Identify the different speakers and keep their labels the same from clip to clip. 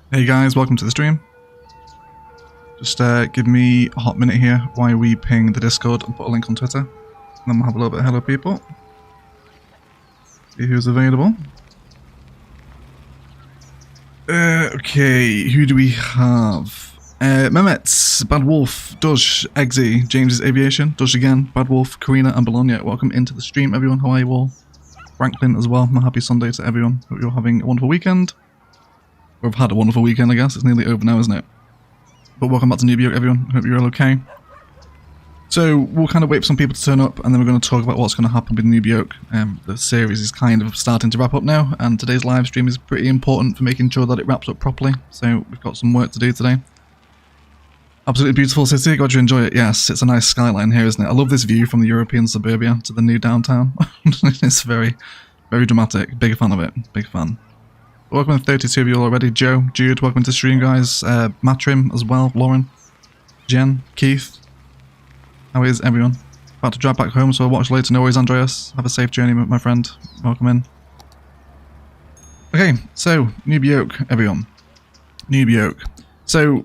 Speaker 1: Hey guys, welcome to the stream. Just give me a hot minute here while we ping the Discord and put a link on Twitter. And then we'll have a little bit of hello people. See who's available. Okay, who do we have? Mehmet, Bad Wolf, Dush, Eggsy, James's Aviation, Dush again, Bad Wolf, Karina and Bologna. Welcome into the stream everyone, how are you all? Franklin as well, a happy Sunday to everyone. Hope you're having a wonderful weekend. We've had a wonderful weekend, I guess. It's nearly over now, isn't it? But welcome back to Noob, everyone. Hope you're all okay. So, we'll kind of wait for some people to turn up, and then we're going to talk about what's going to happen with Noob Yoke. The series is kind of starting to wrap up now, and today's live stream is pretty important for making sure that it wraps up properly. So, we've got some work to do today. Absolutely beautiful city. Glad you enjoy it. Yes, it's a nice skyline here, isn't it? I love this view from the European suburbia to the new downtown. It's very, very dramatic. Big fan of it. Big fan. Welcome to 32 of you already. Joe, Jude, welcome to stream guys. Matrim as well, Lauren, Jen, Keith. How is everyone? About to drive back home, so I'll watch later. No worries, Andreas. Have a safe journey, my friend. Welcome in. Okay, so, Noob Yoke, everyone. Noob Yoke. So,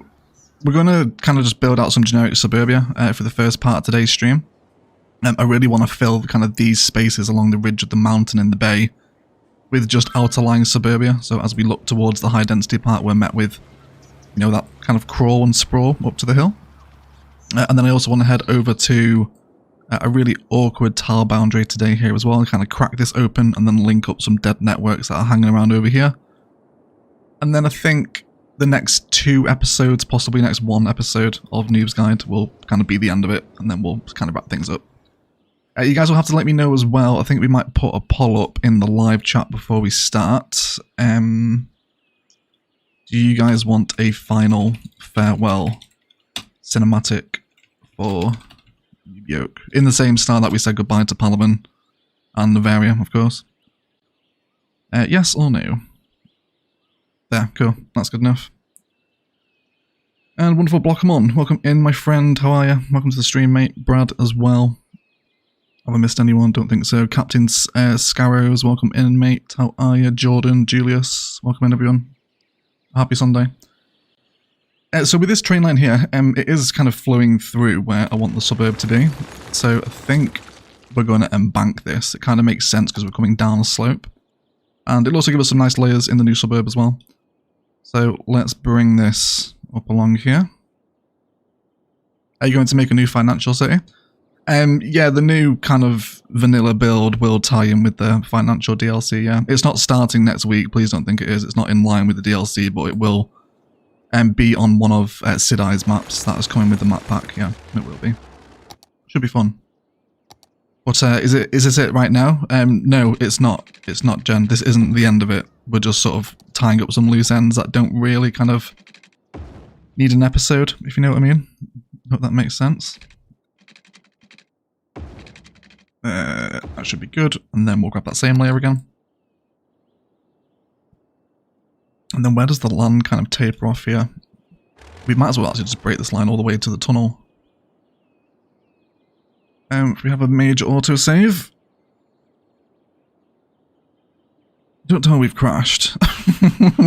Speaker 1: we're going to kind of just build out some generic suburbia for the first part of today's stream. I really want to fill kind of these spaces along the ridge of the mountain in the bay with just outer-lying suburbia, so as we look towards the high-density part, we're met with, you know, that kind of crawl and sprawl up to the hill. And then I also want to head over to a really awkward tile boundary today here as well, and kind of crack this open and then link up some dead networks that are hanging around over here. And then I think the next 2 episodes, possibly next 1 episode of Noob's Guide will kind of be the end of it, and then we'll kind of wrap things up. You guys will have to let me know as well. I think we might put a poll up in the live chat before we start. Do you guys want a final farewell cinematic for Noob Yoke? In the same style that we said goodbye to Palaban and Navaria, of course. Yes or no? There, cool. That's good enough. And wonderful Block'em welcome in, my friend. How are you? Welcome to the stream, mate. Brad as well. Have I missed anyone? Don't think so. Captain Scarrows, welcome in, mate. How are you? Jordan, Julius, welcome in, everyone. Happy Sunday. So with this train line here, it is kind of flowing through where I want the suburb to be. So I think we're going to embank this. It kind of makes sense because we're coming down a slope. And it'll also give us some nice layers in the new suburb as well. So let's bring this up along here. Are you going to make a new financial city? Yeah, the new kind of vanilla build will tie in with the financial DLC, yeah. It's not starting next week, please don't think it is. It's not in line with the DLC, but it will be on one of Sidai's maps that is coming with the map pack, yeah, it will be. Should be fun. But is this it right now? No, it's not. It's not, Jen. This isn't the end of it. We're just sort of tying up some loose ends that don't really kind of need an episode, if you know what I mean. Hope that makes sense. That should be good, and then we'll grab that same layer again. And then where does the land kind of taper off here? We might as well actually just break this line all the way to the tunnel. If we have a major autosave. Don't tell me we've crashed.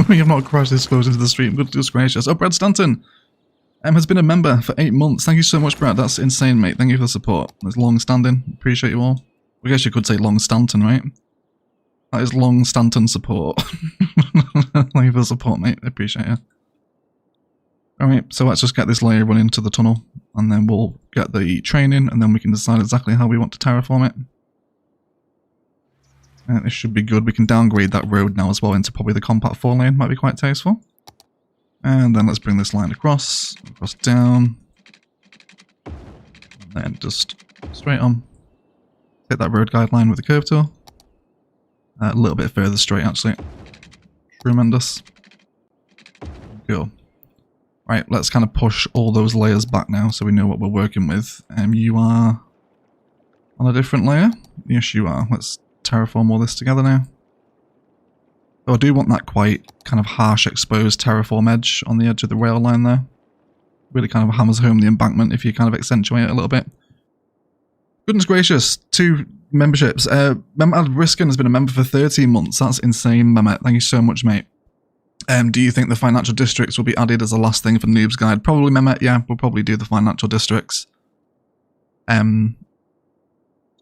Speaker 1: We have not crashed this close into the stream. Goodness gracious. Oh, Brad Stanton has been a member for 8 months. Thank you so much, Brad. That's insane, mate. Thank you for the support. It's long-standing. Appreciate you all. I guess you could say long-Stanton, right? That is long-Stanton support. Thank you for the support, mate. I appreciate it. Alright, so let's just get this layer running to the tunnel, and then we'll get the train in, and then we can decide exactly how we want to terraform it. And this should be good. We can downgrade that road now as well into probably the compact 4 lane. Might be quite tasteful. And then let's bring this line across down, and then just straight on. Hit that road guideline with the curve tool. A little bit further straight, actually. Tremendous. Cool. Right, let's kind of push all those layers back now so we know what we're working with. You are on a different layer? Yes, you are. Let's terraform all this together now. So I do want that quite kind of harsh exposed terraform edge on the edge of the rail line there. Really kind of hammers home the embankment if you kind of accentuate it a little bit. Goodness gracious, 2 memberships. Mehmet Riskin has been a member for 13 months. That's insane, Mehmet. Thank you so much, mate. Do you think the financial districts will be added as the last thing for Noob's Guide? Probably, Mehmet, yeah. We'll probably do the financial districts.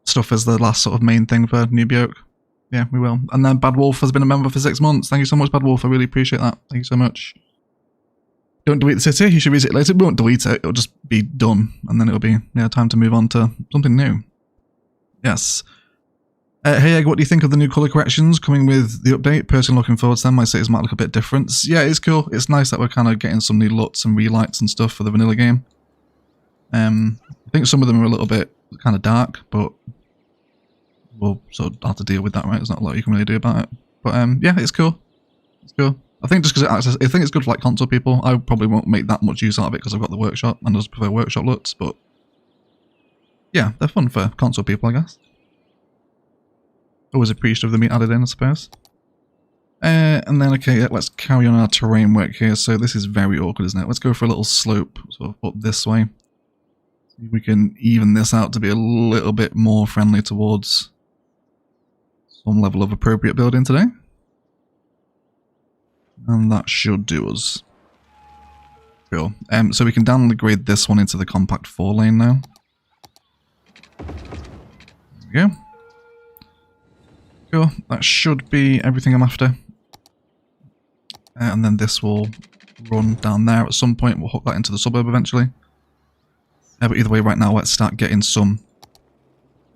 Speaker 1: Stuff as the last sort of main thing for Noob Yoke. Yeah, we will. And then Bad Wolf has been a member for 6 months. Thank you so much, Bad Wolf. I really appreciate that. Thank you so much. Don't delete the city. You should visit it later. We won't delete it. It'll just be done. And then it'll be, yeah, time to move on to something new. Yes. Hey Egg, what do you think of the new colour corrections coming with the update? Personally looking forward to them. My cities might look a bit different. Yeah, it's cool. It's nice that we're kind of getting some new LUTs and relights and stuff for the vanilla game. I think some of them are a little bit kind of dark, but we'll sort of have to deal with that, right? There's not a lot you can really do about it. But yeah, it's cool. It's cool. I think just because I think it's good for like console people. I probably won't make that much use out of it because I've got the workshop and I just prefer workshop LUTs, but yeah, they're fun for console people, I guess. Always appreciative of them being added in, I suppose. And then, okay, yeah, let's carry on our terrain work here. So this is very awkward, isn't it? Let's go for a little slope, sort of up this way. See if we can even this out to be a little bit more friendly towards some level of appropriate building today. And that should do us. Cool. So we can downgrade this one into the compact 4 lane now. There we go. Cool. That should be everything I'm after. And then this will run down there at some point. We'll hook that into the suburb eventually. But either way, right now, let's start getting some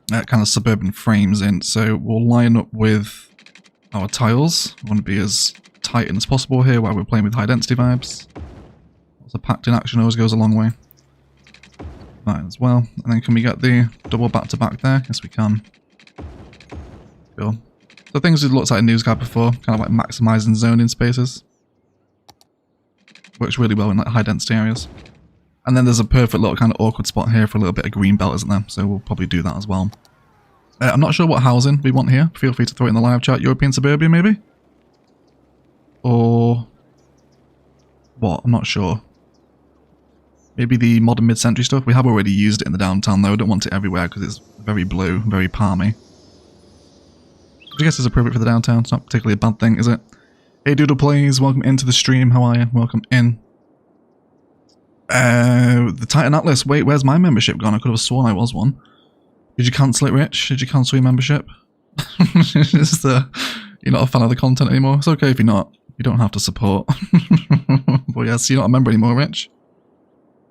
Speaker 1: kind of suburban frames in. So we'll line up with our tiles. We want to be as tight as possible here while we're playing with high density vibes. Also, packed in action always goes a long way. That as well. And then can we get the double back to back there? Yes, we can. Cool. So things we've looked at in News Guide before, kind of like maximizing zoning spaces. Works really well in like high density areas. And then there's a perfect little kind of awkward spot here for a little bit of green belt, isn't there? So we'll probably do that as well. I'm not sure what housing we want here. Feel free to throw it in the live chat. European suburbia, maybe? Or what? I'm not sure. Maybe the modern mid-century stuff. We have already used it in the downtown though. I don't want it everywhere because it's very blue, very palmy. I guess it's appropriate for the downtown. It's not particularly a bad thing, is it? Hey Doodle Plays, welcome into the stream. How are you? Welcome in. The Titan Atlas. Wait, where's my membership gone? I could have sworn I was one. Did you cancel it, Rich? Did you cancel your membership? You're not a fan of the content anymore? It's okay if you're not. You don't have to support. But yes, you're not a member anymore, Rich.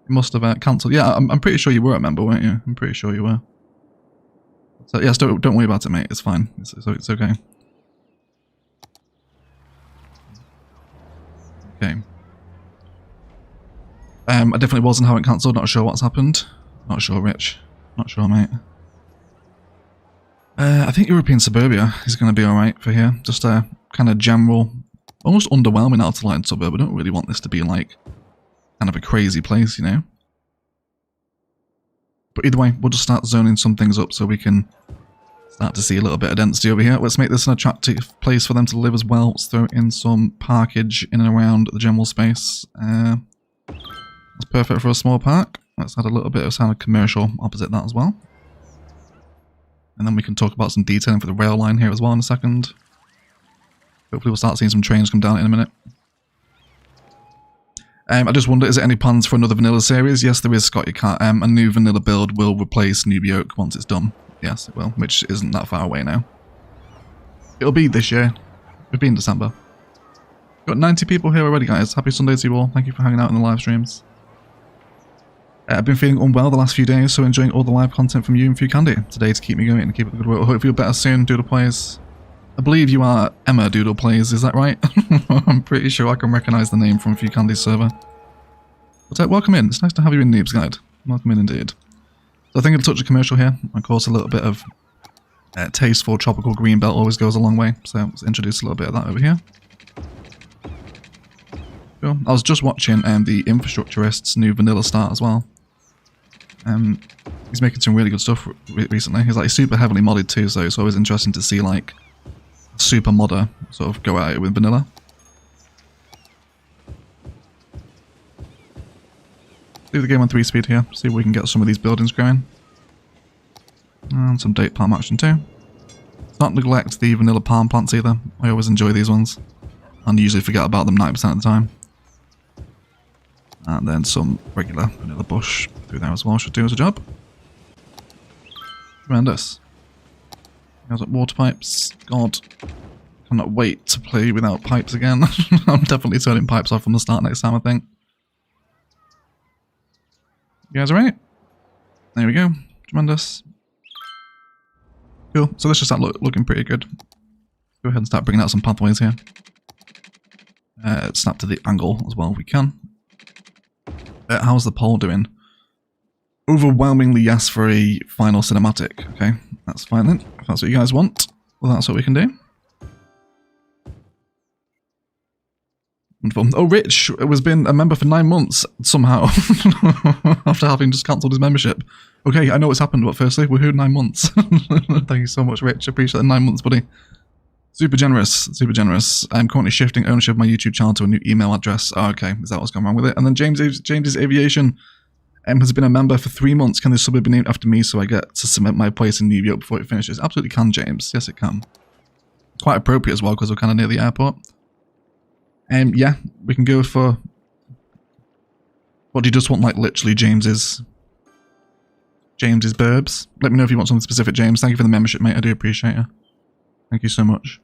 Speaker 1: You must have cancelled. Yeah, I'm pretty sure you were a member, weren't you? I'm pretty sure you were. So yes, don't worry about it, mate. It's fine. It's okay. Okay. I definitely wasn't having cancelled. Not sure what's happened. Not sure, Rich. Not sure, mate. I think European suburbia is going to be alright for here. Just a kind of general, almost underwhelming outer line suburb. I don't really want this to be like kind of a crazy place, you know. But either way, we'll just start zoning some things up so we can start to see a little bit of density over here. Let's make this an attractive place for them to live as well. Let's throw in some parkage in and around the general space. That's perfect for a small park. Let's add a little bit of kind of commercial opposite that as well. And then we can talk about some detailing for the rail line here as well in a second. Hopefully we'll start seeing some trains come down in a minute. I just wonder, is there any plans for another vanilla series? Yes, there is, Scott. You can't. A new vanilla build will replace Noob Yoke once it's done. Yes, it will, which isn't that far away now. It'll be this year. It'll be in December. Got 90 people here already, guys. Happy Sunday to you all. Thank you for hanging out in the live streams. I've been feeling unwell the last few days, so enjoying all the live content from you and Few Candy today to keep me going and keep up the good work. I hope you feel better soon, Doodle Plays. I believe you are Emma Doodle Plays, is that right? I'm pretty sure I can recognise the name from Few Candy's server. But welcome in, it's nice to have you in Noob's Guide. Welcome in indeed. So I think I'll touch a commercial here. Of course, a little bit of tasteful tropical green belt always goes a long way. So let's introduce a little bit of that over here. Cool. I was just watching the Infrastructurist's new vanilla start as well. He's making some really good stuff recently. He's like super heavily modded too, so it's always interesting to see like super modder sort of go at it with vanilla. Leave the game on 3 speed here, see if we can get some of these buildings going. And some date palm action too. Let's not neglect the vanilla palm plants either. I always enjoy these ones. And usually forget about them 90% of the time. And then some regular vanilla bush through there as well should do us a job. Tremendous. How's it, water pipes? God. Cannot wait to play without pipes again. I'm definitely turning pipes off from the start next time, I think. You guys alright? There we go. Tremendous. Cool. So this should start looking pretty good. Go ahead and start bringing out some pathways here. Snap to the angle as well if we can. How's the poll doing? Overwhelmingly yes for a final cinematic. Okay, that's fine then. If that's what you guys want, well, that's what we can do. Wonderful. Oh, Rich has been a member for 9 months somehow after having just cancelled his membership. Okay, I know what's happened, but firstly, woohoo, 9 months. Thank you so much, Rich. Appreciate the 9 months, buddy. Super generous, super generous. I'm currently shifting ownership of my YouTube channel to a new email address. Oh, okay, is that what's going wrong with it? And then James's Aviation has been a member for 3 months. Can this sub be named after me so I get to submit my place in New York before it finishes? Absolutely can, James. Yes, it can. Quite appropriate as well because we're kind of near the airport. Yeah, we can go for... What, do you just want, like, literally James's burbs? Let me know if you want something specific, James. Thank you for the membership, mate. I do appreciate it. Thank you so much.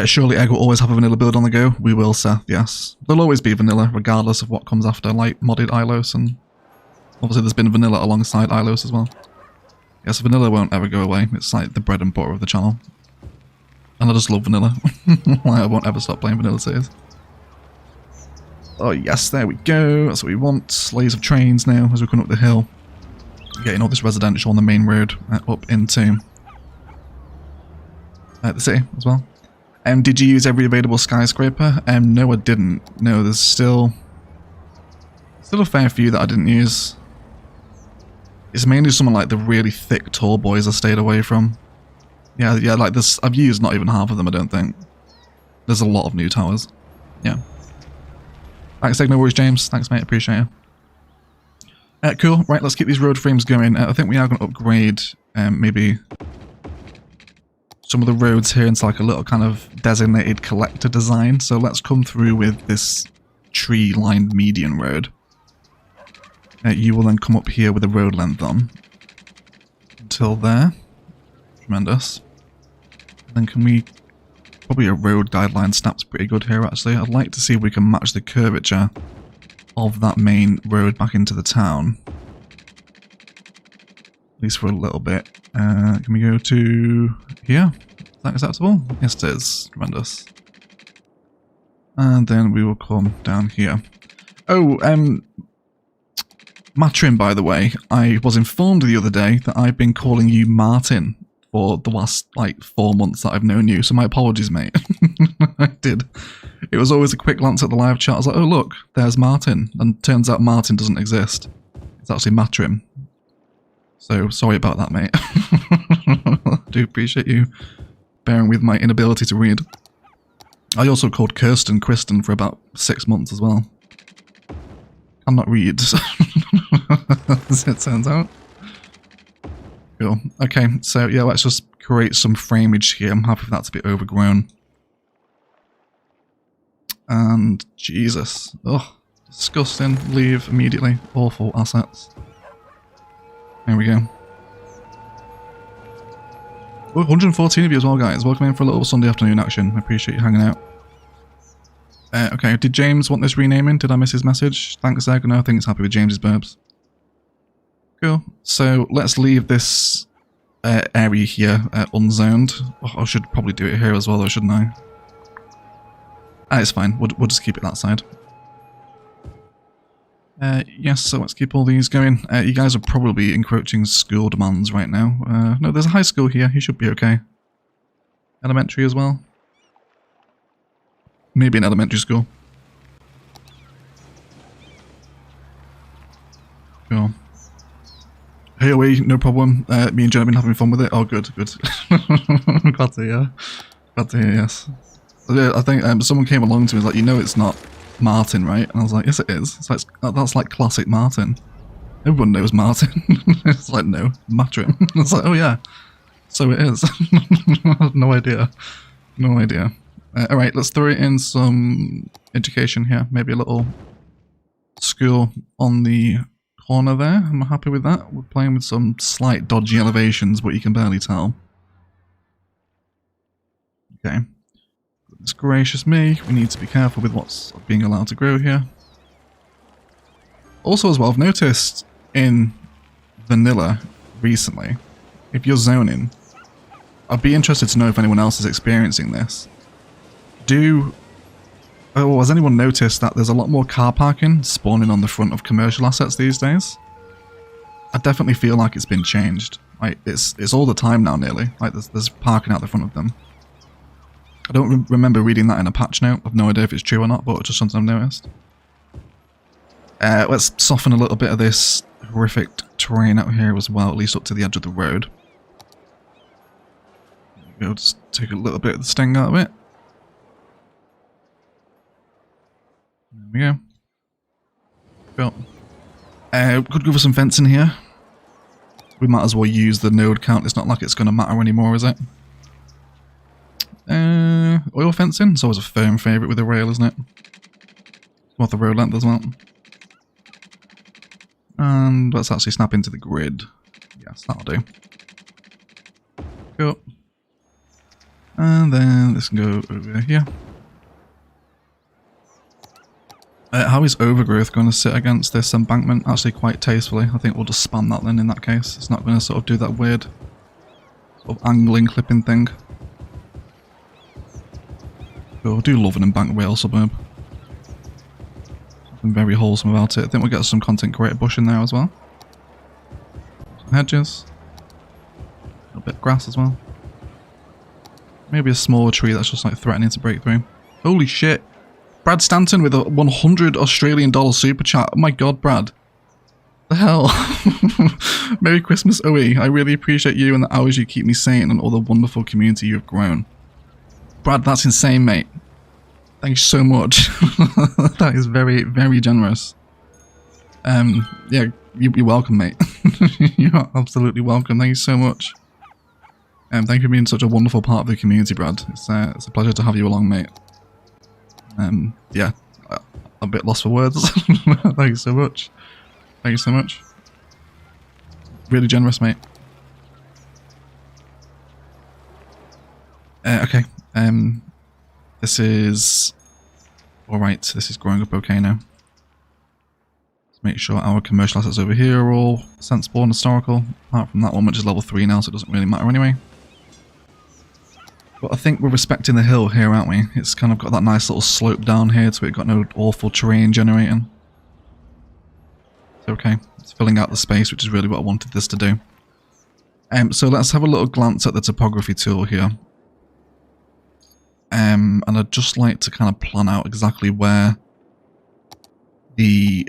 Speaker 1: Surely Egg will always have a vanilla build on the go. We will, Seth, yes. There'll always be vanilla, regardless of what comes after, like modded Ilos, and obviously there's been vanilla alongside Ilos as well. Yes, vanilla won't ever go away. It's like the bread and butter of the channel. And I just love vanilla. I won't ever stop playing Vanilla Cities. Oh yes, there we go. That's what we want. Layers of trains now as we're coming up the hill. Getting all this residential on the main road up into the city as well. Did you use every available skyscraper? No, I didn't. No, there's still a fair few that I didn't use. It's mainly someone like the really thick tall boys I stayed away from. Yeah, like this. I've used not even half of them, I don't think. There's a lot of new towers. Yeah. Thanks, no worries, James. Thanks, mate. Appreciate you. Cool. Right, let's keep these road frames going. I think we are going to upgrade maybe some of the roads here into like a little kind of designated collector design. So let's come through with this tree-lined median road. You will then come up here with a road length on. Until there. Tremendous. And then can we... Probably a road guideline snaps pretty good here, actually. I'd like to see if we can match the curvature of that main road back into the town. At least for a little bit. Can we go to here? Is that acceptable? Yes, it is. Tremendous. And then we will come down here. Oh, Matrim, by the way, I was informed the other day that I've been calling you Martin for the last, like, 4 months that I've known you, so my apologies, mate. I did. It was always a quick glance at the live chat. I was like, oh, look, there's Martin. And turns out Martin doesn't exist. It's actually Matrim. So, sorry about that, mate. I do appreciate you bearing with my inability to read. I also called Kristen for about 6 months as well. Cannot read, as it turns out. Cool. Okay, so yeah, let's just create some frameage here. I'm happy for that to be overgrown. And Jesus. Ugh. Disgusting. Leave immediately. Awful assets. There we go. Oh, 114 of you as well, guys. Welcome in for a little Sunday afternoon action. I appreciate you hanging out. Okay, did James want this renaming? Did I miss his message? Thanks, Egg. No, I think it's happy with James's burbs. Cool. So let's leave this area here unzoned. Oh, I should probably do it here as well, though, shouldn't I? It's fine. We'll just keep it that side. Yes, so let's keep all these going. You guys are probably encroaching school demands right now. No, there's a high school here. You should be okay. Elementary as well. Maybe an elementary school. Cool. Hey, away, no problem. Me and Jen have been having fun with it. Oh, good, good. Glad to hear. Glad to hear, yes. I think someone came along to me and was like, you know it's not Martin, right? And I was like, yes it is. It's like, that's like classic Martin. Everyone knows Martin. It's like, no, Matrim. I was like, oh yeah, so it is. I had no idea. No idea. Alright, let's throw in some education here. Maybe a little school on the corner there. I'm happy with that. We're playing with some slight dodgy elevations, but you can barely tell. Okay. Goodness gracious me, we need to be careful with what's being allowed to grow here. Also as well, I've noticed in vanilla recently, if you're zoning, I'd be interested to know if anyone else is experiencing this. Has anyone noticed that there's a lot more car parking spawning on the front of commercial assets these days? I definitely feel like it's been changed. Like it's all the time now nearly. Like there's parking out the front of them. I don't remember reading that in a patch note. I've no idea if it's true or not, but it's just something I've noticed. Let's soften a little bit of this horrific terrain out here as well, at least up to the edge of the road. There we go, just take a little bit of the sting out of it. There we go. Cool. Could go for some fencing here. We might as well use the node count. It's not like it's going to matter anymore, is it? Oil fencing. It's always a firm favourite with the rail, isn't it? Worth the road length as well. And let's actually snap into the grid. Yes, that'll do. Cool. And then this can go over here. How is overgrowth going to sit against this embankment? Actually quite tastefully. I think we'll just spam that then in that case. It's not going to sort of do that weird sort of angling clipping thing. Oh, I do love an embanked rail suburb. Something very wholesome about it. I think we'll get some content creator bush in there as well. Some hedges. A little bit of grass as well. Maybe a smaller tree that's just like threatening to break through. Holy shit! Brad Stanton with a 100 Australian dollar super chat. Oh my god, Brad. The hell? Merry Christmas, OE. I really appreciate you and the hours you keep me sane and all the wonderful community you've grown. Brad, that's insane, mate. Thanks so much. That is very, very generous. Yeah, you're welcome, mate. You're absolutely welcome. Thank you so much. Thank you for being such a wonderful part of the community, Brad. It's a pleasure to have you along, mate. Yeah, a bit lost for words. Thank you so much. Thank you so much. Really generous, mate. Okay. This is alright. This is growing up okay now. Let's make sure our commercial assets over here are all sensible and historical. Apart from that one, which is level 3 now, so it doesn't really matter anyway. But I think we're respecting the hill here, aren't we? It's kind of got that nice little slope down here, so we've got no awful terrain generating. It's okay. It's filling out the space, which is really what I wanted this to do. So let's have a little glance at the topography tool here. And I'd just like to kind of plan out exactly where the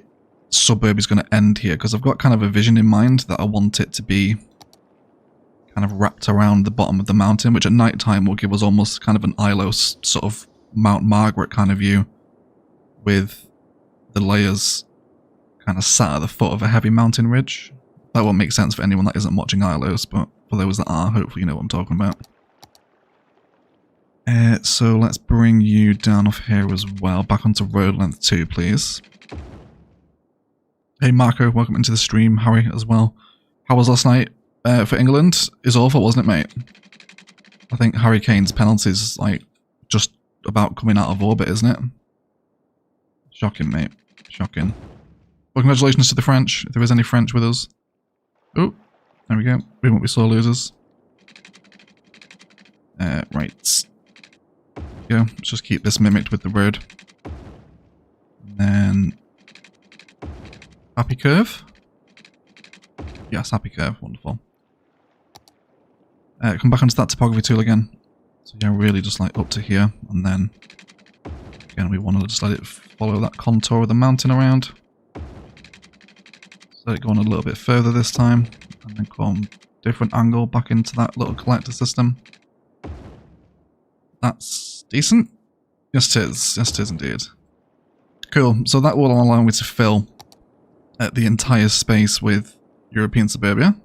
Speaker 1: suburb is going to end here, because I've got kind of a vision in mind that I want it to be kind of wrapped around the bottom of the mountain, which at night time will give us almost kind of an Ilos sort of Mount Margaret kind of view, with the layers kind of sat at the foot of a heavy mountain ridge. That won't make sense for anyone that isn't watching Ilos, but for those that are, hopefully you know what I'm talking about. So let's bring you down off here as well, back onto road length 2, please. Hey Marco, welcome into the stream. Harry as well. How was last night? For England is awful, wasn't it, mate? I think Harry Kane's penalty's like just about coming out of orbit, isn't it? Shocking, mate. Shocking. Well, congratulations to the French, if there is any French with us. Oh, there we go. We won't be sore losers. Right. There we go. Let's just keep this mimicked with the road. And then happy curve. Yes, happy curve. Wonderful. Come back onto that topography tool again. So yeah, really just like up to here, and then again we want to just let it follow that contour of the mountain around. Let it go on a little bit further this time. and then come different angle back into that little collector system. That's decent. Yes, it is. Yes, it is indeed. Cool. So that will allow me to fill the entire space with European suburbia.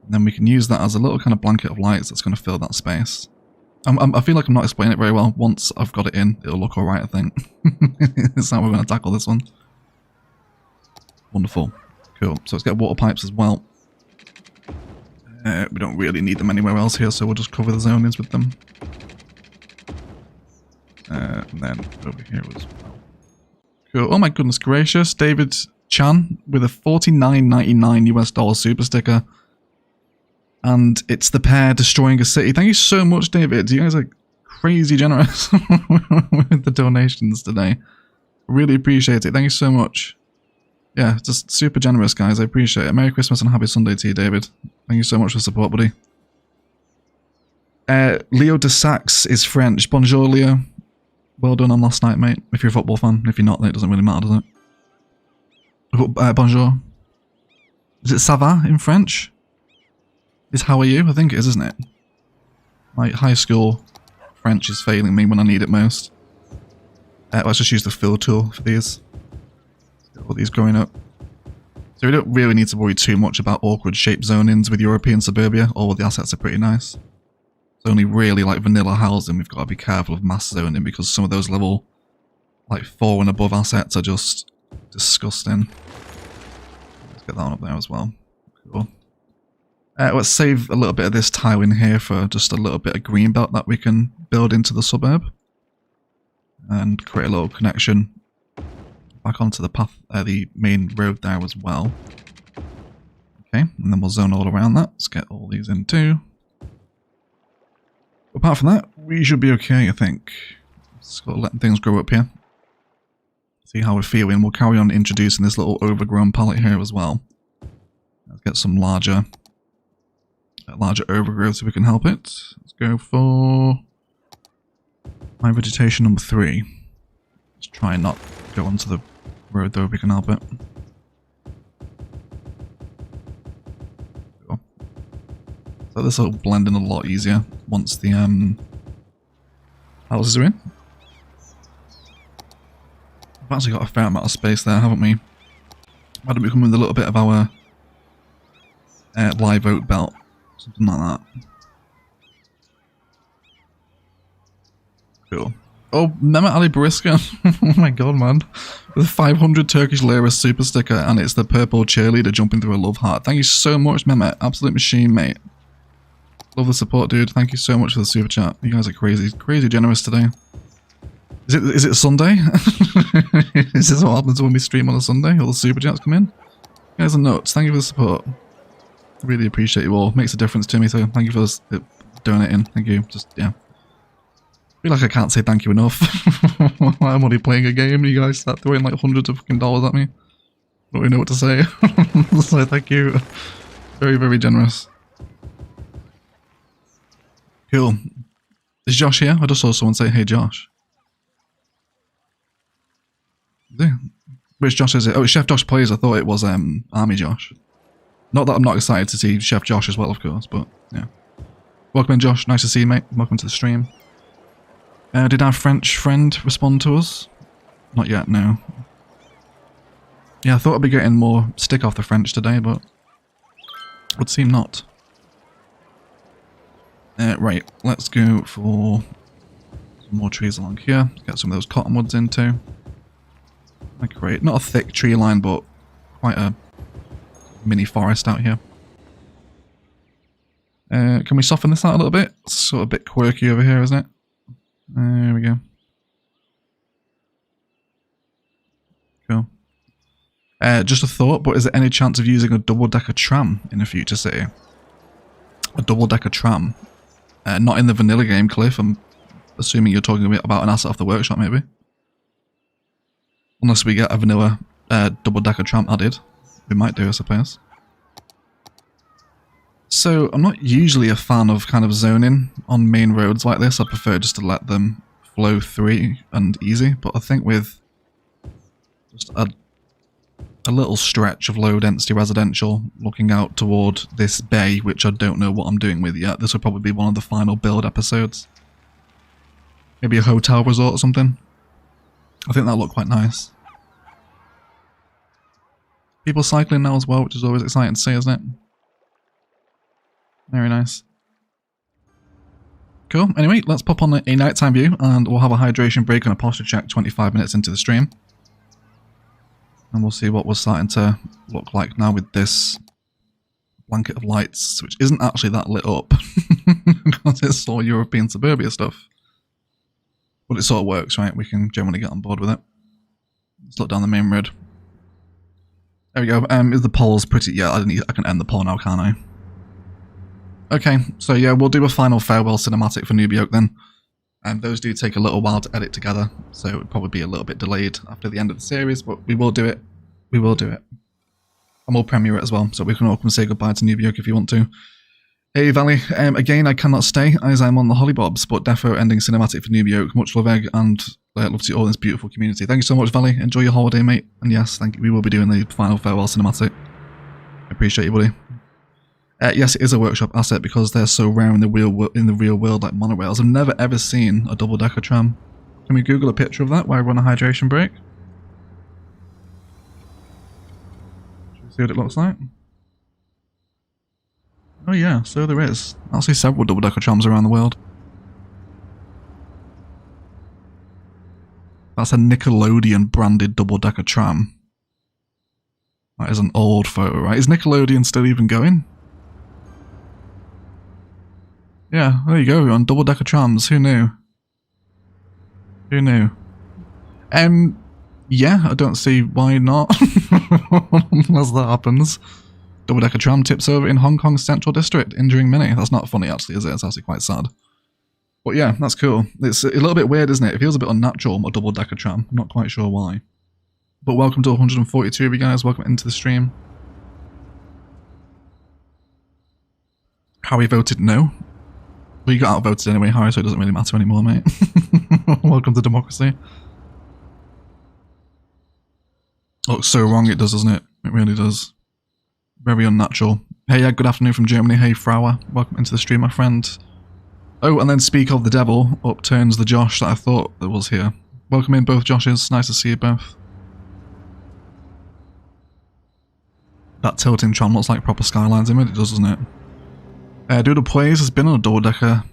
Speaker 1: And then we can use that as a little kind of blanket of lights that's going to fill that space. I feel like I'm not explaining it very well. Once I've got it in, it'll look alright, I think. That's how we're going to tackle this one. Wonderful. Cool. So let's get water pipes as well. We don't really need them anywhere else here, so we'll just cover the zonings with them. And then over here as well. Cool. Oh my goodness gracious. David Chan with a $49.99 US super sticker. And it's the pair destroying a city. Thank you so much, David. You guys are crazy generous with the donations today. Really appreciate it. Thank you so much. Yeah, just super generous, guys. I appreciate it. Merry Christmas and Happy Sunday to you, David. Thank you so much for the support, buddy. Leo de Sax is French. Bonjour, Leo. Well done on last night, mate. If you're a football fan. If you're not, then it doesn't really matter, does it? Bonjour. Is it ça va in French? Is how are you? I think it is, isn't it? My high school French is failing me when I need it most. Let's just use the fill tool for these. Get all these going up. So we don't really need to worry too much about awkward shape zonings with European suburbia. All of the assets are pretty nice. It's only really like vanilla housing we've got to be careful of mass zoning because some of those level like 4 and above assets are just disgusting. Let's get that one up there as well. Cool. Let's save a little bit of this tile in here for just a little bit of green belt that we can build into the suburb. And create a little connection back onto the path, the main road there as well. Okay, and then we'll zone all around that. Let's get all these in too. Apart from that, we should be okay, I think. Just gotta let things grow up here. See how we're feeling. We'll carry on introducing this little overgrown palette here as well. Let's get some larger overgrowth so we can help it. Let's go for my vegetation number 3. Let's try and not go onto the road though if we can help it. Cool. So this will blend in a lot easier once the houses are in. We've actually got a fair amount of space there, haven't we? Why don't we come with a little bit of our live oak belt? Something like that. Cool. Oh, Mehmet Ali Bariska. Oh my god, man. With 500 Turkish lira super sticker, and it's the purple cheerleader jumping through a love heart. Thank you so much, Mehmet. Absolute machine, mate. Love the support, dude. Thank you so much for the super chat. You guys are crazy generous today. Is it Sunday? Is this what happens when we stream on a Sunday? All the super chats come in? You guys are nuts. Thank you for the support. I really appreciate you all. Makes a difference to me, so thank you for donating. Thank you. Just, yeah. I feel like I can't say thank you enough. I'm only playing a game and you guys start throwing like hundreds of fucking dollars at me. Don't really know what to say. So thank you. Very generous. Cool. Is Josh here? I just saw someone say, hey Josh. Is he? Which Josh is it? Oh, it's Chef Josh Plays. I thought it was Army Josh. Not that I'm not excited to see Chef Josh as well, of course, but yeah. Welcome in, Josh. Nice to see you, mate. Welcome to the stream. Did our French friend respond to us? Not yet, no. Yeah, I thought I'd be getting more stick off the French today, but would seem not. Right, let's go for some more trees along here. Get some of those cottonwoods in too. Like great, not a thick tree line, but quite a mini forest out here. Can we soften this out a little bit? It's sort of a bit quirky over here, isn't it? There we go. Cool. Just a thought, but is there any chance of using a double-decker tram in a future city? A double-decker tram? Not in the vanilla game, Cliff. I'm assuming you're talking about an asset off the workshop, maybe. Unless we get a vanilla double-decker tram added. We might do, I suppose. So, I'm not usually a fan of kind of zoning on main roads like this. I prefer just to let them flow free and easy. But I think with just a a little stretch of low density residential looking out toward this bay, which I don't know what I'm doing with yet. This will probably be one of the final build episodes. Maybe a hotel resort or something. I think that'll look quite nice. People cycling now as well, which is always exciting to see, isn't it? Very nice. Cool. Anyway, let's pop on a nighttime view and we'll have a hydration break and a posture check 25 minutes into the stream. And we'll see what we're starting to look like now with this blanket of lights, which isn't actually that lit up because it's all European suburbia stuff. But it sort of works, right? We can generally get on board with it. Let's look down the main road. There we go. Is the polls pretty? Yeah, I can end the poll now, can't I? Okay, so yeah, we'll do a final farewell cinematic for Noob then. And those do take a little while to edit together, so it would probably be a little bit delayed after the end of the series, but we will do it. We will do it. And we'll premiere it as well, so we can all come say goodbye to Noob if you want to. Hey Valley, again I cannot stay as I'm on the Hollybobs, but defo ending cinematic for Noob. Much love Egg, and love to you all in this beautiful community. Thank you so much Valley, enjoy your holiday mate, and yes, thank you, we will be doing the final farewell cinematic. I appreciate you buddy. Yes, it is a workshop asset because they're so rare in the real world like monorails. I've never ever seen a double-decker tram. Can we Google a picture of that while I run a hydration break? Should we see what it looks like? Oh yeah, so there is. I'll see several double-decker trams around the world. That's a Nickelodeon branded double-decker tram. That is an old photo, right? Is Nickelodeon still even going? Yeah, there you go, we're on double-decker trams, who knew? Who knew? Yeah, I don't see why not, unless that happens. Double-decker tram tips over in Hong Kong's Central District, injuring many. That's not funny actually, is it? It's actually quite sad. But yeah, that's cool. It's a little bit weird, isn't it? It feels a bit unnatural, a double-decker tram. I'm not quite sure why. But welcome to 142 of you guys, welcome into the stream. Harry voted no. Well, you got outvoted anyway, Harry, so it doesn't really matter anymore, mate. Welcome to democracy. Looks so wrong it does, doesn't it? It really does. Very unnatural. Hey, yeah, good afternoon from Germany. Hey, Frauer. Welcome into the stream, my friend. Oh, and then speak of the devil, upturns the Josh that I thought there was here. Welcome in, both Joshes. Nice to see you both. That tilting tram looks like proper Skylines image, it does, doesn't it? Doodle Plays has been on a double-decker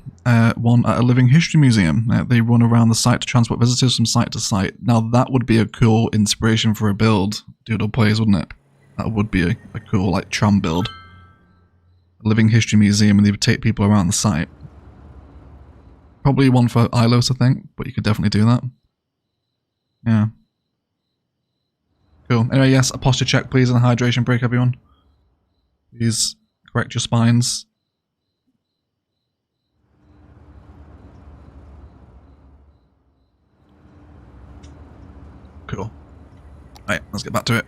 Speaker 1: one at a living history museum. They run around the site to transport visitors from site to site. Now that would be a cool inspiration for a build, Doodle Plays, wouldn't it? That would be a cool like tram build. A living history museum, and they would take people around the site. Probably one for Ilos, I think, but you could definitely do that. Yeah. Cool. Anyway, yes, a posture check please and a hydration break, everyone. Please correct your spines. Cool. Right, let's get back to it.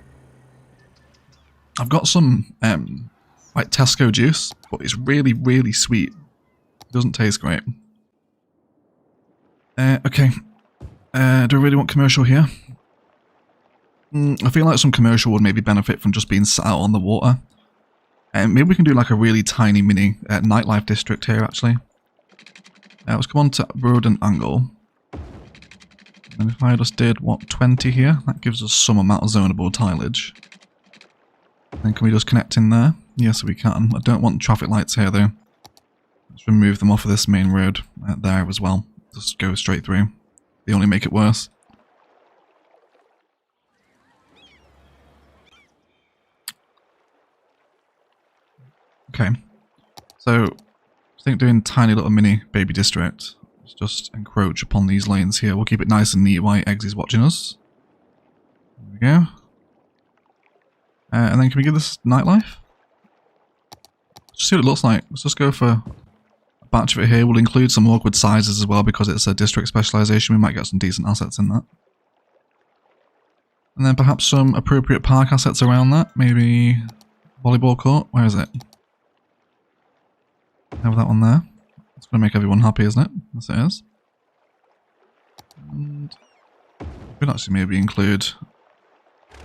Speaker 1: I've got some like Tesco juice, but it's really, really sweet. It doesn't taste great. Okay. Do I really want commercial here? I feel like some commercial would maybe benefit from just being sat out on the water. Maybe we can do like a really tiny mini nightlife district here, actually. Let's come on to rodent angle. And if I just did, what, 20 here? That gives us some amount of zonable tileage. Then can we just connect in there? Yes, we can. I don't want traffic lights here, though. Let's remove them off of this main road there as well. Just go straight through. They only make it worse. Okay. So, I think doing tiny little mini baby district. Let's just encroach upon these lanes here. We'll keep it nice and neat while Eggsy's watching us. There we go. And then can we give this nightlife? Just see what it looks like. Let's just go for a batch of it here. We'll include some awkward sizes as well because it's a district specialization. We might get some decent assets in that. And then perhaps some appropriate park assets around that. Maybe volleyball court. Where is it? Have that one there. It's going to make everyone happy, isn't it? Yes, it is. And we could actually maybe include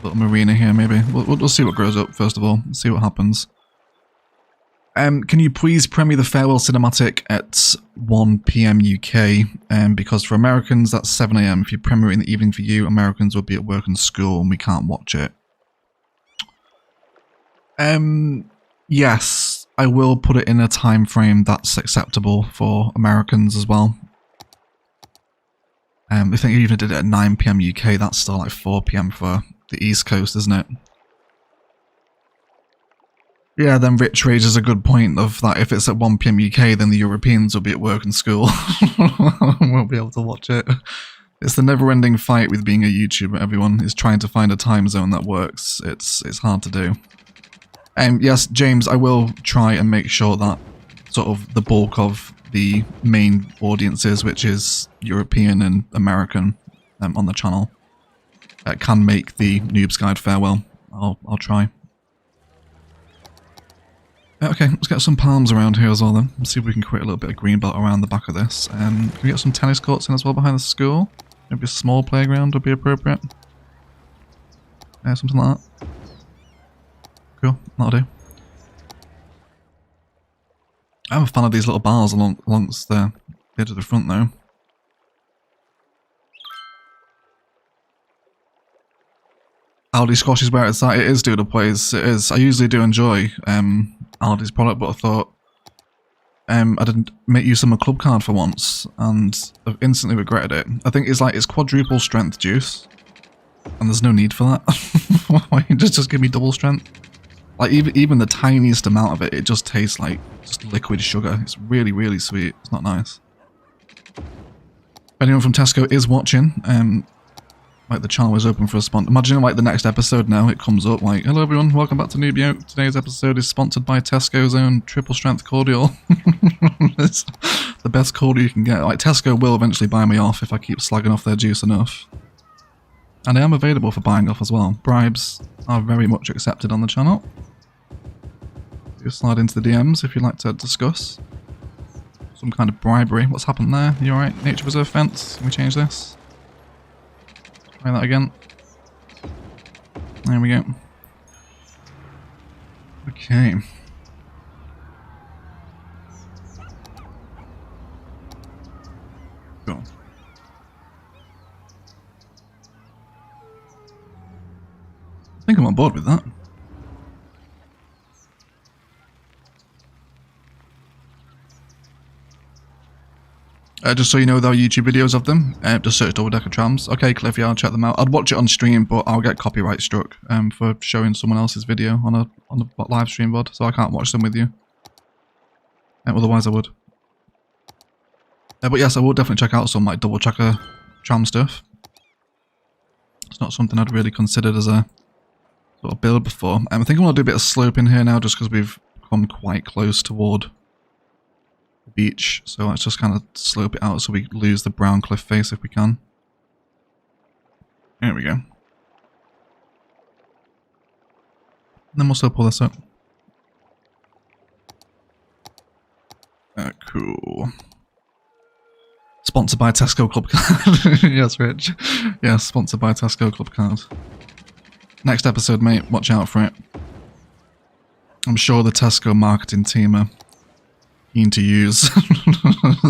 Speaker 1: Little marina here, maybe. We'll see what grows up, first of all. See what happens. Can you please premiere the farewell cinematic at 1 PM UK? Because for Americans, that's 7 AM. If you premiere it in the evening for you, Americans will be at work and school and we can't watch it. Yes, I will put it in a time frame that's acceptable for Americans as well. I think you even did it at 9 PM UK, that's still like 4 PM for the East Coast, isn't it? Yeah, then Rich raises a good point of that if it's at 1 PM UK, then the Europeans will be at work and school. Won't be able to watch it. It's the never-ending fight with being a YouTuber, everyone, is trying to find a time zone that works. It's hard to do. Yes, James, I will try and make sure that sort of the bulk of the main audiences, which is European and American on the channel, can make the Noobs Guide farewell. I'll try. Okay, let's get some palms around here as well then. Let's see if we can create a little bit of green belt around the back of this. Can we get some tennis courts in as well behind the school? Maybe a small playground would be appropriate. Yeah, something like that. Cool, that'll do. I'm a fan of these little bars alongst the edge of the front though. Aldi Squash is where it's at. It is Doodle Plays. It is. I usually do enjoy Aldi's product, but I thought I didn't make use of my club card for once, and I've instantly regretted it. I think it's quadruple strength juice, and there's no need for that. Why don't you just give me double strength? Like even the tiniest amount of it, it just tastes like just liquid sugar. It's really, really sweet. It's not nice. If anyone from Tesco is watching, like the channel is open for a sponsor. Imagine like the next episode now, it comes up like, hello everyone, welcome back to Noob. Today's episode is sponsored by Tesco's own triple strength cordial. It's the best cordial you can get. Like Tesco will eventually buy me off if I keep slagging off their juice enough. And I am available for buying off as well. Bribes are very much accepted on the channel. Do slide into the DMs if you'd like to discuss some kind of bribery. What's happened there? You alright? Nature reserve fence? Can we change this? Try that again. There we go. Okay. Cool. I think I'm on board with that. Just so you know, there are YouTube videos of them. Just search Double Decker Trams. Okay, Cliff, yeah, I'll check them out. I'd watch it on stream, but I'll get copyright struck for showing someone else's video on a live stream VOD, so I can't watch them with you. Otherwise, I would. But yes, I will definitely check out some like Double Checker Tram stuff. It's not something I'd really considered as a sort of build before. I think I'm going to do a bit of sloping here now, just because we've come quite close toward the beach. So let's just kind of slope it out so we lose the brown cliff face if we can. There we go. And then we'll still pull this up. Cool. Sponsored by Tesco Club Card. Yes, Rich. Yes, sponsored by Tesco Club Card. Next episode, mate. Watch out for it. I'm sure the Tesco marketing team are keen to use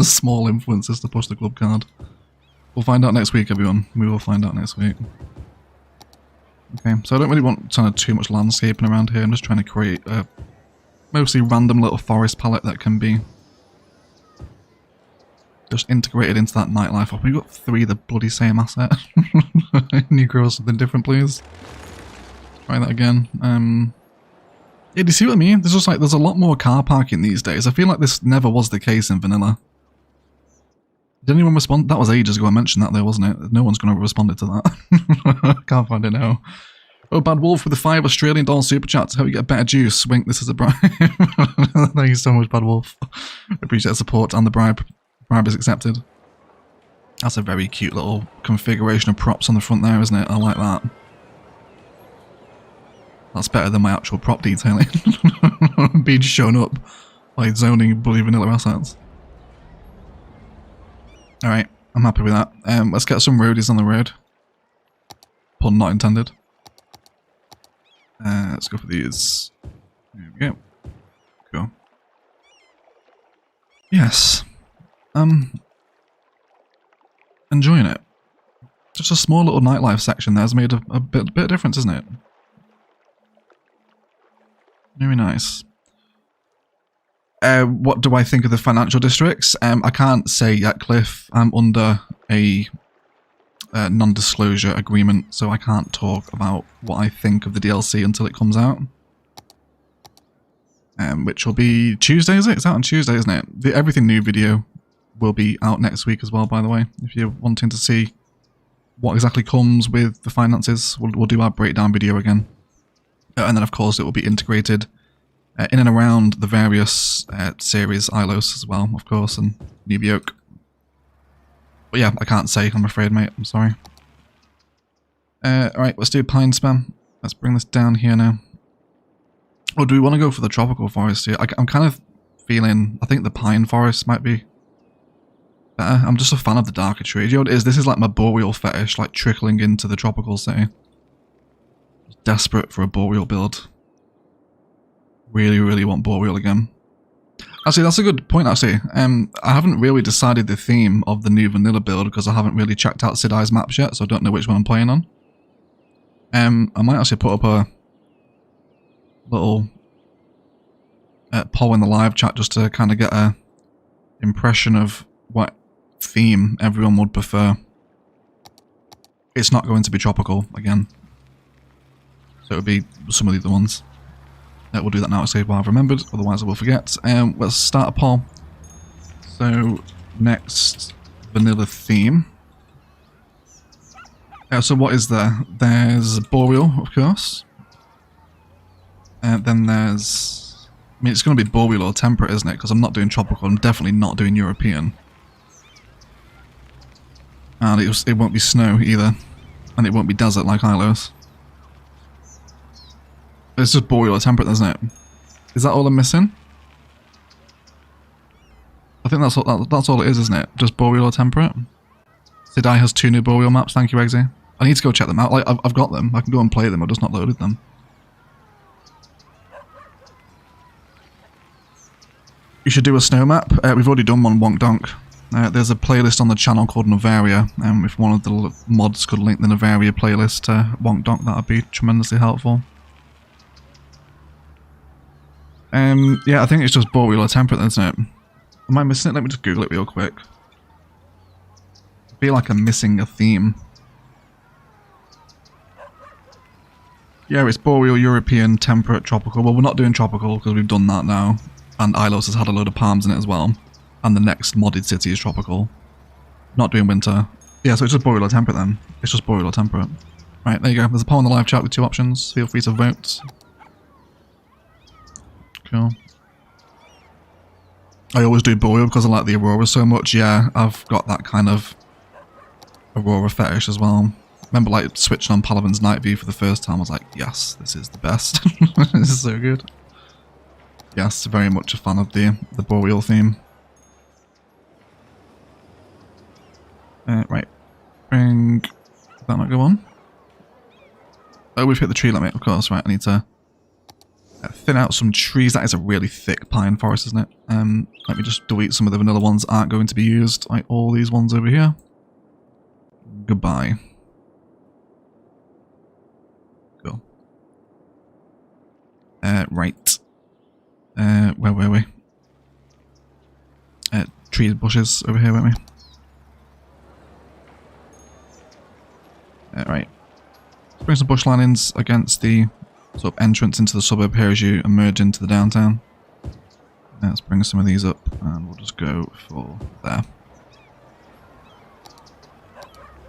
Speaker 1: small influences to push the club card. We'll find out next week, everyone. We will find out next week. Okay, so I don't really want kind of too much landscaping around here. I'm just trying to create a mostly random little forest palette that can be just integrated into that nightlife. Oh, we've got 3 of the bloody same asset. Can you grow something different, please? Try that again. Yeah, do you see what I mean? There's just like, there's a lot more car parking these days. I feel like this never was the case in vanilla. Did anyone respond? That was ages ago I mentioned that there, wasn't it? No one's going to have responded to that. Can't find it now. Oh, Bad Wolf with the $5 Australian super chat to help you get better juice. Wink, this is a bribe. Thank you so much, Bad Wolf. Appreciate the support and the bribe. Bribe is accepted. That's a very cute little configuration of props on the front there, isn't it? I like that. That's better than my actual prop detailing. Being shown up by zoning bloody vanilla assets. Alright, I'm happy with that. Let's get some roadies on the road. Pun not intended. Let's go for these. There we go. Cool. Yes. Enjoying it. Just a small little nightlife section there has made a bit of difference, isn't it? Very nice. What do I think of the financial districts? I can't say yet, Cliff. I'm under a non-disclosure agreement, so I can't talk about what I think of the DLC until it comes out. Which will be Tuesday, is it? It's out on Tuesday, isn't it? The Everything New video will be out next week as well, by the way. If you're wanting to see what exactly comes with the finances, we'll do our breakdown video again. And then, of course, it will be integrated in and around the various series, Ilos as well, of course, and Noob Yoke. But yeah, I can't say, I'm afraid, mate. I'm sorry. Alright, let's do Pine Spam. Let's bring this down here now. Or do we want to go for the Tropical Forest here? I'm kind of feeling, I think the Pine Forest might be better. I'm just a fan of the darker trees. You know what it is? This is like my Boreal fetish, like trickling into the Tropical City. Desperate for a Boreal build. Really, really want Boreal again. Actually, that's a good point, actually. I haven't really decided the theme of the new vanilla build because I haven't really checked out Sid I's maps yet, so I don't know which one I'm playing on. I might actually put up a little poll in the live chat just to kind of get a impression of what theme everyone would prefer. It's not going to be tropical again, so it would be some of the other ones. We'll do that now, actually, while I've remembered, otherwise I will forget. Let's start a poll. So, next vanilla theme. So what is there? There's Boreal, of course. Then there's... I mean, it's going to be Boreal or Temperate, isn't it? Because I'm not doing tropical, I'm definitely not doing European. And it won't be snow, either. And it won't be desert like Ilos. It's just Boreal or Temperate, isn't it? Is that all I'm missing? I think that's all it is, isn't it? Just Boreal or Temperate? Sid I has 2 new Boreal maps, thank you, Eggsy. I need to go check them out. Like, I've got them. I can go and play them, I've just not loaded them. You should do a snow map. We've already done one, Wonk Donk. There's a playlist on the channel called Novaria. If one of the mods could link the Novaria playlist to Wonk Donk, that would be tremendously helpful. Yeah, I think it's just Boreal or Temperate, isn't it? Am I missing it? Let me just Google it real quick. I feel like I'm missing a theme. Yeah, it's Boreal, European, Temperate, Tropical. Well, we're not doing Tropical because we've done that now. And Ilos has had a load of palms in it as well. And the next modded city is Tropical. Not doing Winter. Yeah, so it's just Boreal or Temperate then. It's just Boreal or Temperate. Right, there you go. There's a poll in the live chat with 2 options. Feel free to vote. Cool. I always do Boreal because I like the Aurora so much. Yeah, I've got that kind of Aurora fetish as well. Remember, like, switching on Palaven's Night View for the first time, I was like, yes, this is the best. This is so good. Yes, very much a fan of the Boreal theme. Right. Bring... Did that not go on? Oh, we've hit the tree limit, of course. Right, I need to thin out some trees. That is a really thick pine forest, isn't it? Let me just delete some of the vanilla ones that aren't going to be used. Like all these ones over here. Goodbye. Cool. Right. Where were we? Trees, bushes over here, weren't we? Right. Let's bring some bush linings against the sort of entrance into the suburb here as you emerge into the downtown. Let's bring some of these up and we'll just go for there.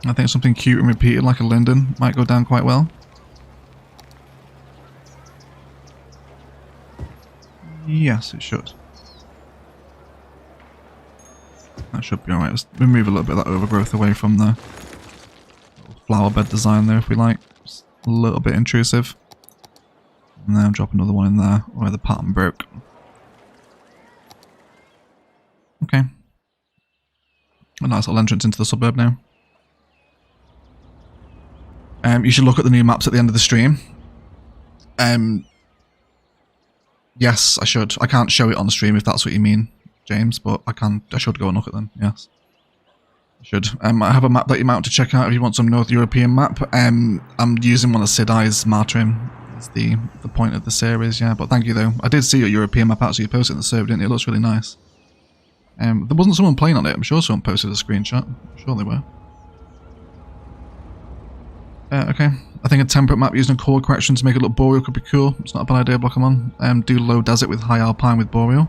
Speaker 1: I think something cute and repeated like a linden might go down quite well. Yes, it should. That should be alright. Let's remove a little bit of that overgrowth away from the flower bed design there if we like. Just a little bit intrusive. And then drop another one in there where the pattern broke. Okay. A nice little entrance into the suburb now. You should look at the new maps at the end of the stream. Yes, I should. I can't show it on the stream if that's what you mean, James, but I should go and look at them, yes. I should. I have a map that you might want to check out if you want some North European map. I'm using one of Sidai's Martrim. That's the point of the series, yeah. But thank you, though. I did see your European map actually. You posted in the server, didn't you? It looks really nice. There wasn't someone playing on it. I'm sure someone posted a screenshot. I'm sure they were. Okay. I think a temperate map using a core correction to make it look boreal could be cool. It's not a bad idea, Blockamon. Do low desert with high alpine with boreal.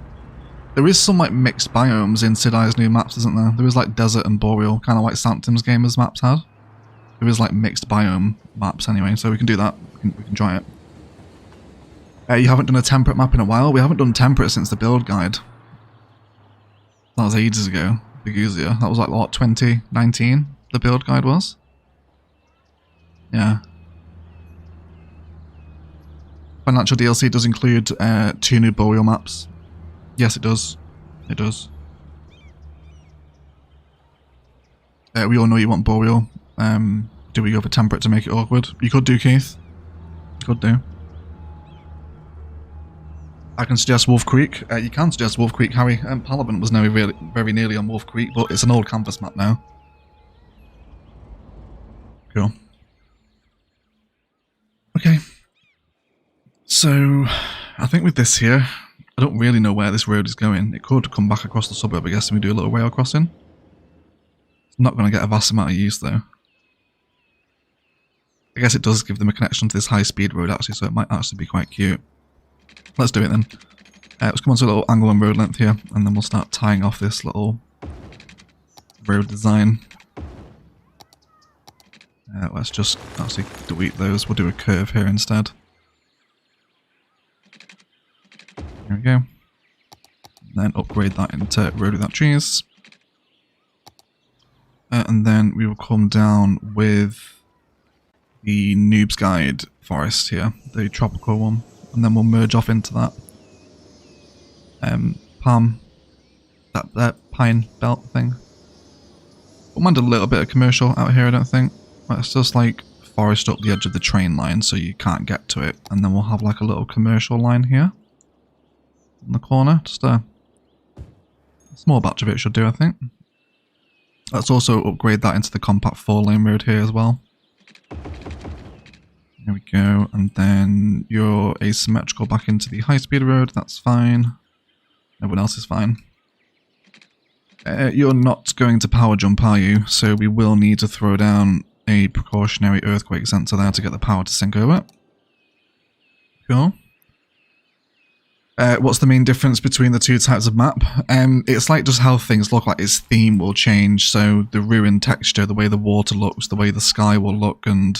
Speaker 1: There is some like mixed biomes in Sidai's new maps, isn't there? There is like desert and boreal, kind of like Sanctum's Gamers maps had. There is like mixed biome maps anyway, so we can do that. We can try it. You haven't done a temperate map in a while? We haven't done temperate since the build guide. That was ages ago. Big easier. That was like what, 2019? The build guide was? Yeah. Financial DLC does include 2 new boreal maps. Yes, it does. It does. We all know you want boreal. Do we go for temperate to make it awkward? You could do, Keith. You could do. I can suggest Wolf Creek. You can suggest Wolf Creek, Harry. Parliament was now very nearly on Wolf Creek, but it's an old canvas map now. Cool. Okay. So, I think with this here, I don't really know where this road is going. It could come back across the suburb, I guess, and we do a little rail crossing. It's not going to get a vast amount of use, though. I guess it does give them a connection to this high-speed road, actually, so it might actually be quite cute. Let's do it, then. Let's come on to a little angle and road length here, and then we'll start tying off this little road design. Let's just actually delete those. We'll do a curve here instead. There we go. And then upgrade that into road without trees. And then we will come down with the Noobs Guide forest here, the tropical one. And then we'll merge off into that palm, that pine belt thing. We'll mind a little bit of commercial out here, I don't think. It's just like forest up the edge of the train line so you can't get to it. And then we'll have like a little commercial line here in the corner. Just a small batch of it should do, I think. Let's also upgrade that into the compact 4-lane road here as well. There we go. And then you're asymmetrical back into the high-speed road. That's fine. Everyone else is fine. You're not going to power jump, are you? So we will need to throw down a precautionary earthquake sensor there to get the power to sync over. Cool. What's the main difference between the two types of map? It's like just how things look, like its theme will change. So the ruined texture, the way the water looks, the way the sky will look, and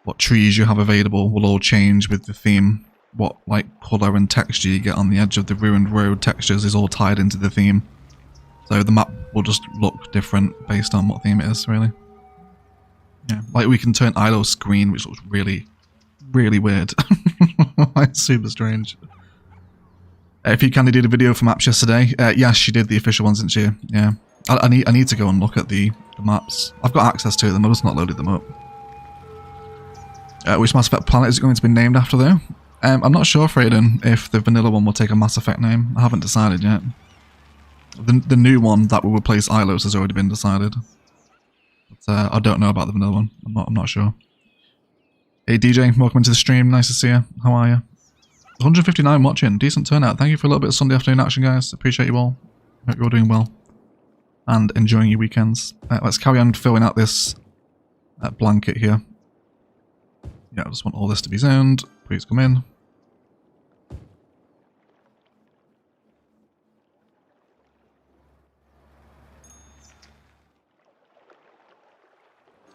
Speaker 1: what trees you have available will all change with the theme. What like colour and texture you get on the edge of the ruined road textures is all tied into the theme. So the map will just look different based on what theme it is, really. Yeah, like we can turn Ilos green, which looks really, really weird. Like super strange. If you did a video for maps yesterday, yes, she did the official ones, didn't she? Yeah. I need to go and look at the maps. I've got access to them, I've just not loaded them up. Which Mass Effect planet is it going to be named after, though? I'm not sure, Freyden, if the vanilla one will take a Mass Effect name. I haven't decided yet. The new one that will replace Ilos has already been decided. But, I don't know about the vanilla one. I'm not sure. Hey DJ, welcome into the stream. Nice to see you. How are you? 159 watching. Decent turnout. Thank you for a little bit of Sunday afternoon action, guys. Appreciate you all. Hope you're all doing well. And enjoying your weekends. Let's carry on filling out this blanket here. Yeah, I just want all this to be zoned. Please come in.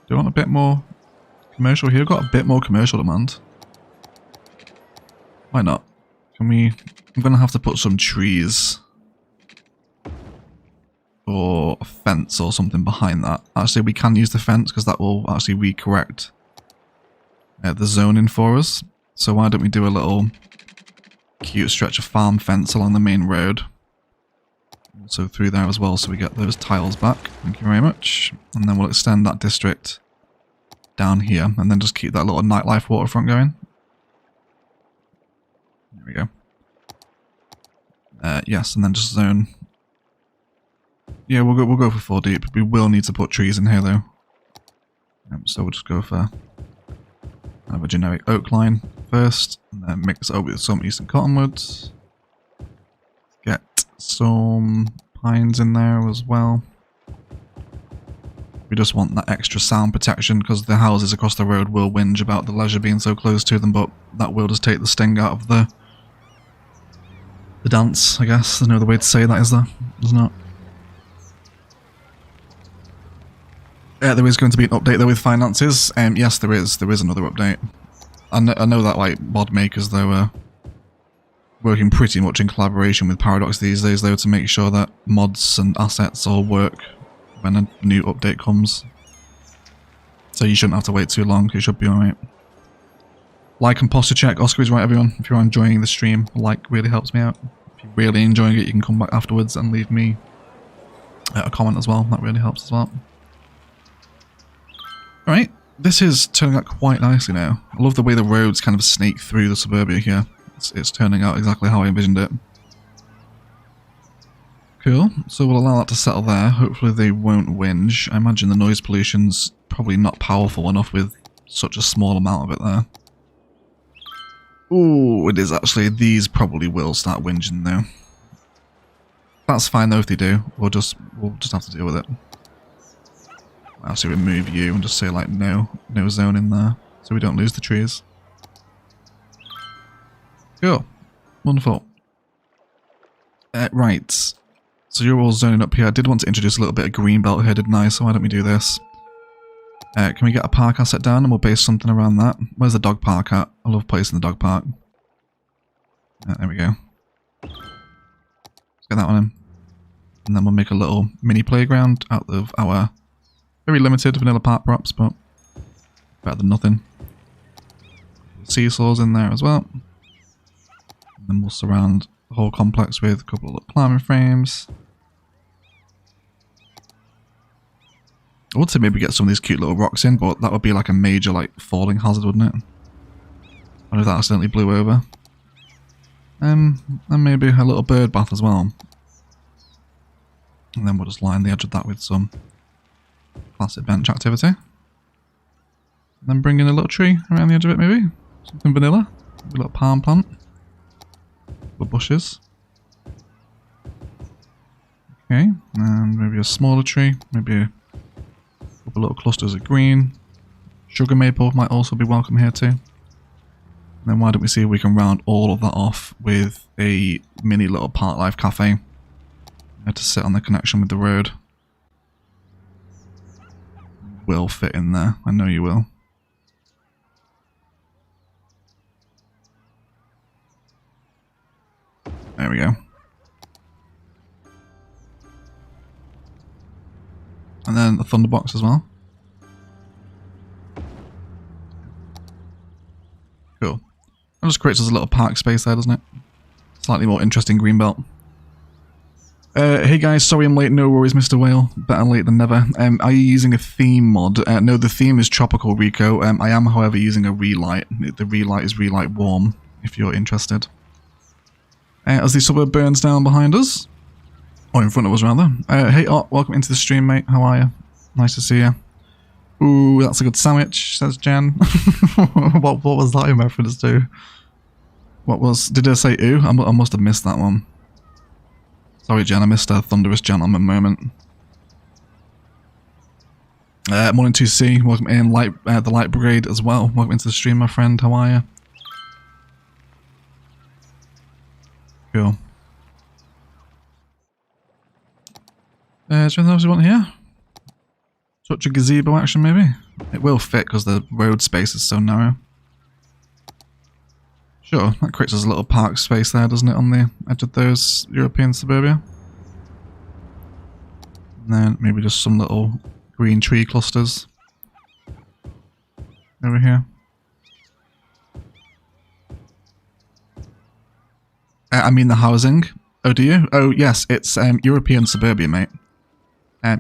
Speaker 1: Do you want a bit more commercial here? I've got a bit more commercial demand. Why not? Can we... I'm going to have to put some trees or a fence or something behind that. Actually, we can use the fence because that will actually recorrect the zoning for us. So why don't we do a little cute stretch of farm fence along the main road. Also through there as well so we get those tiles back. Thank you very much. And then we'll extend that district down here and then just keep that little nightlife waterfront going. There we go. Yes, and then just zone. Yeah, we'll go for 4 deep. We will need to put trees in here though. So we'll just go for kind of a generic oak line first, and then mix it up with some eastern cottonwoods. Get some pines in there as well. We just want that extra sound protection because the houses across the road will whinge about the leisure being so close to them, but that will just take the sting out of the dance, I guess. There's no other way to say that, is there? There's not. There is going to be an update though with finances. Yes, there is. There is another update. I know that like mod makers though are working pretty much in collaboration with Paradox these days though to make sure that mods and assets all work when a new update comes. So you shouldn't have to wait too long. It should be alright. Like and posture check. Oscar is right, everyone. If you're enjoying the stream, like really helps me out. If you're really enjoying it, you can come back afterwards and leave me a comment as well. That really helps as well. Alright, this is turning out quite nicely now. I love the way the roads kind of snake through the suburbia here. It's turning out exactly how I envisioned it. Cool, so we'll allow that to settle there. Hopefully they won't whinge. I imagine the noise pollution's probably not powerful enough with such a small amount of it there. Ooh, it is actually. These probably will start whinging though. That's fine though if they do. We'll just have to deal with it. I'll actually remove you and just say like no zone in there so we don't lose the trees. Cool. Wonderful. Right. So you're all zoning up here. I did want to introduce a little bit of green belt here, didn't I? So why don't we do this? Can we get a park asset down and we'll base something around that? Where's the dog park at? I love placing the dog park. There we go. Let's get that one in. And then we'll make a little mini playground out of our very limited vanilla park props, but better than nothing. Seesaws in there as well. And then we'll surround the whole complex with a couple of little climbing frames. I would say maybe get some of these cute little rocks in, but that would be like a major like falling hazard, wouldn't it? What if that accidentally blew over? And maybe a little bird bath as well. And then we'll just line the edge of that with some classic bench activity. And then bring in a little tree around the edge of it maybe. Something vanilla. Maybe a little palm plant. Little bushes. Okay, and maybe a smaller tree. Maybe a couple little clusters of green. Sugar maple might also be welcome here too. And then why don't we see if we can round all of that off with a mini little park life cafe to sit on the connection with the road. Will fit in there, I know you will. There we go. And then a thunderbox as well. Cool. That just creates us a little park space there, doesn't it? Slightly more interesting greenbelt. Hey guys, sorry I'm late, no worries Mr. Whale, better late than never. Are you using a theme mod? No, the theme is Tropical Rico. I am however using a relight. The relight is relight warm, if you're interested. As the suburb burns down behind us. Or in front of us rather. Hey Ott, welcome into the stream mate, how are you? Nice to see you. Ooh, that's a good sandwich, says Jen. what was that in reference to? Did I say ooh? I must have missed that one. Sorry Jen, I missed a thunderous gentleman moment. Morning 2C, welcome in, the Light Brigade as well. Welcome into the stream my friend, how are you? Cool. Is there anything else you want here? Such a gazebo action maybe? It will fit because the road space is so narrow. Sure, that creates us a little park space there, doesn't it, on the edge of those European suburbia? And then maybe just some little green tree clusters over here. I mean the housing. Oh, do you? Oh, yes, it's European suburbia, mate.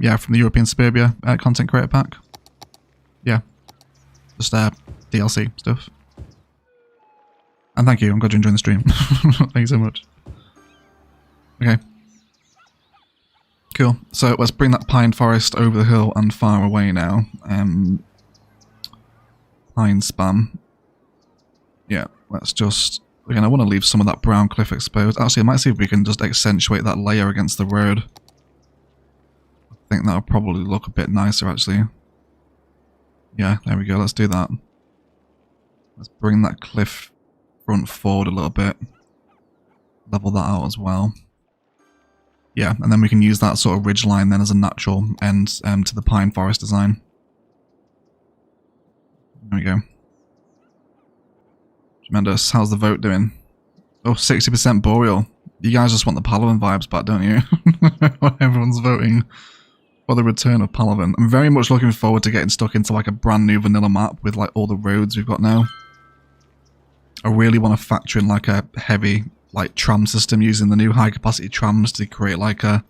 Speaker 1: Yeah, from the European suburbia content creator pack. Yeah. Just DLC stuff. And thank you, I'm glad you're enjoying the stream. Thank you so much. Okay. Cool. So let's bring that pine forest over the hill and far away now. Pine spam. Yeah, let's just... Again, I want to leave some of that brown cliff exposed. Actually, I might see if we can just accentuate that layer against the road. I think that'll probably look a bit nicer, actually. Yeah, there we go. Let's do that. Let's bring that cliff front forward a little bit. Level that out as well. Yeah, and then we can use that sort of ridge line then as a natural end to the pine forest design. There we go. Tremendous. How's the vote doing? Oh, 60% Boreal. You guys just want the Palaven vibes back, don't you? Everyone's voting for the return of Palaven. I'm very much looking forward to getting stuck into like a brand new vanilla map with like all the roads we've got now. I really want to factor in like a heavy like tram system using the new high capacity trams to create like a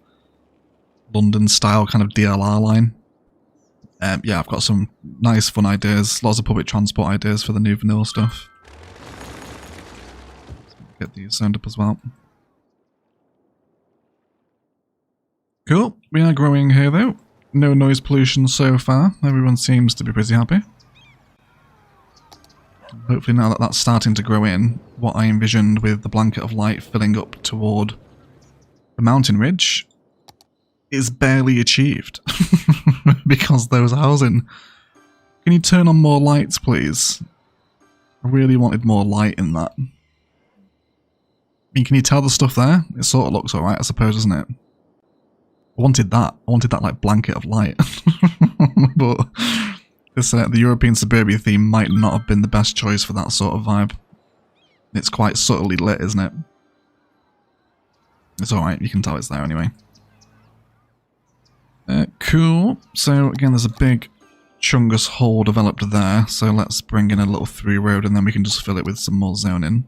Speaker 1: London style kind of DLR line. Yeah, I've got some nice fun ideas, lots of public transport ideas for the new vanilla stuff. Get these sound up as well. Cool, we are growing here though. No noise pollution so far, everyone seems to be pretty happy. Hopefully now that that's starting to grow in, what I envisioned with the blanket of light filling up toward the mountain ridge is barely achieved. Because those housing... Can you turn on more lights please? I really wanted more light in that. I mean, can you tell the stuff there? It sort of looks alright, I suppose, doesn't it? I wanted that. I wanted that, like, blanket of light. But this, the European suburbia theme might not have been the best choice for that sort of vibe. It's quite subtly lit, isn't it? It's alright, you can tell it's there anyway. Cool. So, again, there's a big Chungus hole developed there, so let's bring in a little through road and then we can just fill it with some more zoning.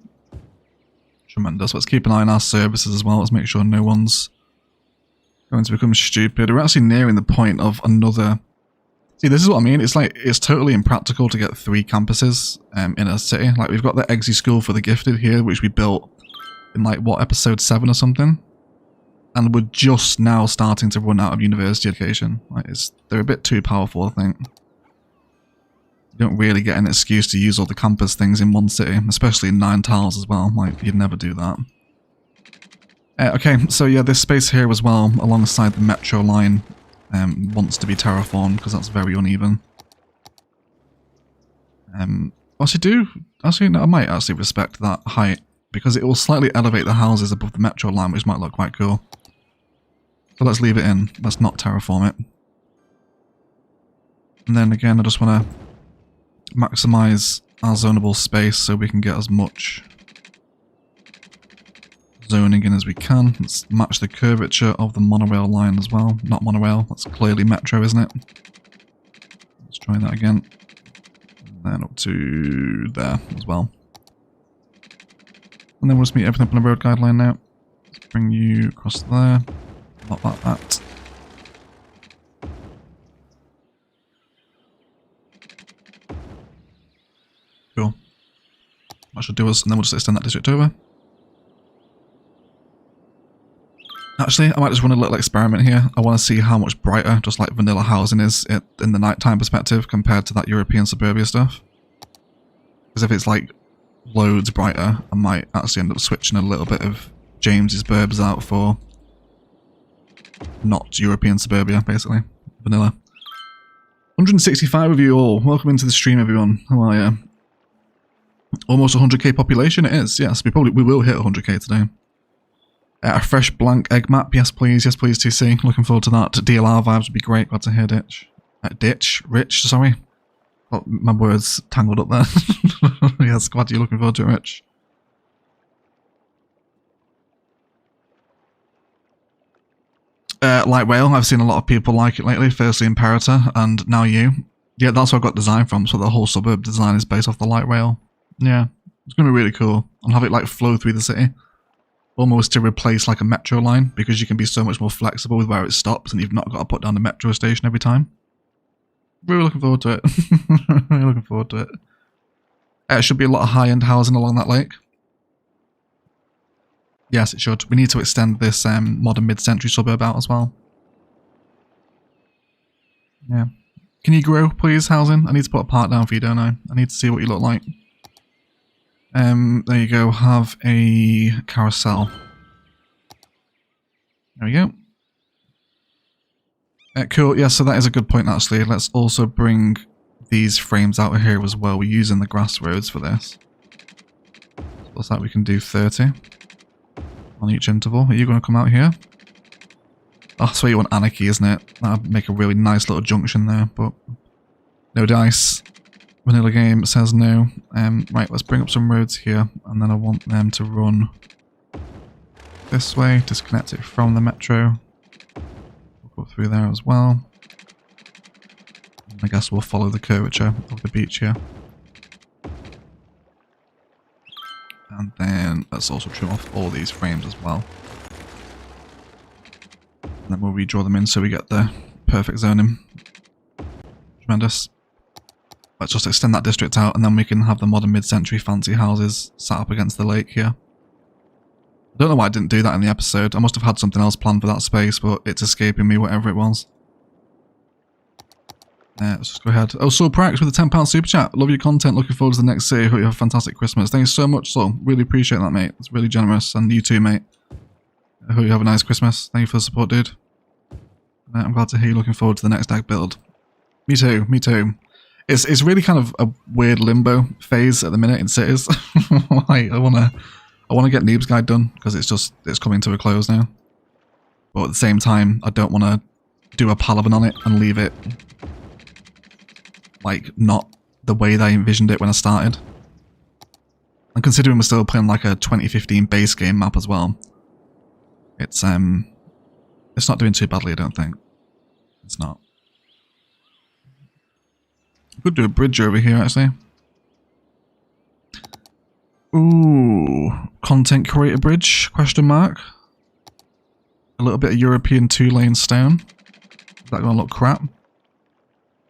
Speaker 1: Tremendous. Let's keep an eye on our services as well. Let's make sure no one's going to become stupid. We're actually nearing the point of another... See, this is what I mean. It's like, it's totally impractical to get 3 campuses in a city. Like, we've got the Eggsy School for the Gifted here, which we built in, like, what, episode 7 or something? And we're just now starting to run out of university education. Like, they're a bit too powerful, I think. You don't really get an excuse to use all the campus things in one city, especially in 9 tiles as well. Like, you'd never do that. Okay, so yeah, this space here as well, alongside the metro line, wants to be terraformed because that's very uneven. Actually, no, I might actually respect that height because it will slightly elevate the houses above the metro line, which might look quite cool. So let's leave it in. Let's not terraform it. And then again, I just want to maximize our zonable space so we can get as much zoning in as we can. Let's match the curvature of the monorail line as well. Not monorail, that's clearly metro, isn't it? Let's try that again. And then up to there as well. And then we'll just meet everything up on a road guideline now. Let's bring you across there. Not like that. Cool. That should do us, and then we'll just extend that district over. Actually, I might just run a little experiment here. I want to see how much brighter just like vanilla housing is in the nighttime perspective compared to that European suburbia stuff. Because if it's like loads brighter, I might actually end up switching a little bit of James's burbs out for not European suburbia, basically. Vanilla. 165 of you all. Welcome into the stream, everyone. How are you? Almost 100k population it is, yes. We will hit 100k today. A fresh blank egg map, yes please, TC. Looking forward to that. DLR vibes would be great, glad to hear Rich, sorry. Oh, my words tangled up there. Yes, glad you're looking forward to it, Rich. Light rail, I've seen a lot of people like it lately, firstly Imperator, and now you. Yeah, that's where I got design from, so the whole suburb design is based off the light rail. Yeah, it's going to be really cool. I'll have it like flow through the city. Almost to replace like a metro line, because you can be so much more flexible with where it stops and you've not got to put down the metro station every time. Really looking forward to it. Really looking forward to it. Should be a lot of high-end housing along that lake. Yes, it should. We need to extend this modern mid-century suburb out as well. Yeah. Can you grow, please, housing? I need to put a part down for you, don't I? I need to see what you look like. There you go. Have a carousel. There we go. Cool. Yeah, so that is a good point, actually. Let's also bring these frames out of here as well. We're using the grass roads for this. What's that? We can do 30 on each interval. Are you going to come out here? Oh, that's where you want anarchy, isn't it? That would make a really nice little junction there, but no dice. Vanilla game says no. Right, let's bring up some roads here, and then I want them to run this way, disconnect it from the metro. We'll go through there as well. I guess we'll follow the curvature of the beach here. And then let's also trim off all these frames as well. And then we'll redraw them in so we get the perfect zoning. Tremendous. Let's just extend that district out and then we can have the modern mid-century fancy houses set up against the lake here. I don't know why I didn't do that in the episode. I must have had something else planned for that space, but it's escaping me, whatever it was. Let's just go ahead. Oh, Saul Prax with a £10 super chat. Love your content. Looking forward to the next city. Hope you have a fantastic Christmas. Thank you so much, Saul. Really appreciate that, mate. It's really generous. And you too, mate. I hope you have a nice Christmas. Thank you for the support, dude. I'm glad to hear you're looking forward to the next deck build. Me too. Me too. It's really kind of a weird limbo phase at the minute in cities. I wanna get Noobs Guide done because it's coming to a close now. But at the same time, I don't want to do a Palavan on it and leave it like not the way that I envisioned it when I started. And considering we're still playing like a 2015 base game map as well, it's not doing too badly, I don't think. It's not. Could do a bridge over here, actually. Ooh, content creator bridge? Question mark. A little bit of European 2-lane stone. Is that going to look crap?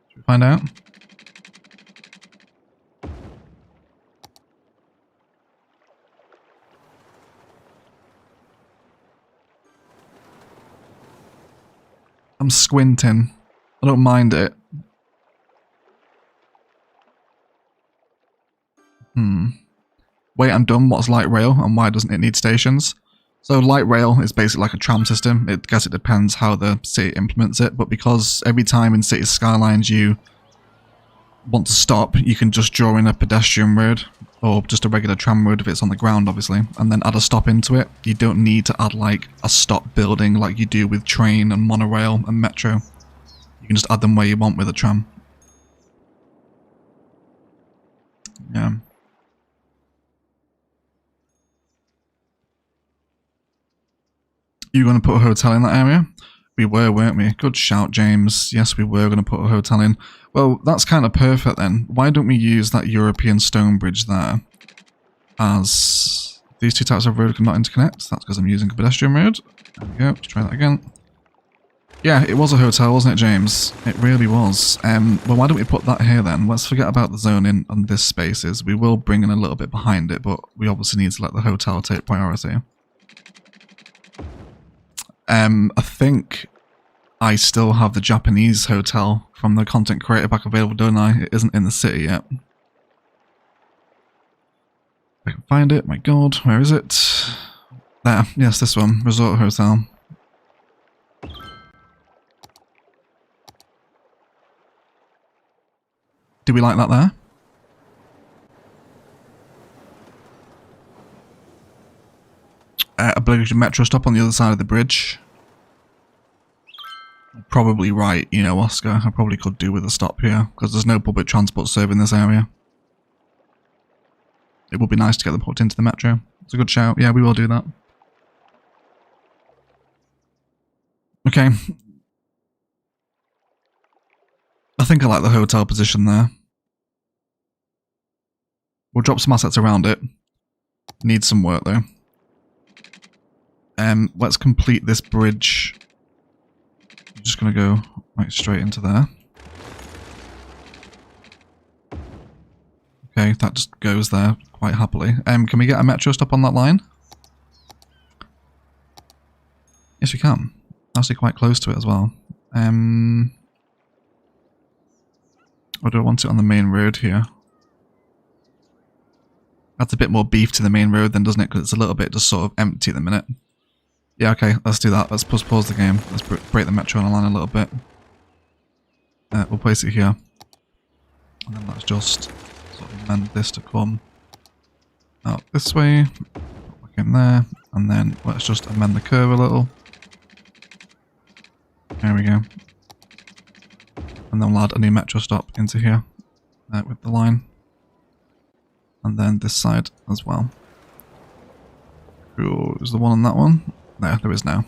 Speaker 1: Should we find out? I'm squinting. I don't mind it. Wait, I'm done. What's light rail and why doesn't it need stations? So light rail is basically like a tram system. I guess it depends how the city implements it, but because every time in Cities Skylines you want to stop, you can just draw in a pedestrian road or just a regular tram road if it's on the ground, obviously, and then add a stop into it. You don't need to add like a stop building like you do with train and monorail and metro. You can just add them where you want with a tram. Yeah. You were going to put a hotel in that area? We were, weren't we? Good shout, James. Yes, we were going to put a hotel in. Well, that's kind of perfect then. Why don't we use that European stone bridge there as these two types of road cannot interconnect? That's because I'm using a pedestrian road. There we go. Let's try that again. Yeah, it was a hotel, wasn't it, James? It really was. Well, why don't we put that here then? Let's forget about the zoning on this spaces. We will bring in a little bit behind it, but we obviously need to let the hotel take priority. I think I still have the Japanese hotel from the content creator back available, don't I? It isn't in the city yet. I can find it. My god, where is it? There. Yes, this one. Resort Hotel. Do we like that there? Obligatory metro stop on the other side of the bridge. Probably right, you know, Oscar. I probably could do with a stop here, because there's no public transport serving this area. It would be nice to get them put into the metro. It's a good shout. Yeah, we will do that. Okay. I think I like the hotel position there. We'll drop some assets around it. Needs some work though. Let's complete this bridge. I'm just gonna go right straight into there. Okay, that just goes there quite happily. Can we get a metro stop on that line? Yes, we can. Actually quite close to it as well. Or do I want it on the main road here? That's a bit more beef to the main road then, doesn't it? Because it's a little bit just sort of empty at the minute. Yeah, okay, let's do that. Let's pause the game. Let's break the metro line a little bit. We'll place it here. And then let's just sort of amend this to come out this way. Back in there. And then let's just amend the curve a little. There we go. And then we'll add a new metro stop into here with the line. And then this side as well. Cool. Is there one on that one? There is now.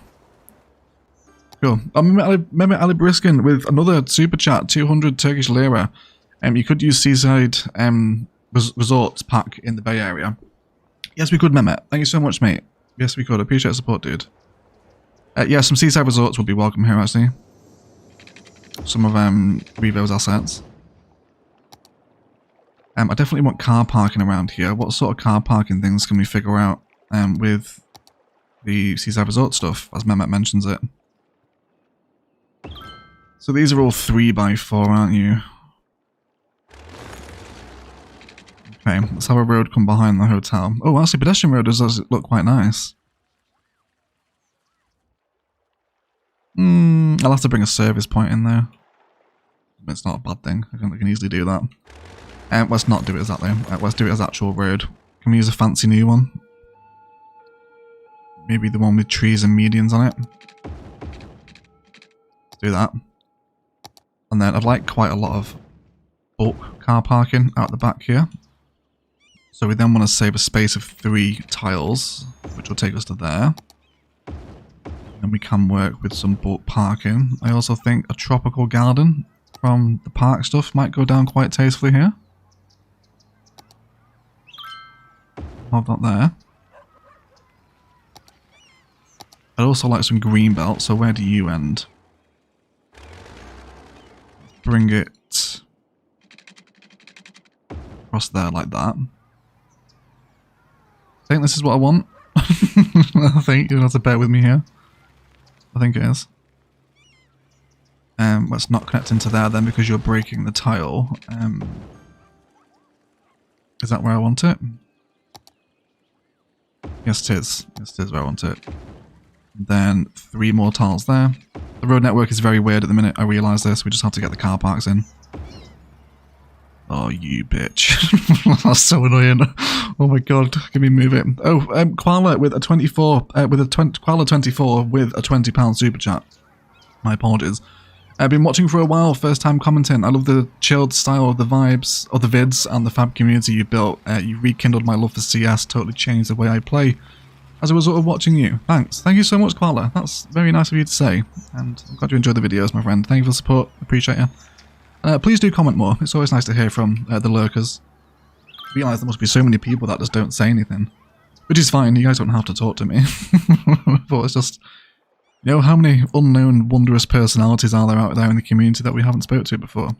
Speaker 1: Cool. I remember Ali Briskin with another super chat, 200 Turkish lira. You could use Seaside Resorts pack in the Bay Area. Yes, we could, Mehmet. Thank you so much, mate. Yes, we could. I appreciate the support, dude. Yeah, some Seaside Resorts would be welcome here, actually. Some of Revo's assets. I definitely want car parking around here. What sort of car parking things can we figure out with the Seaside Resort stuff, as Mehmet mentions it? So these are all 3x4, aren't you? Okay, let's have a road come behind the hotel. Oh, actually, pedestrian road does look quite nice. I'll have to bring a service point in there. It's not a bad thing. I can easily do that. Let's not do it as that though. Let's do it as actual road. Can we use a fancy new one? Maybe the one with trees and medians on it. Let's do that. And then I'd like quite a lot of bulk car parking out the back here. So we then want to save a space of 3 tiles, which will take us to there. And we can work with some bulk parking. I also think a tropical garden from the park stuff might go down quite tastefully here. Hold that there. I'd also like some green belt, so where do you end? Bring it across there like that. I think this is what I want. I think you'll have to bear with me here. I think it is. Let's not connect into there then because you're breaking the tile. Is that where I want it? Yes, it is. Yes, it is where I want it. Then 3 more tiles there. The road network is very weird at the minute. I realise this. We just have to get the car parks in. Oh, you bitch. That's so annoying. Oh my god. Can we move it? Oh, Koala with a 24, Koala 24 with a £20 super chat. My apologies. I've been watching for a while, first time commenting. I love the chilled style of the vibes of the vids and the fab community you built. You rekindled my love for CS, totally changed the way I play as a result of watching you. Thanks. Thank you so much, Koala. That's very nice of you to say. And I'm glad you enjoyed the videos, my friend. Thank you for the support. Appreciate you. Please do comment more. It's always nice to hear from the lurkers. I realise there must be so many people that just don't say anything. Which is fine, you guys don't have to talk to me. But it's just, you know, how many unknown wondrous personalities are there out there in the community that we haven't spoke to before?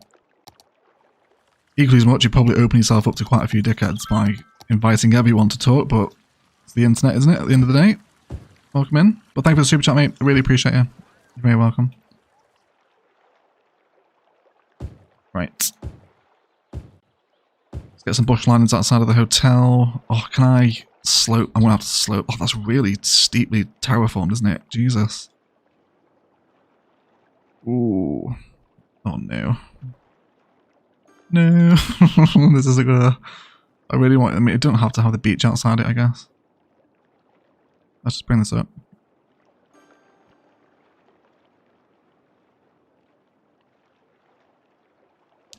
Speaker 1: Equally as much, you probably open yourself up to quite a few dickheads by inviting everyone to talk, but it's the internet, isn't it, at the end of the day? Welcome in. But thank you for the super chat, mate. I really appreciate you. You're very welcome. Right. Let's get some bush linings outside of the hotel. Oh, can I slope? I'm going to have to slope. Oh, that's really steeply terraformed, isn't it? Jesus. Ooh. Oh, no. No. This isn't going to... I really want... I mean, it don't have to have the beach outside it, I guess. Let's just bring this up.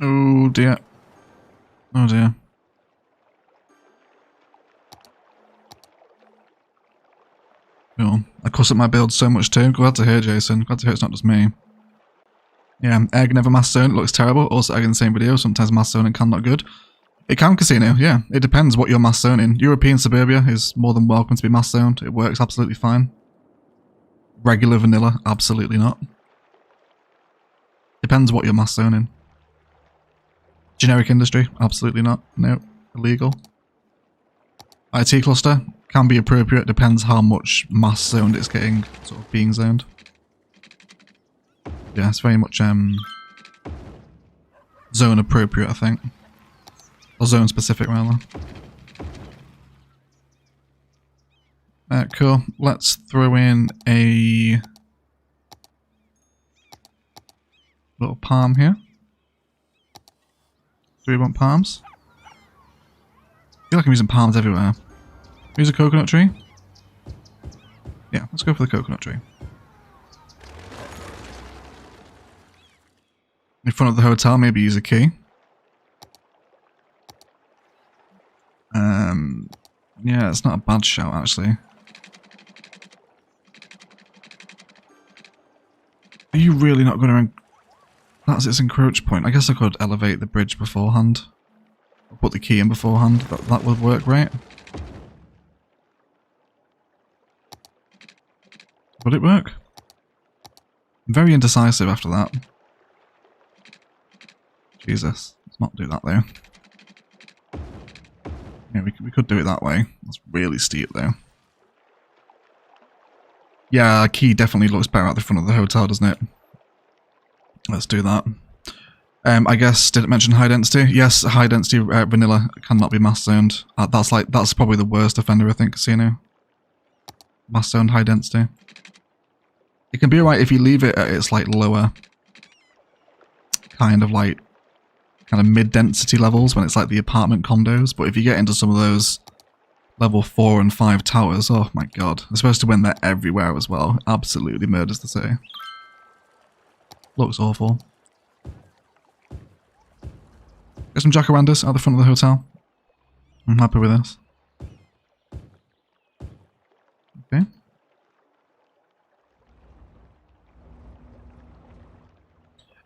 Speaker 1: Oh dear. Oh dear. Cool. I cuss at my build so much too. Glad to hear, Jason. Glad to hear it's not just me. Yeah, egg never mass zone. It looks terrible. Also egg in the same video. Sometimes mass zoning can not good. It can casino, yeah. It depends what you're mass zoning. European suburbia is more than welcome to be mass zoned. It works absolutely fine. Regular vanilla, absolutely not. Depends what you're mass zoning. Generic industry? Absolutely not. No. Illegal. IT cluster? can be appropriate. Depends how much mass zoned it's getting, sort of being zoned. Yeah, it's very much zone appropriate, I think. Or zone specific, rather. Cool. Let's throw in a little palm here. Do we want palms? I feel like I'm using palms everywhere. Use a coconut tree? Yeah, let's go for the coconut tree. In front of the hotel, maybe use a key. Yeah, it's not a bad shout, actually. Are you really not going to... That's its encroach point. I guess I could elevate the bridge beforehand. Put the key in beforehand. That would work, right? Would it work? I'm very indecisive after that. Jesus. Let's not do that, though. Yeah, we could do it that way. That's really steep, though. Yeah, a key definitely looks better at the front of the hotel, doesn't it? Let's do that. I guess, did it mention high density? Yes, high density vanilla cannot be mass zoned. That's probably the worst offender, I think, casino. Mass zoned high density. It can be alright if you leave it at its like lower kind of mid-density levels when it's like the apartment condos, but if you get into some of those level 4 and 5 towers, oh my god. They're supposed to win there everywhere as well. Absolutely murders the city. Looks awful. Get some jacarandas at the front of the hotel. I'm happy with this. Okay.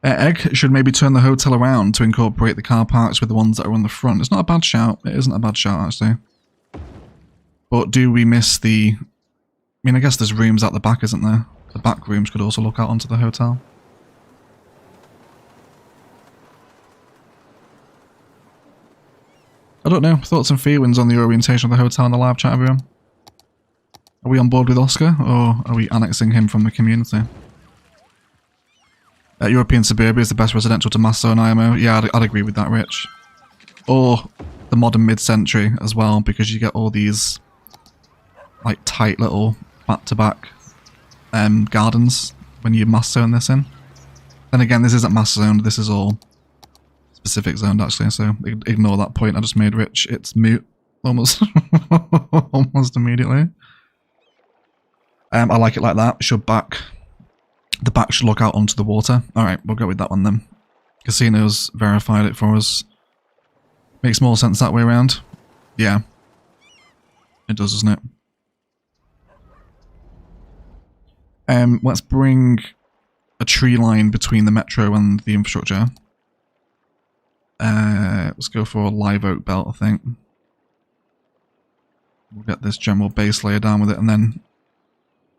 Speaker 1: Egg should maybe turn the hotel around to incorporate the car parks with the ones that are on the front. It's not a bad shout. It isn't a bad shout, actually. But do we miss the... I mean, I guess there's rooms out the back, isn't there? The back rooms could also look out onto the hotel. I don't know. Thoughts and feelings on the orientation of the hotel in the live chat, everyone? Are we on board with Oscar, or are we annexing him from the community? European suburbia is the best residential to mass zone IMO. Yeah, I'd agree with that, Rich. Or the modern mid-century as well, because you get all these like tight little back-to-back gardens when you mass zone this in. Then again, this isn't mass zoned, this is all specific zoned actually, so ignore that point I just made, Rich. It's moot almost almost immediately. I like it like that. Should back. The back should look out onto the water. Alright, we'll go with that one then. Casinos verified it for us. Makes more sense that way around. Yeah. It does, doesn't it? Let's bring a tree line between the metro and the infrastructure. Let's go for a live oak belt, I think. We'll get this general base layer down with it and then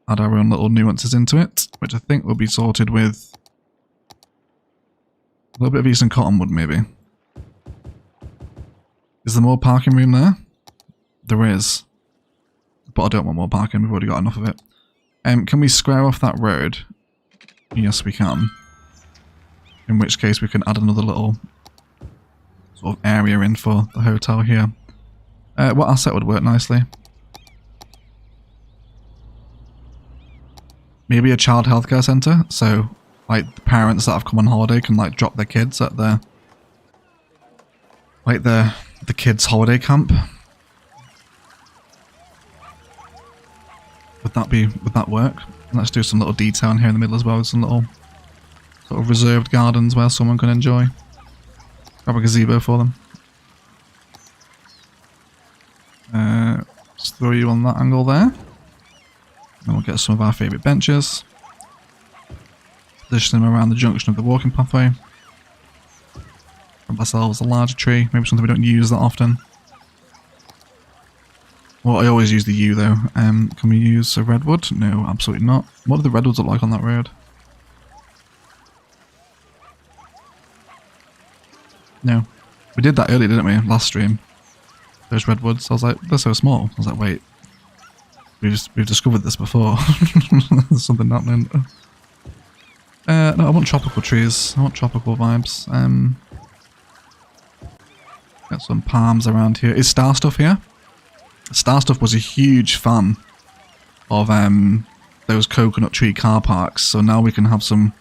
Speaker 1: add our own little nuances into it, which I think will be sorted with a little bit of Eastern Cottonwood, maybe. Is there more parking room there? There is. But I don't want more parking, we've already got enough of it. Can we square off that road? Yes, we can. In which case we can add another little sort of area in for the hotel here. What asset would work nicely? Maybe a child healthcare centre, so like the parents that have come on holiday can like drop their kids at the like the kids' holiday camp. Would that work? And let's do some little detailing here in the middle as well, with some little sort of reserved gardens where someone can enjoy. Grab a gazebo for them. Let's throw you on that angle there. And we'll get some of our favourite benches. Position them around the junction of the walking pathway. Grab ourselves a larger tree, maybe something we don't use that often. Well, I always use the yew though. Can we use a redwood? No, absolutely not. What do the redwoods look like on that road? No. We did that earlier, didn't we? Last stream. Those redwoods. I was like, they're so small. I was like, wait. we've discovered this before. There's something happening. No, I want tropical trees. I want tropical vibes. Got some palms around here. Is Star Stuff here? Star Stuff was a huge fan of those coconut tree car parks, so now we can have some...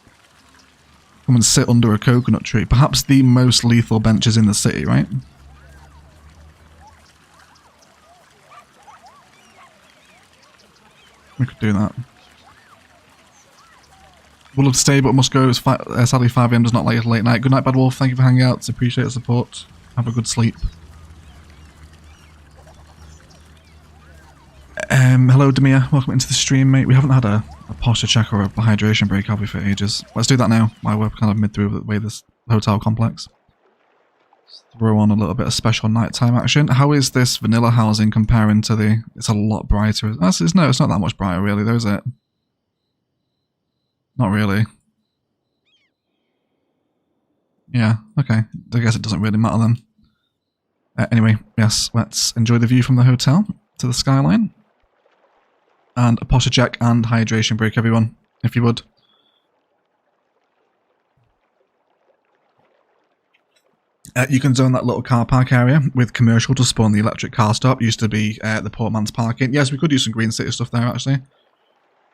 Speaker 1: Come and sit under a coconut tree. Perhaps the most lethal benches in the city, right? We could do that. Would love to stay, but must go. Sadly, 5 AM does not like a late night. Good night, Bad Wolf. Thank you for hanging out. Appreciate the support. Have a good sleep. Hello, Demir. Welcome into the stream, mate. We haven't had a posture check or a hydration break, have we, for ages? Let's do that now, while we're kind of mid through the way this hotel complex. Let's throw on a little bit of special nighttime action. How is this vanilla housing comparing to the... It's a lot brighter. No, it's not that much brighter, really, though, is it? Not really. Yeah, okay. I guess it doesn't really matter then. Anyway, yes, let's enjoy the view from the hotel to the skyline. And a posture check and hydration break, everyone, if you would. You can zone that little car park area with commercial to spawn the electric car stop. Used to be the Portman's parking. Yes, we could use some Green City stuff there, actually.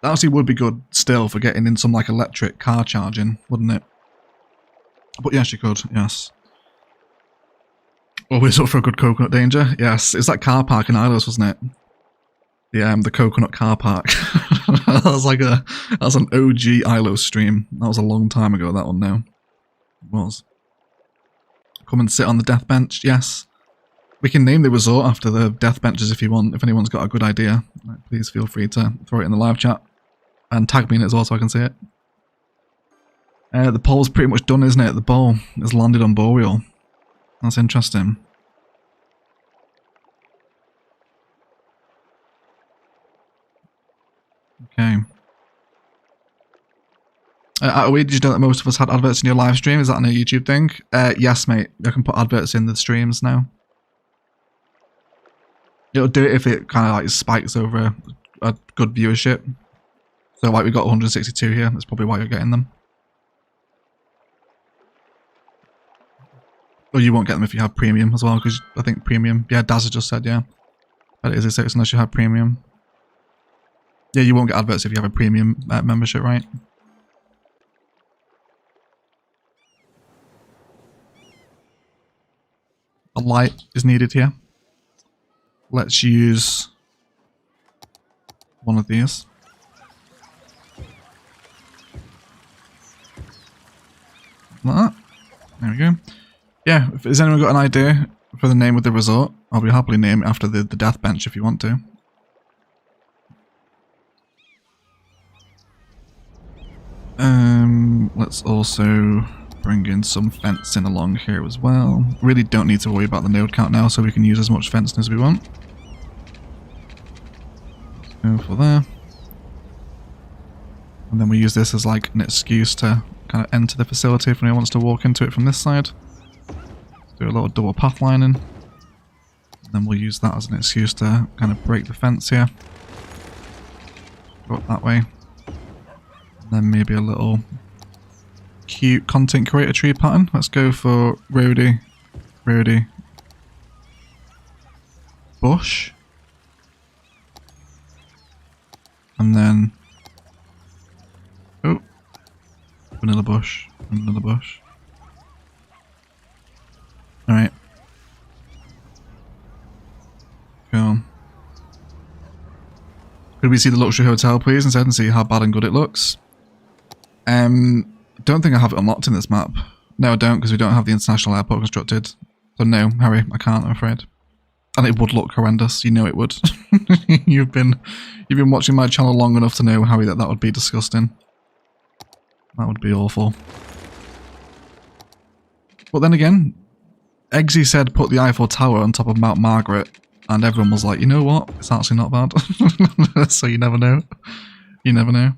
Speaker 1: That actually would be good still for getting in some like electric car charging, wouldn't it? But yes, you could, yes. Always up for a good coconut danger. Yes, it's that car park in Islos, wasn't it? The coconut car park. That was an OG Islos stream. That was a long time ago, that one now. It was. Come and sit on the death bench, yes. We can name the resort after the death benches if you want, if anyone's got a good idea. Please feel free to throw it in the live chat. And tag me in it as well so I can see it. The poll's pretty much done, isn't it? The ball has landed on Boreal. That's interesting. Okay. Did you know that most of us had adverts in your live stream? Is that on a YouTube thing? Yes, mate. I can put adverts in the streams now. It'll do it if it kind of like spikes over a good viewership. So like we got 162 here. That's probably why you're getting them. Or you won't get them if you have premium as well, because I think premium... Yeah, Daz has just said, yeah. But it is a 6 unless you have premium. Yeah, you won't get adverts if you have a premium membership, right? A light is needed here. Let's use one of these. Like that. There we go. Yeah, if has anyone got an idea for the name of the resort, I'll be happily name it after the death bench if you want to. Let's also bring in some fencing along here as well. Really don't need to worry about the node count now, so we can use as much fencing as we want. Go for there. And then we use this as like an excuse to kind of enter the facility if anyone wants to walk into it from this side. Do a little double path lining. And then we'll use that as an excuse to kind of break the fence here. Go up that way. And then maybe a little cute content creator tree pattern. Let's go for roadie, bush. And then... Oh! Vanilla bush. Vanilla bush. Alright. Cool. Could we see the luxury hotel, please, instead and see how bad and good it looks? Don't think I have it unlocked in this map. No, I don't, because we don't have the international airport constructed. So no, Harry, I can't, I'm afraid. And it would look horrendous. You know it would. You've been watching my channel long enough to know, Harry, that would be disgusting. That would be awful. But then again, Eggsy said put the Eiffel Tower on top of Mount Margaret, and everyone was like, you know what? It's actually not bad. So you never know. You never know.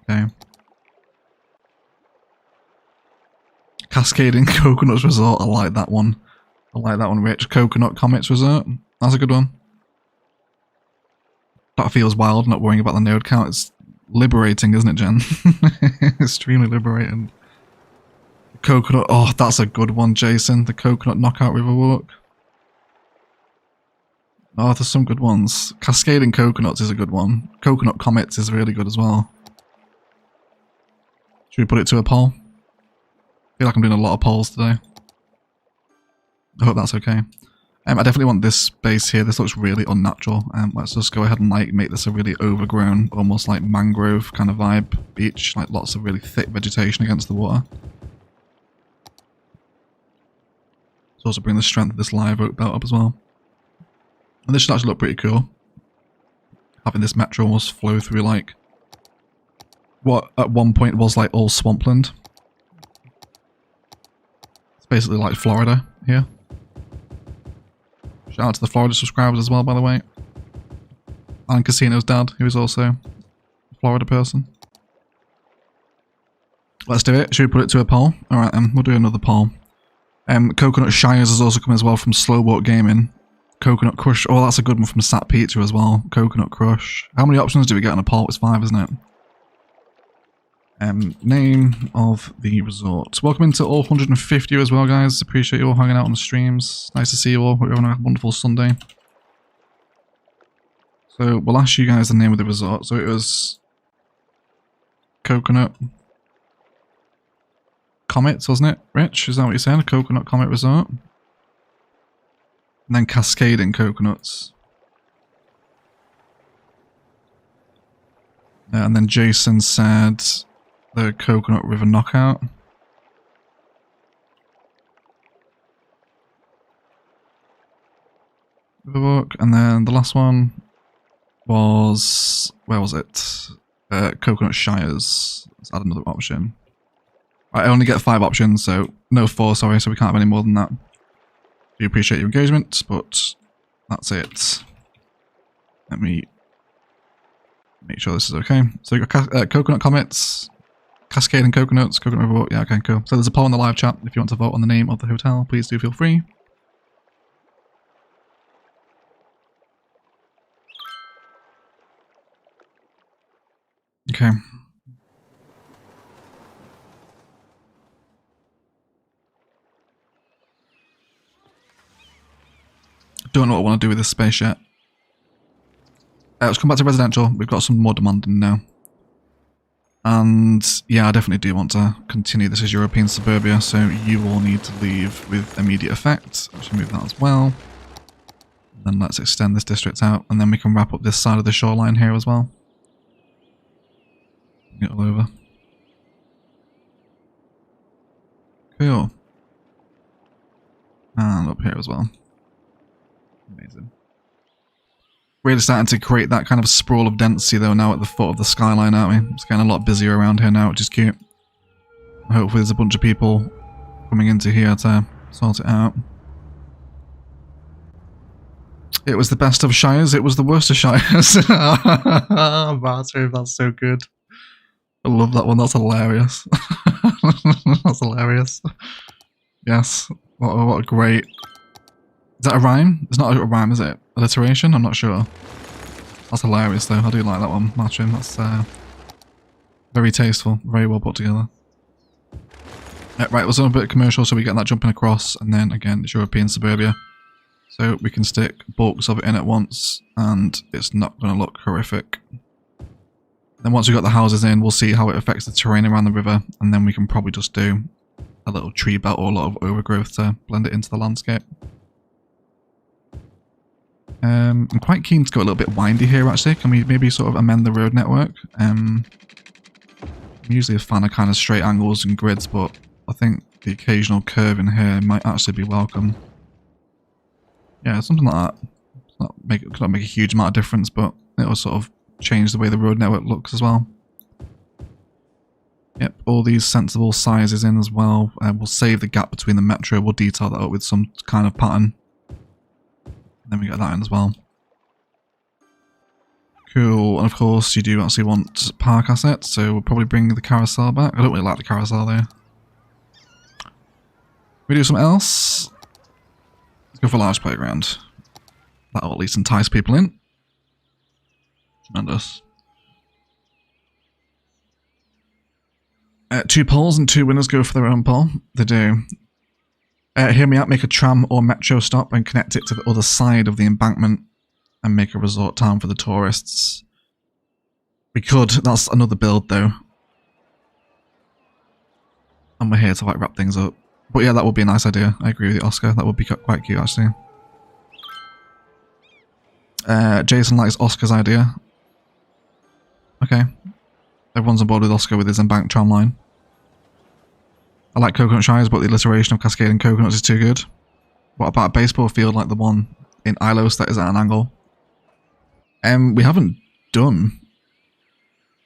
Speaker 1: Okay. Cascading Coconuts Resort. I like that one. I like that one, Rich. Coconut Comets Resort. That's a good one. That feels wild, not worrying about the node count. It's liberating, isn't it, Jen? Extremely liberating. Coconut, oh, that's a good one, Jason. The Coconut Knockout River Walk. Oh, there's some good ones. Cascading Coconuts is a good one. Coconut Comets is really good as well. Should we put it to a poll? I feel like I'm doing a lot of polls today. I hope that's okay. I definitely want this base here. This looks really unnatural. Let's just go ahead and like make this a really overgrown, almost like mangrove kind of vibe beach. Like lots of really thick vegetation against the water. Let's also bring the strength of this live oak belt up as well. And this should actually look pretty cool. Having this metro almost flow through like what at one point was like all swampland. It's basically like Florida here. Shout out to the Florida subscribers as well, by the way. And Casino's dad, who is also a Florida person. Let's do it. Should we put it to a poll? Alright then, we'll do another poll. Coconut Shires has also come as well from Slowwalk Gaming. Coconut Crush. Oh, that's a good one from Sat Pizza as well. Coconut Crush. How many options do we get on a poll? It's 5, isn't it? Name of the resort. Welcome into all 150 as well, guys. Appreciate you all hanging out on the streams. Nice to see you all. Hope you're having a wonderful Sunday. So we'll ask you guys the name of the resort. So it was Coconut Comets, wasn't it? Rich, is that what you're saying? A Coconut Comet Resort? And then Cascading Coconuts. And then Jason said the Coconut River Knockout. And then the last one was, where was it? Coconut Shires. Let's add another option. I only get 5 options, so no 4, sorry, so we can't have any more than that. Do appreciate your engagement, but that's it. Let me make sure this is okay. So you got Coconut Comets, Cascading Coconuts, Coconut River. Yeah, okay, cool. So there's a poll in the live chat. If you want to vote on the name of the hotel, please do feel free. Okay. Don't know what I want to do with this space yet. Let's come back to residential. We've got some more demanding now. And yeah, I definitely do want to continue. This is European suburbia, so you all need to leave with immediate effect. I should move that as well. Then let's extend this district out, and then we can wrap up this side of the shoreline here as well. Get all over. Cool. And up here as well. Amazing. Really starting to create that kind of sprawl of density though now at the foot of the skyline, aren't we? It's getting a lot busier around here now, which is cute. Hopefully there's a bunch of people coming into here to sort it out. It was the best of Shires, it was the worst of Shires. Martyr, that's so good. I love that one, that's hilarious. That's hilarious. Yes, what a great... Is that a rhyme? It's not a rhyme, is it? Alliteration? I'm not sure. That's hilarious though, I do like that one, Matching. That's very tasteful, very well put together. Right, let's do a bit of commercial so we get that jumping across, and then again, it's European suburbia. So we can stick bulks of it in at once, and it's not going to look horrific. Then once we've got the houses in, we'll see how it affects the terrain around the river, and then we can probably just do a little tree belt or a lot of overgrowth to blend it into the landscape. I'm quite keen to go a little bit windy here actually. Can we maybe sort of amend the road network? I'm usually a fan of kind of straight angles and grids, but I think the occasional curve in here might actually be welcome. Yeah, something like that. Could not make a huge amount of difference, but it'll sort of change the way the road network looks as well. Yep, all these sensible sizes in as well. We'll save the gap between the metro. We'll detail that up with some kind of pattern. Then we get that in as well. Cool, and of course you do actually want park assets, so we'll probably bring the carousel back. I don't really like the carousel there. We do something else. Let's go for a large playground. That'll at least entice people in. Tremendous. 2 polls and 2 winners go for their own poll. They do. Hear me out, make a tram or metro stop and connect it to the other side of the embankment and make a resort town for the tourists. We could. That's another build though. And we're here to like wrap things up. But yeah, that would be a nice idea. I agree with you, Oscar. That would be quite cute actually. Jason likes Oscar's idea. Okay. Everyone's on board with Oscar with his embanked tram line. I like coconut shires, but the alliteration of cascading coconuts is too good. What about a baseball field like the one in Ilos that is at an angle? We haven't done...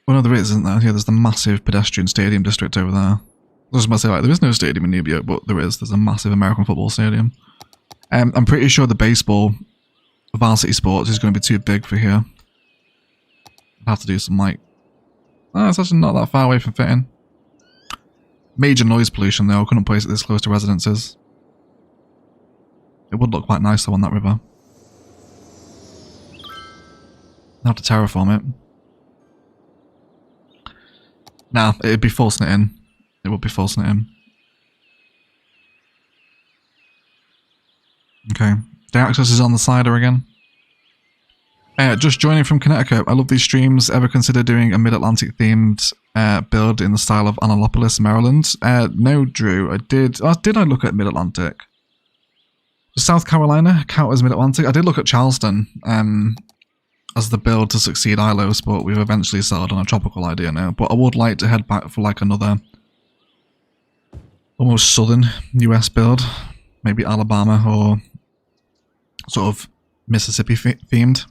Speaker 1: Well, no, there is, isn't there? Yeah, there's the massive pedestrian stadium district over there. I was about to say, like, there is no stadium in Nubia, but there is. There's a massive American football stadium. I'm pretty sure the baseball varsity sports is going to be too big for here. I'd have to do some, like... Oh, it's actually not that far away from fitting. Major noise pollution though, I couldn't place it this close to residences. It would look quite nice though on that river. I'll have to terraform it. Nah, it'd be forcing it in. It would be forcing it in. Okay. The access is on the cider again. Just joining from Connecticut. I love these streams. Ever consider doing a Mid-Atlantic themed build in the style of Annapolis, Maryland? No, Drew. I did. Did I look at Mid-Atlantic? Does South Carolina count as Mid-Atlantic? I did look at Charleston as the build to succeed Ilos, but we've eventually settled on a tropical idea now. But I would like to head back for like another almost southern US build. Maybe Alabama or sort of Mississippi themed.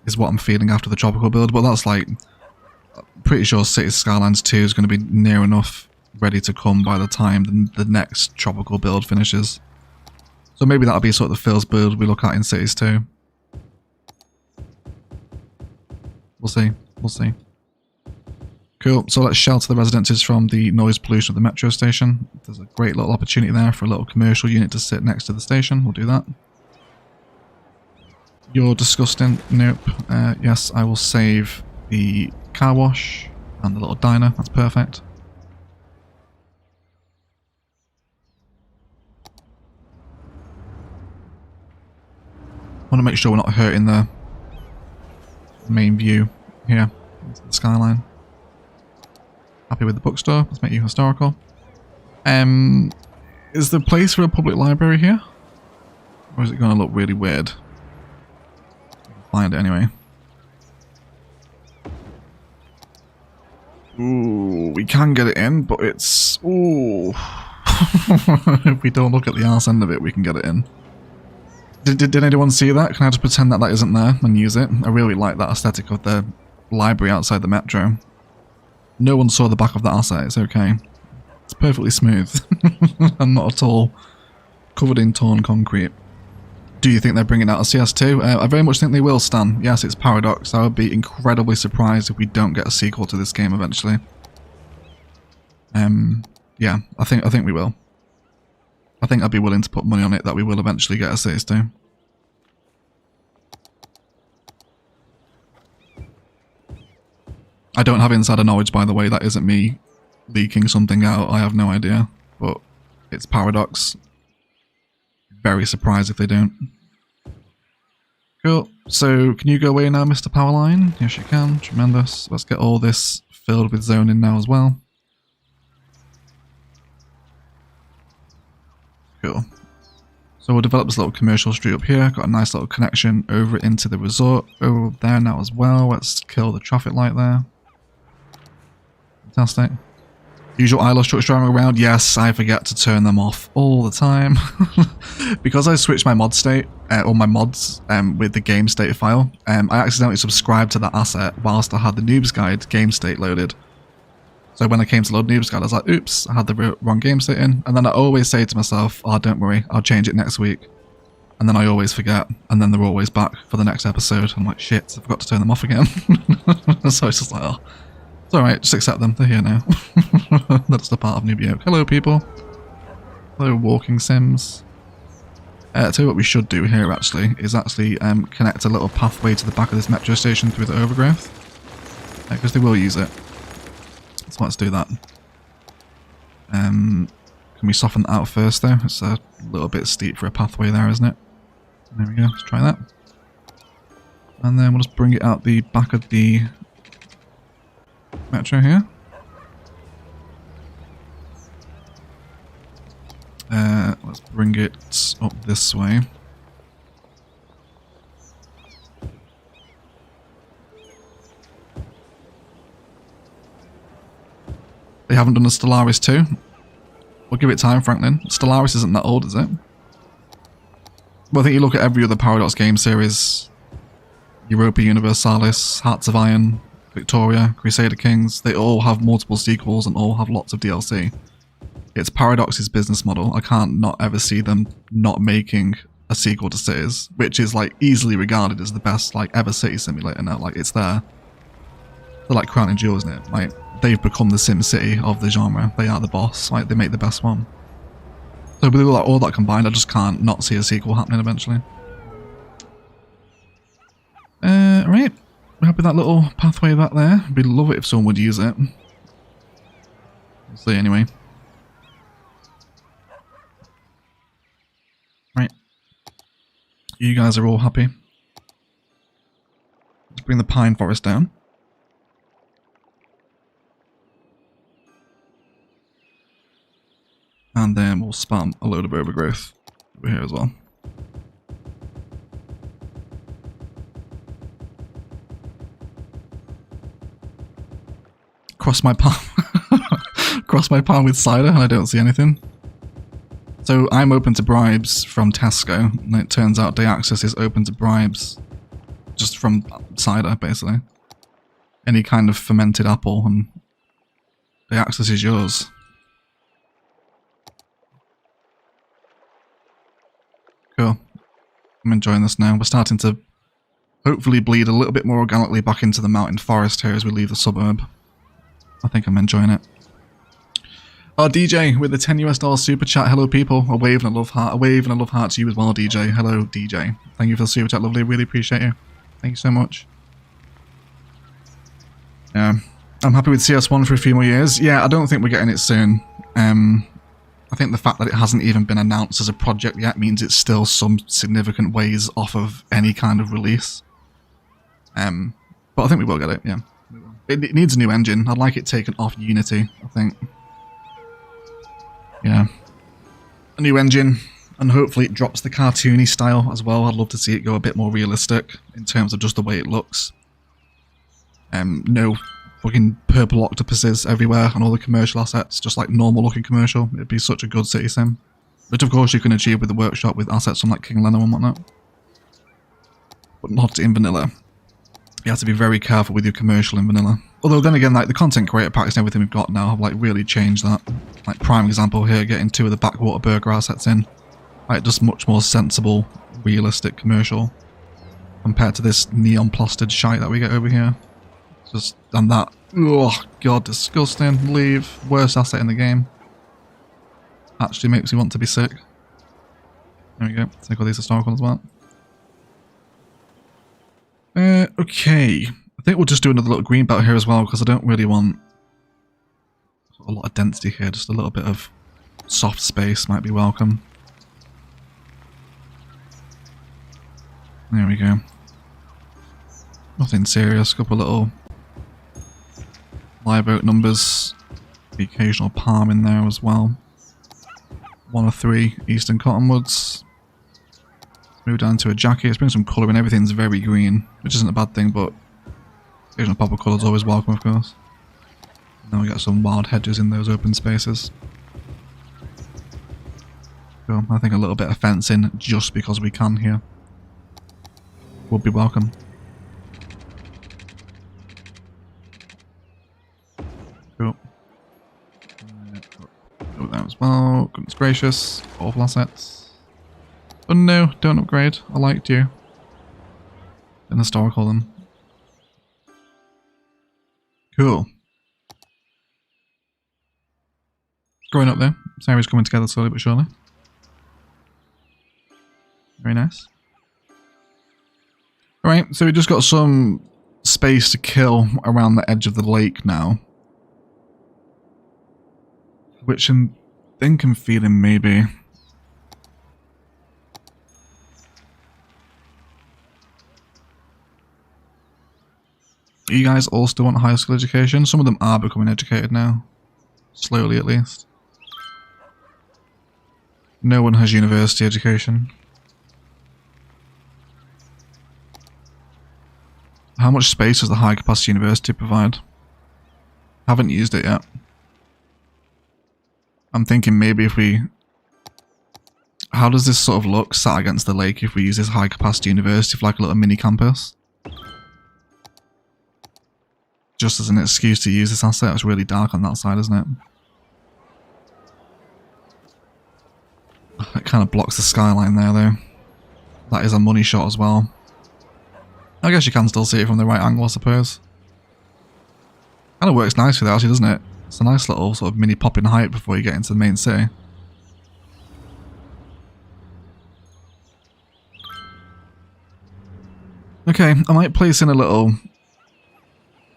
Speaker 1: Is what I'm feeling after the tropical build, but that's like pretty sure Cities Skylines 2 is going to be near enough ready to come by the time the next tropical build finishes. So maybe that'll be sort of the first build we look at in Cities 2. We'll see. We'll see. Cool. So let's shelter the residences from the noise pollution of the metro station. There's a great little opportunity there for a little commercial unit to sit next to the station. We'll do that. You're disgusting. Nope. Yes, I will save the car wash and the little diner. That's perfect. I want to make sure we're not hurting the main view here. The skyline. Happy with the bookstore. Let's make you historical. Is the place for a public library here? Or is it going to look really weird? Find it anyway. Ooh, we can get it in, but it's... Ooh. If we don't look at the arse end of it, we can get it in. Did anyone see that? Can I just pretend that that isn't there and use it? I really like that aesthetic of the library outside the metro. No one saw the back of that asset, it's okay. It's perfectly smooth. And not at all covered in torn concrete. Do you think they're bringing out a CS2? I very much think they will, Stan. Yes, it's Paradox. I would be incredibly surprised if we don't get a sequel to this game eventually. Yeah, I think we will. I think I'd be willing to put money on it that we will eventually get a CS2. I don't have insider knowledge, by the way. That isn't me leaking something out. I have no idea. But it's Paradox. Very surprised if they don't. Cool. So, can you go away now, Mr. Powerline? Yes, you can. Tremendous. Let's get all this filled with zoning now as well. Cool. So we'll develop this little commercial street up here. Got a nice little connection over into the resort over there now as well. Let's kill the traffic light there. Fantastic. Usual ILO trucks driving around. Yes, I forget to turn them off all the time. Because I switched my mod state, or my mods with the game state file, I accidentally subscribed to that asset whilst I had the Noobs guide game state loaded. So when I came to load Noobs guide, I was like, oops, I had the wrong game state in. And then I always say to myself, oh, don't worry, I'll change it next week. And then I always forget, and then they're always back for the next episode. I'm like, shit, I forgot to turn them off again. So it's just like, oh. It's alright, just accept them, they're here now. That's the part of Nubio. Hello people. Hello walking sims. I'll tell you what we should do here actually, is actually connect a little pathway to the back of this metro station through the overgrowth. Because they will use it. So let's do that. Can we soften that out first though? It's a little bit steep for a pathway there, isn't it? There we go, let's try that. And then we'll just bring it out the back of the metro here. Let's bring it up this way. They haven't done a Stellaris too. We'll give it time, Franklin. Stellaris isn't that old, is it? Well, I think you look at every other Paradox game series. Europa Universalis, Hearts of Iron, Victoria, Crusader Kings. They all have multiple sequels and all have lots of DLC. It's Paradox's business model. I can't not ever see them not making a sequel to Cities, which is like easily regarded as the best like ever city simulator now. Like it's there. They're like Crown and Jewel, isn't it? Like they've become the Sim City of the genre. They are the boss. Like they make the best one. So with all that combined, I just can't not see a sequel happening eventually. Right. We're happy with that little pathway back there. We'd love it if someone would use it. We'll see anyway. Right. You guys are all happy. Let's bring the pine forest down. And then we'll spam a load of overgrowth over here as well. Cross my palm. Cross my palm with cider and I don't see anything. So I'm open to bribes from Tesco, and it turns out Deaxis is open to bribes just from cider, basically. Any kind of fermented apple, and Deaxis is yours. Cool. I'm enjoying this now. We're starting to hopefully bleed a little bit more organically back into the mountain forest here as we leave the suburb. I think I'm enjoying it. Oh, DJ with the $10 super chat. Hello, people. A wave and a love heart. A wave and a love heart to you as well, DJ. Hello, DJ. Thank you for the super chat, lovely. Really appreciate you. Thank you so much. Yeah, I'm happy with CS1 for a few more years. Yeah, I don't think we're getting it soon. I think the fact that it hasn't even been announced as a project yet means it's still some significant ways off of any kind of release. But I think we will get it, yeah. It needs a new engine. I'd like it taken off Unity, I think. Yeah. A new engine, and hopefully it drops the cartoony style as well. I'd love to see it go a bit more realistic in terms of just the way it looks. No fucking purple octopuses everywhere and all the commercial assets, just like normal looking commercial. It'd be such a good city sim. Which of course you can achieve with the workshop with assets from like King Leno and whatnot. But not in vanilla. You have to be very careful with your commercial in vanilla. Although then again, like the content creator packs and everything we've got now have like really changed that. Like prime example here, getting 2 of the Backwater Burger assets in. Like just much more sensible, realistic commercial. Compared to this neon plastered shite that we get over here. Just, and that, oh god, disgusting. Leave. Worst asset in the game. Actually makes me want to be sick. There we go. Take all these historical as well. Okay. I think we'll just do another little green belt here as well, because I don't really want a lot of density here. Just a little bit of soft space might be welcome. There we go. Nothing serious. Couple little live oak numbers. The occasional palm in there as well. 1 of 3 Eastern Cottonwoods. Move down to a jacket. Let's bring some colour in. Everything's very green, which isn't a bad thing, but occasional pop of colour is always welcome, of course. Now we got some wild hedges in those open spaces. Cool. I think a little bit of fencing, just because we can here, would be welcome. Cool. Go there as well. Goodness gracious. Awful assets. Oh no, don't upgrade. I liked you. In historical then. Cool. Growing up there. This area's coming together slowly but surely. Very nice. Alright, so we just got some space to kill around the edge of the lake now. Which I'm thinking, feeling maybe. You guys all still want high school education? Some of them are becoming educated now. Slowly at least. No one has university education. How much space does the high capacity university provide? Haven't used it yet. I'm thinking maybe if we... How does this sort of look sat against the lake if we use this high capacity university for like a little mini campus? Just as an excuse to use this asset. It's really dark on that side, isn't it? It kind of blocks the skyline there though. That is a money shot as well. I guess you can still see it from the right angle, I suppose. Kind of works nicely though, actually, doesn't it? It's a nice little sort of mini pop in height before you get into the main city. Okay, I might place in a little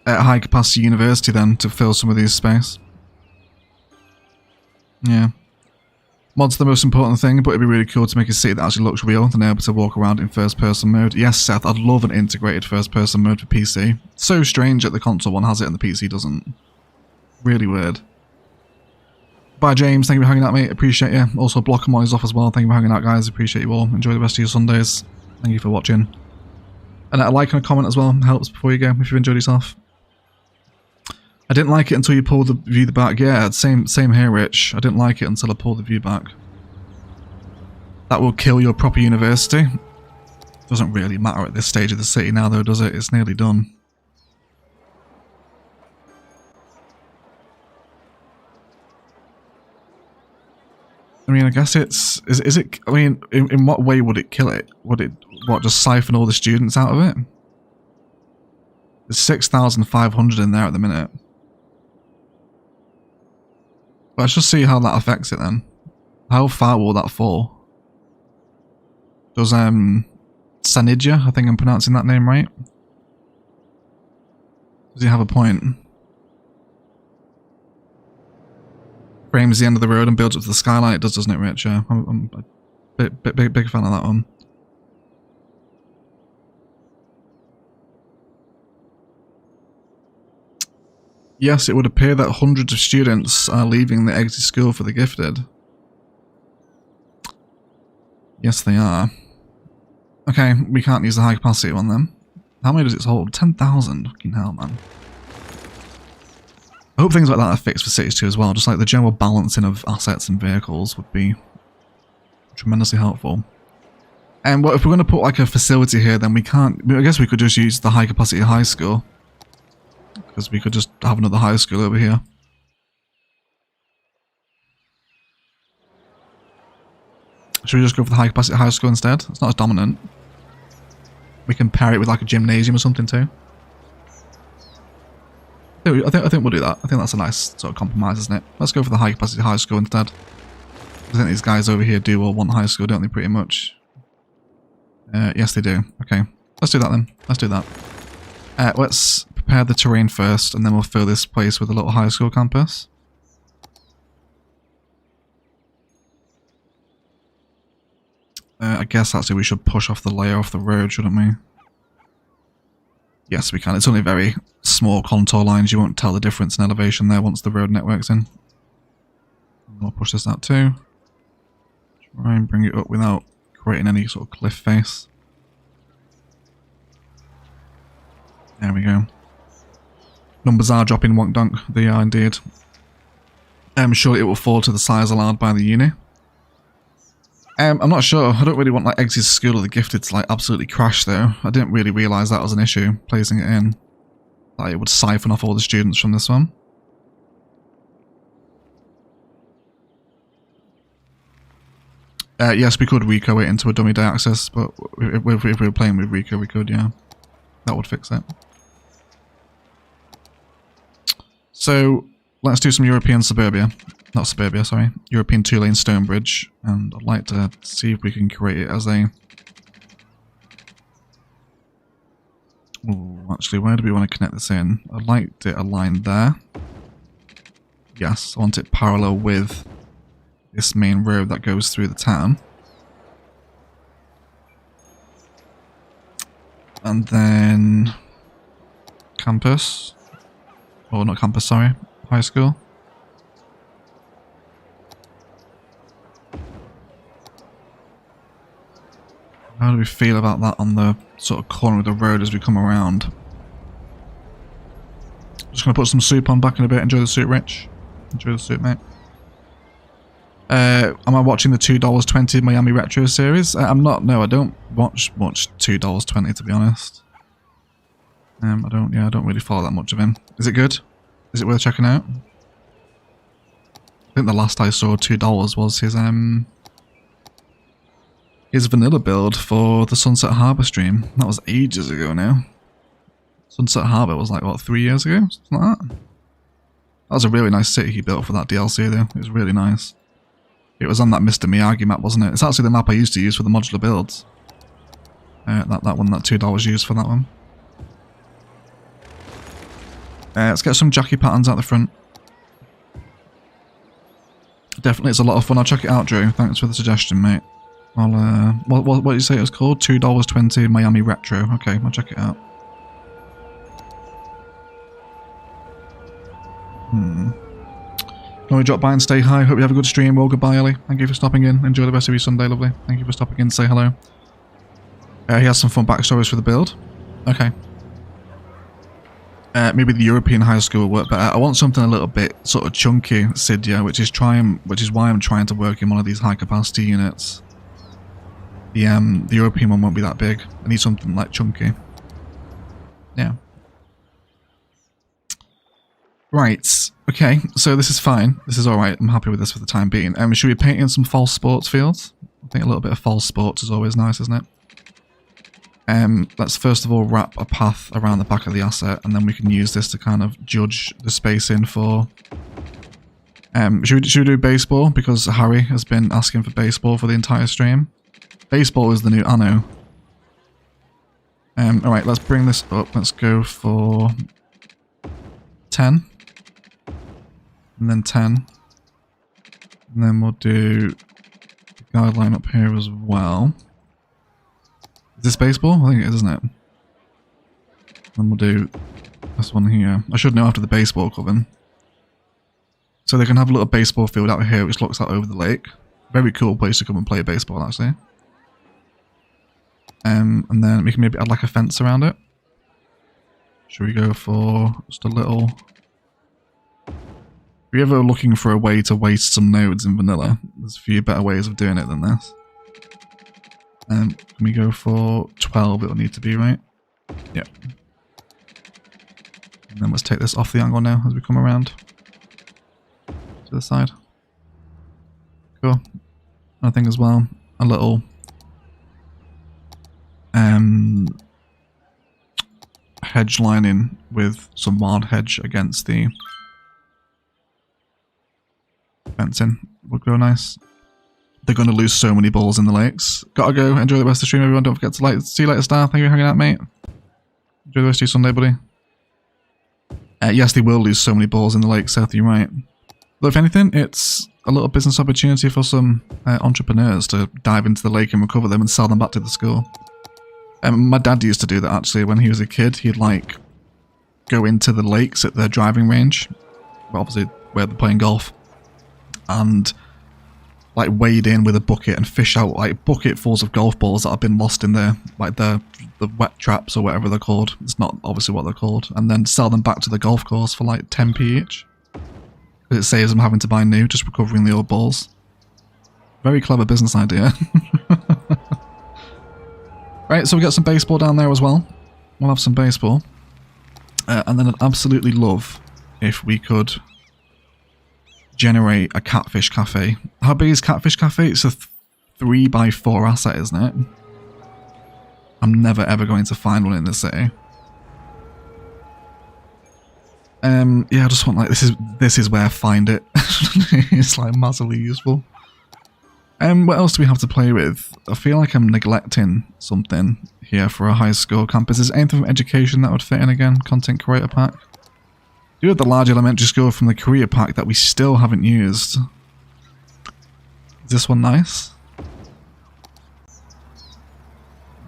Speaker 1: high capacity university then to fill some of these space. Yeah. Mod's the most important thing, but it'd be really cool to make a city that actually looks real and able to walk around in first person mode. Yes, Seth, I'd love an integrated first person mode for PC. So strange that the console one has it and the PC doesn't. Really weird. Bye James, thank you for hanging out mate, appreciate you. Also Block and is off as well, thank you for hanging out guys, appreciate you all. Enjoy the rest of your Sundays. Thank you for watching. And a like and a comment as well helps before you go if you've enjoyed yourself. I didn't like it until you pulled the view back. Yeah, same here, Rich. I didn't like it until I pulled the view back. That will kill your proper university. Doesn't really matter at this stage of the city now, though, does it? It's nearly done. I mean, I guess it's... Is it... I mean, in what way would it kill it? Would it, what, just siphon all the students out of it? There's 6,500 in there at the minute. Let's just see how that affects it then. How far will that fall? Does Sanidja, I think I'm pronouncing that name right? Does he have a point? Frames the end of the road and builds up to the skyline. It does, doesn't it, Rich? Yeah, I'm a big fan of that one. Yes, it would appear that hundreds of students are leaving the exit school for the gifted. Yes, they are. Okay, we can't use the high capacity one then. How many does it hold? 10,000? Fucking hell, man. I hope things like that are fixed for cities too as well. Just like the general balancing of assets and vehicles would be tremendously helpful. And if we're going to put like a facility here, then we can't... I guess we could just use the high capacity high school. Because we could just have another high school over here. Should we just go for the high capacity high school instead? It's not as dominant. We can pair it with like a gymnasium or something too. I think we'll do that. I think that's a nice sort of compromise, isn't it? Let's go for the high capacity high school instead. I think these guys over here do all want high school, don't they, pretty much? Yes, they do. Okay. Let's do that then. Let's do that. Let's prepare the terrain first, and then we'll fill this place with a little high school campus. I guess actually we should push off the layer off the road, shouldn't we? Yes, we can. It's only very small contour lines. You won't tell the difference in elevation there once the road network's in. We'll push this out too. Try and bring it up without creating any sort of cliff face. There we go. Numbers are dropping, wonk donk. They are indeed. I'm sure it will fall to the size allowed by the uni. I'm not sure. I don't really want like Eggs' School of the Gifted to like absolutely crash though. I didn't really realise that was an issue, placing it in. Like it would siphon off all the students from this one. Yes, we could Rico it into a dummy day access, but if we were playing with Rico, we could, yeah. That would fix it. So, let's do some European suburbia. not suburbia, sorry, European 2-lane stone bridge, and I'd like to see if we can create it as a... Ooh, actually, where do we want to connect this in? I'd like it aligned there. Yes, I want it parallel with this main road that goes through the town. And then... campus. Oh, not campus, sorry. High school. How do we feel about that on the sort of corner of the road as we come around? Just going to put some soup on back in a bit. Enjoy the soup, Rich. Enjoy the soup, mate. Am I watching the $2.20 Miami Retro series? I'm not. No, I don't watch $2.20 to be honest. I don't really follow that much of him. Is it good? Is it worth checking out? I think the last I saw $2 was his vanilla build for the Sunset Harbour stream. That was ages ago now. Sunset Harbour was like, what, 3 years ago? Something like that. That was a really nice city he built for that DLC though. It was really nice. It was on that Mr. Miyagi map, wasn't it? It's actually the map I used to use for the modular builds. That one, that $2 used for that one. Let's get some jockey patterns out the front. Definitely, it's a lot of fun. I'll check it out, Drew. Thanks for the suggestion, mate. I'll, what did you say it was called? $2.20 Miami Retro. Okay, I'll check it out. Can we drop by and stay hi? Hope you have a good stream. Well, goodbye, Ellie. Thank you for stopping in. Enjoy the rest of your Sunday, lovely. Thank you for stopping in. Say hello. He has some fun backstories for the build. Okay. Maybe the European high school will work better. I want something a little bit sort of chunky, Sidya, which is why I'm trying to work in one of these high capacity units. The European one won't be that big. I need something like chunky. Yeah. Right. Okay. So this is fine. This is all right. I'm happy with this for the time being. Should we paint in some false sports fields? I think a little bit of false sports is always nice, isn't it? Let's first of all wrap a path around the back of the asset, and then we can use this to kind of judge the spacing for... should we do baseball? Because Harry has been asking for baseball for the entire stream. Baseball is the new Anno. Alright, let's bring this up. Let's go for 10. And then 10. And then we'll do the guideline up here as well. Is this baseball? I think it is, isn't it? And we'll do this one here. I should know after the baseball coven. So they can have a little baseball field out here which looks out over the lake. Very cool place to come and play baseball, actually. And then we can maybe add like a fence around it. Should we go for just a little... If you're ever looking for a way to waste some nodes in vanilla, there's a few better ways of doing it than this. Can we go for 12? It'll need to be, right? Yep. And then let's take this off the angle now as we come around to the side. Cool. I think as well, a little hedge lining with some wild hedge against the fencing would go nice. They're going to lose so many balls in the lakes. Gotta go. Enjoy the rest of the stream, everyone. Don't forget to like. See you later, Star. Thank you for hanging out, mate. Enjoy the rest of your Sunday, buddy. Yes, they will lose so many balls in the lake, Seth. You're right. But if anything, it's a little business opportunity for some entrepreneurs to dive into the lake and recover them and sell them back to the school. My dad used to do that, actually. When he was a kid, he'd, like, go into the lakes at their driving range. Well, obviously, where they're playing golf. And... like wade in with a bucket and fish out like bucketfuls of golf balls that have been lost in the like the wet traps or whatever they're called. It's not obviously what they're called, and then sell them back to the golf course for like 10p each. It saves them having to buy new, just recovering the old balls. Very clever business idea. Right, so we got some baseball down there as well. We'll have some baseball, and then I'd absolutely love if we could generate a catfish cafe. How big is catfish cafe? It's a 3x4 asset, isn't it? I'm never ever going to find one in the city. Yeah, I just want like this is where I find it. It's like massively useful. What else do we have to play with? I feel like I'm neglecting something here for a high school campus. Is there anything from education that would fit in again? Content creator pack. Do have the large elementary school from the career pack that we still haven't used. Is this one nice?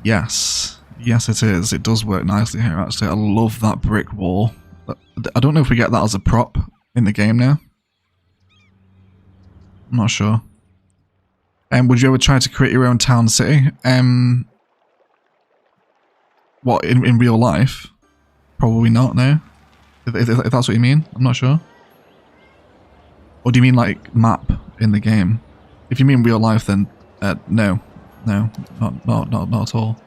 Speaker 1: Yes. Yes it is. It does work nicely here actually. I love that brick wall. I don't know if we get that as a prop in the game now. I'm not sure. Would you ever try to create your own town city? What, in real life? Probably not, no. If that's what you mean, I'm not sure. Or do you mean like map in the game? If you mean real life, then no, not at all.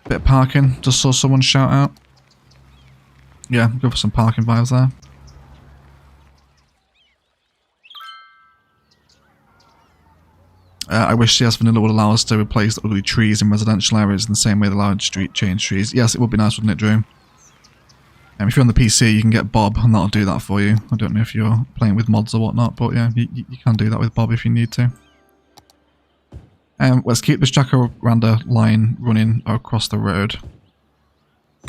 Speaker 1: Bit of parking. Just saw someone shout out. Yeah, go for some parking vibes there. I wish CS Vanilla would allow us to replace the ugly trees in residential areas in the same way they allowed street change trees. Yes, it would be nice, wouldn't it, Drew? If you're on the PC, you can get Bob, and that'll do that for you. I don't know if you're playing with mods or whatnot, but yeah, you can do that with Bob if you need to. Let's keep this jacaranda line running across the road.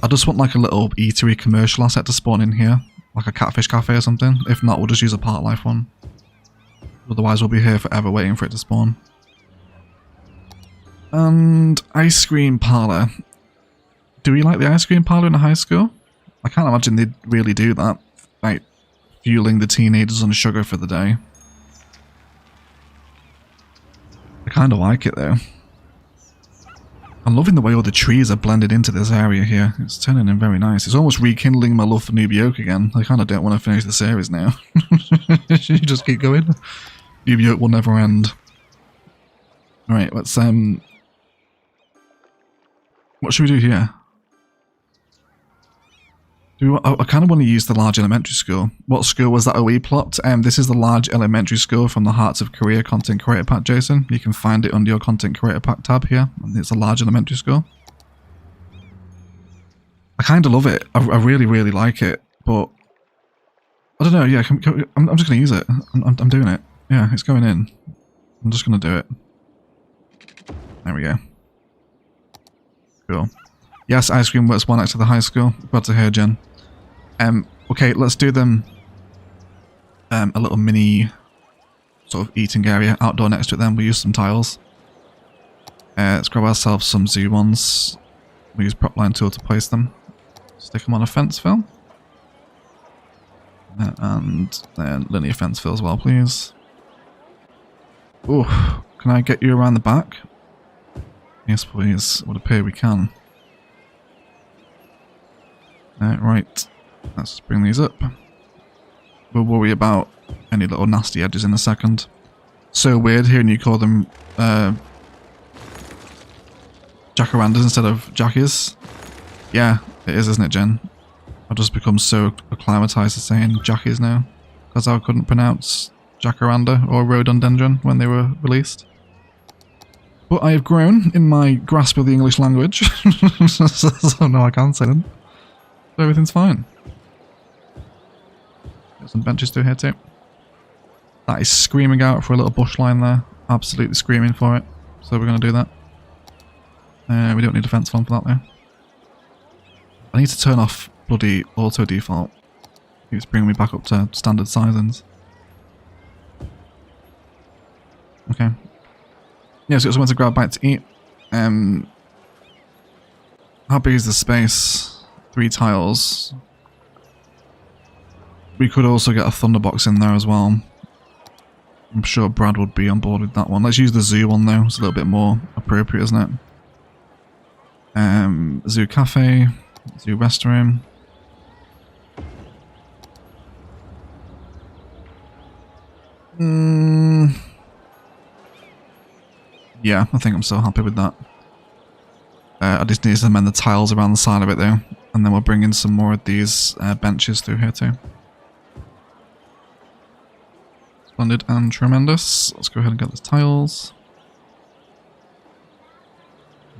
Speaker 1: I just want like a little eatery commercial asset to spawn in here, like a catfish cafe or something. If not, we'll just use a park life one. Otherwise, we'll be here forever waiting for it to spawn. And ice cream parlor. Do we like the ice cream parlor in a high school? I can't imagine they'd really do that, like fueling the teenagers on sugar for the day. I kind of like it though. I'm loving the way all the trees are blended into this area here. It's turning in very nice. It's almost rekindling my love for Noob Yoke again. I kind of don't want to finish the series now. You just keep going. Noob Yoke will never end. Alright, let's what should we do here? I kind of want to use the large elementary school. What school was that OE plot? This is the large elementary school from the Hearts of Korea content creator pack, Jason. You can find it under your content creator pack tab here. And it's a large elementary school. I kind of love it. I really, really like it. But I don't know. Yeah, I'm just going to use it. I'm doing it. Yeah, it's going in. I'm just going to do it. There we go. Cool. Yes, ice cream works well next to the high school. Glad to hear, Jen. Okay, let's do them a little mini sort of eating area outdoor next to it then. We'll use some tiles. Let's grab ourselves some zoo ones. We'll use prop line tool to place them. Stick them on a fence fill. And then linear fence fill as well, please. Oh, can I get you around the back? Yes, please. It would appear we can. Right, let's bring these up. We'll worry about any little nasty edges in a second. So weird hearing you call them jacarandas instead of jackies. Yeah, it is, isn't it, Jen? I've just become so acclimatized to saying jackies now. Because I couldn't pronounce jacaranda or rhododendron when they were released. But I have grown in my grasp of the English language. So now I can say them. So everything's fine. Got some benches through here too. That is screaming out for a little bush line there. Absolutely screaming for it. So we're going to do that. We don't need a fence one for that though. I need to turn off bloody auto default. It's bringing me back up to standard sizings. Okay. Yeah, so got someone to grab a bite to eat. How big is the space? 3 tiles. We could also get a thunderbox in there as well. I'm sure Brad would be on board with that one. Let's use the zoo one though. It's a little bit more appropriate, isn't it? Zoo cafe, zoo restroom. Yeah, I think I'm so happy with that. I just need to amend the tiles around the side of it though, and then we'll bring in some more of these benches through here too. Splendid and tremendous. Let's go ahead and get the tiles.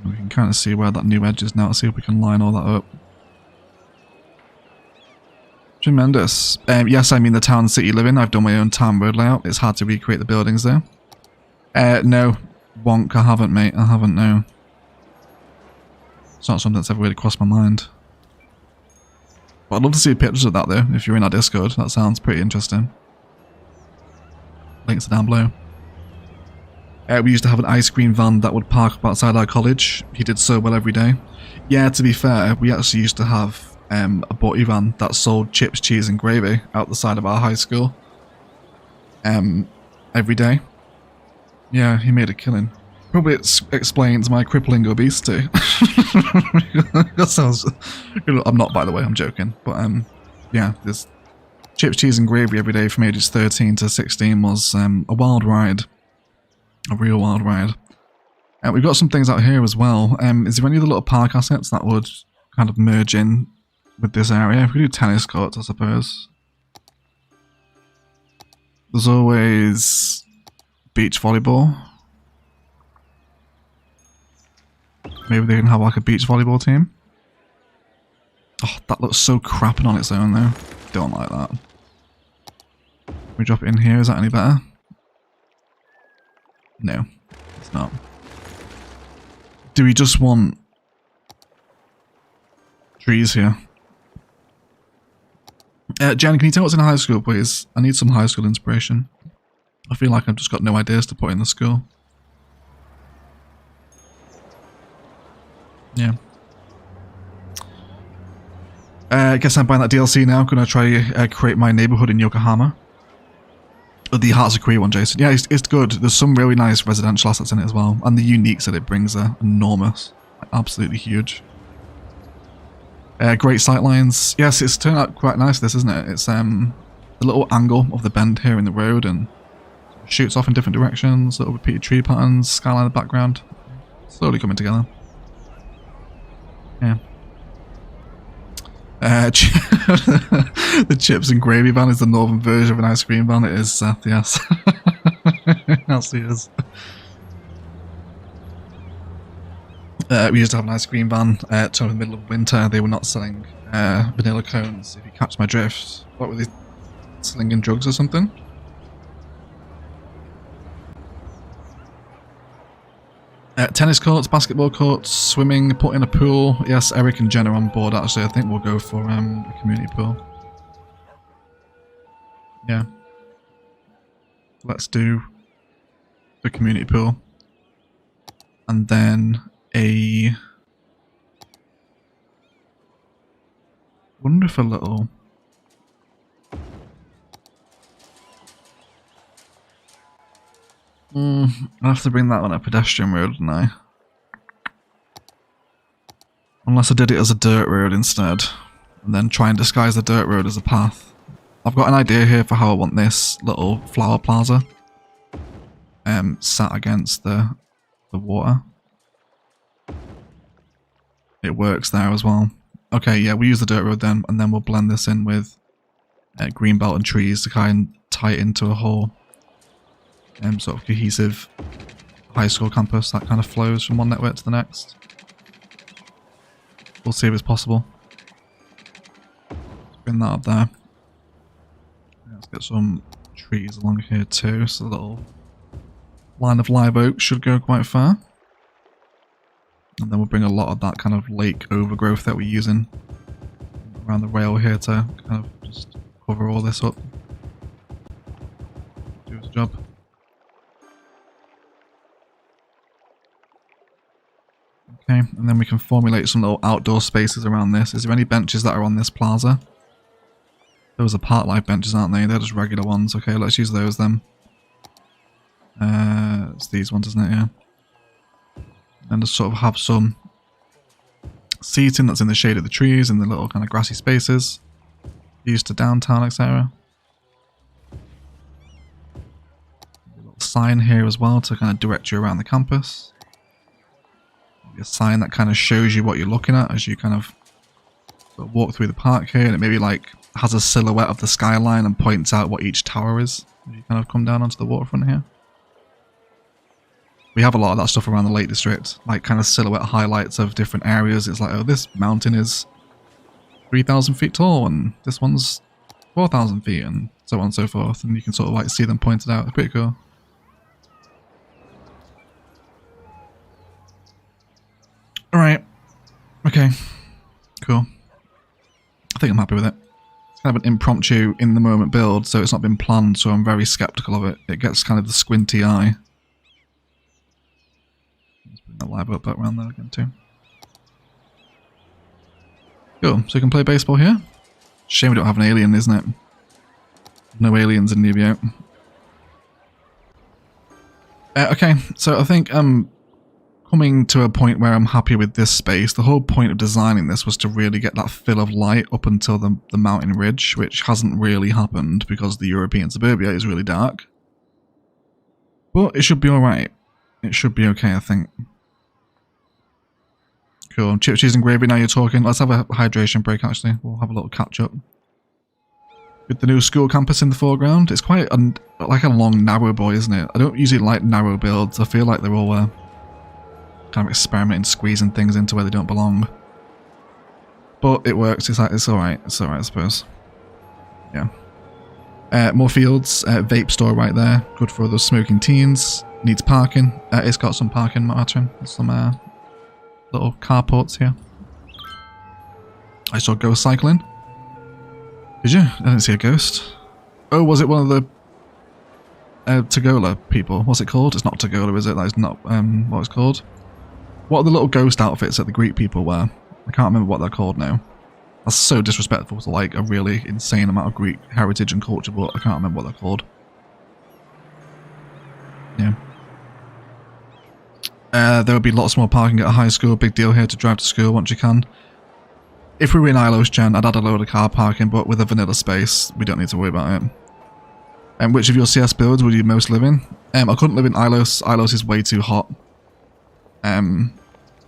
Speaker 1: We can kind of see where that new edge is now. Let's see if we can line all that up. Tremendous. Yes, I mean the town and city you live in. I've done my own town road layout. It's hard to recreate the buildings there. No. Wonk, I haven't, mate. I haven't, no. It's not something that's ever really crossed my mind. But I'd love to see pictures of that, though, if you're in our Discord. That sounds pretty interesting. Links are down below. We used to have an ice cream van that would park up outside our college. He did so well every day. Yeah, to be fair, we actually used to have a butty van that sold chips, cheese and gravy out the side of our high school. Every day. Yeah, he made a killing. Probably explains my crippling obesity. That sounds... I'm not, by the way, I'm joking. But, yeah, there's chips, cheese and gravy every day from ages 13 to 16 was a wild ride. A real wild ride. We've got some things out here as well. Is there any other little park assets that would kind of merge in with this area? If we do tennis courts, I suppose. There's always beach volleyball. Maybe they can have like a beach volleyball team. Oh, that looks so crapping on its own though. Don't like that. Can we drop it in here? Is that any better? No, it's not. Do we just want trees here? Jen, can you tell what's in high school, please? I need some high school inspiration. I feel like I've just got no ideas to put in the school. Yeah. I guess I'm buying that DLC now. Gonna try create my neighborhood in Yokohama. The Hearts of Korea one, Jason. Yeah, it's good. There's some really nice residential assets in it as well. And the uniques that it brings are enormous. Absolutely huge. Great sightlines. Yes, it's turned out quite nice, this, isn't it? It's the little angle of the bend here in the road and shoots off in different directions, little repeated tree patterns, skyline in the background. Slowly coming together. Yeah. The chips and gravy van is the northern version of an ice cream van. It is, Seth, yes. Yes, it is. We used to have an ice cream van in the middle of winter. They were not selling vanilla cones, if you catch my drift. What were they slinging drugs or something? Tennis courts, basketball courts, swimming, put in a pool. Yes, Eric and Jen are on board actually. I think we'll go for a community pool. Yeah. Let's do the community pool. And then a... wonder if a little... I'll have to bring that on a pedestrian road, wouldn't I? Unless I did it as a dirt road instead. And then try and disguise the dirt road as a path. I've got an idea here for how I want this little flower plaza. Sat against the water. It works there as well. Okay, yeah, we'll use the dirt road then, and then we'll blend this in with greenbelt and trees to kind of tie it into a whole sort of cohesive high school campus that kind of flows from one network to the next. We'll see if it's possible. Let's bring that up there. Let's get some trees along here too, so the little line of live oak should go quite far. And then we'll bring a lot of that kind of lake overgrowth that we're using around the rail here to kind of just cover all this up. Do its job. Okay, and then we can formulate some little outdoor spaces around this. Is there any benches that are on this plaza? Those are park life benches, aren't they? They're just regular ones. Okay, let's use those then. It's these ones, isn't it? Yeah. And just sort of have some seating that's in the shade of the trees and the little kind of grassy spaces. Used to downtown, etc. A little sign here as well to kind of direct you around the campus. A sign that kind of shows you what you're looking at as you kind of sort of walk through the park here, and it maybe like has a silhouette of the skyline and points out what each tower is as you kind of come down onto the waterfront here. We have a lot of that stuff around the Lake District, like kind of silhouette highlights of different areas. It's like, oh, this mountain is 3,000 feet tall, and this one's 4,000 feet, and so on and so forth. And you can sort of like see them pointed out. It's pretty cool. Alright. Okay. Cool. I think I'm happy with it. It's kind of an impromptu, in-the-moment build, so it's not been planned, so I'm very skeptical of it. It gets kind of the squinty eye. Let's bring that live up back around there again too. Cool, so we can play baseball here. Shame we don't have an alien, isn't it? No aliens in Nubio. Okay, so I think I'm coming to a point where I'm happy with this space. The whole point of designing this was to really get that fill of light up until the mountain ridge, which hasn't really happened because the European suburbia is really dark. But it should be alright. It should be okay, I think. Cool. Chip, cheese and gravy, now you're talking. Let's have a hydration break, actually. We'll have a little catch-up. With the new school campus in the foreground, it's quite like a long, narrow boy, isn't it? I don't usually like narrow builds. I feel like they're all kind of experimenting, squeezing things into where they don't belong. But it works. It's alright. It's alright, I suppose. Yeah. More fields. Vape store right there. Good for those smoking teens. Needs parking. It's got some parking, Martin. Some little carports here. I saw ghost cycling. Did you? I didn't see a ghost. Oh, was it one of the Tagola people? What's it called? It's not Tagola, is it? That is not what it's called. What are the little ghost outfits that the Greek people wear? I can't remember what they're called now. That's so disrespectful to like a really insane amount of Greek heritage and culture, but I can't remember what they're called. Yeah. There would be lots more parking at a high school. Big deal here to drive to school once you can. If we were in Ilos, Jen, I'd add a load of car parking, but with a vanilla space, we don't need to worry about it. And which of your CS builds would you most live in? I couldn't live in Ilos. Ilos is way too hot. Even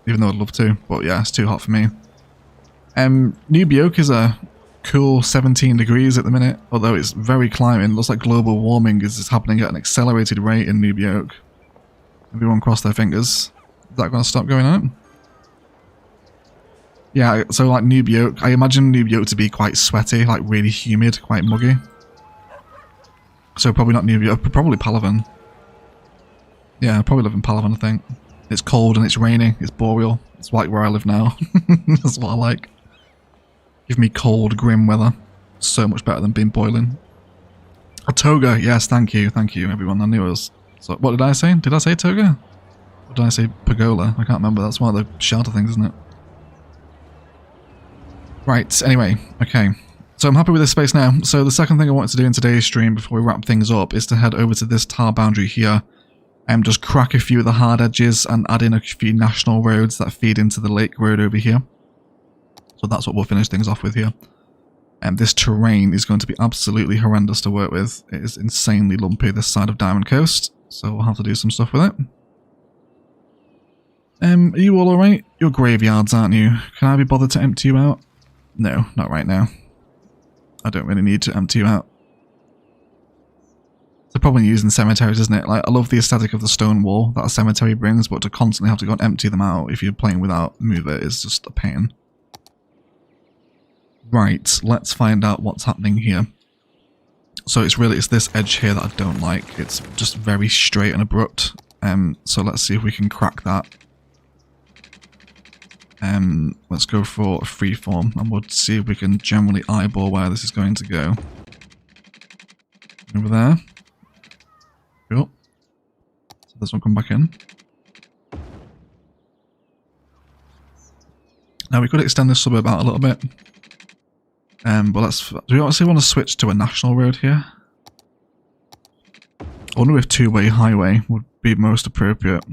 Speaker 1: though I'd love to, but yeah, it's too hot for me. Nubio is a cool 17 degrees at the minute, although it's very climbing. It looks like global warming is happening at an accelerated rate in Nubio. Everyone cross their fingers. Is that going to stop going out? Yeah, so like Noob Yoke, I imagine Noob Yoke to be quite sweaty, like really humid, quite muggy. So probably not Noob Yoke, probably Palavan. Yeah, probably live in Palavan, I think. It's cold and it's raining, it's boreal. It's like where I live now. That's what I like. Give me cold, grim weather. So much better than being boiling. A toga, yes, thank you everyone. I knew it was... So, what did I say? Did I say toga? Or did I say pergola? I can't remember, that's one of the shelter things, isn't it? Right, anyway, okay. So I'm happy with this space now. So the second thing I wanted to do in today's stream before we wrap things up is to head over to this tar boundary here and just crack a few of the hard edges and add in a few national roads that feed into the lake road over here. So that's what we'll finish things off with here. And this terrain is going to be absolutely horrendous to work with. It is insanely lumpy this side of Diamond Coast, so we'll have to do some stuff with it. Are you all alright? You're graveyards, aren't you? Can I be bothered to empty you out? No, not right now. I don't really need to empty you out. It's a problem using cemeteries, isn't it? Like, I love the aesthetic of the stone wall that a cemetery brings, but to constantly have to go and empty them out if you're playing without Mover is just a pain. Right, let's find out what's happening here. So it's this edge here that I don't like. It's just very straight and abrupt. So let's see if we can crack that. Let's go for a freeform and we'll see if we can generally eyeball where this is going to go. Over there. Cool. So this one come back in. Now we could extend this suburb out a little bit. But do we actually want to switch to a national road here? I wonder if two-way highway would be most appropriate.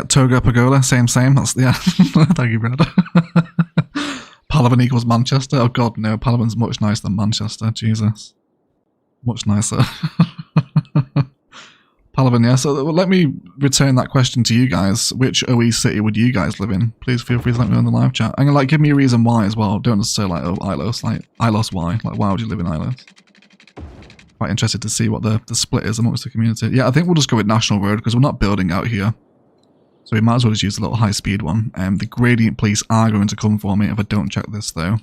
Speaker 1: Toga Pagola, same. That's yeah. Thank you, Brad. Palavan equals Manchester. Oh god, no. Palavan's much nicer than Manchester. Jesus, much nicer. Palavan, yeah. So let me return that question to you guys. Which OE city would you guys live in? Please feel free to let me know in the live chat. And like, give me a reason why as well. Don't just say like, oh, Ilos. Like, Ilos, why? Like, why would you live in Ilos? quite interested to see what the split is amongst the community. Yeah, I think we'll just go with National Road because we're not building out here. So we might as well just use a little high-speed one. The Gradient Police are going to come for me if I don't check this, though.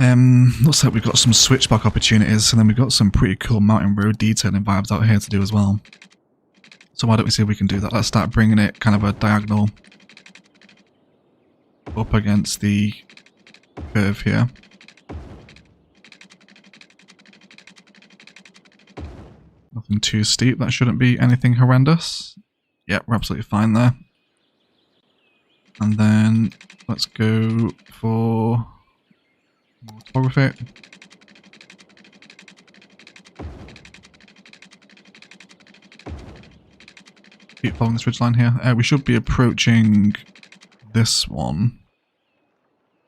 Speaker 1: Looks like we've got some switchback opportunities, and then we've got some pretty cool mountain road detailing vibes out here to do as well. So why don't we see if we can do that? Let's start bringing it kind of a diagonal up against the curve here. Nothing too steep, that shouldn't be anything horrendous. Yep, we're absolutely fine there. And then let's go for more topography. Keep following this ridge line here. We should be approaching this one.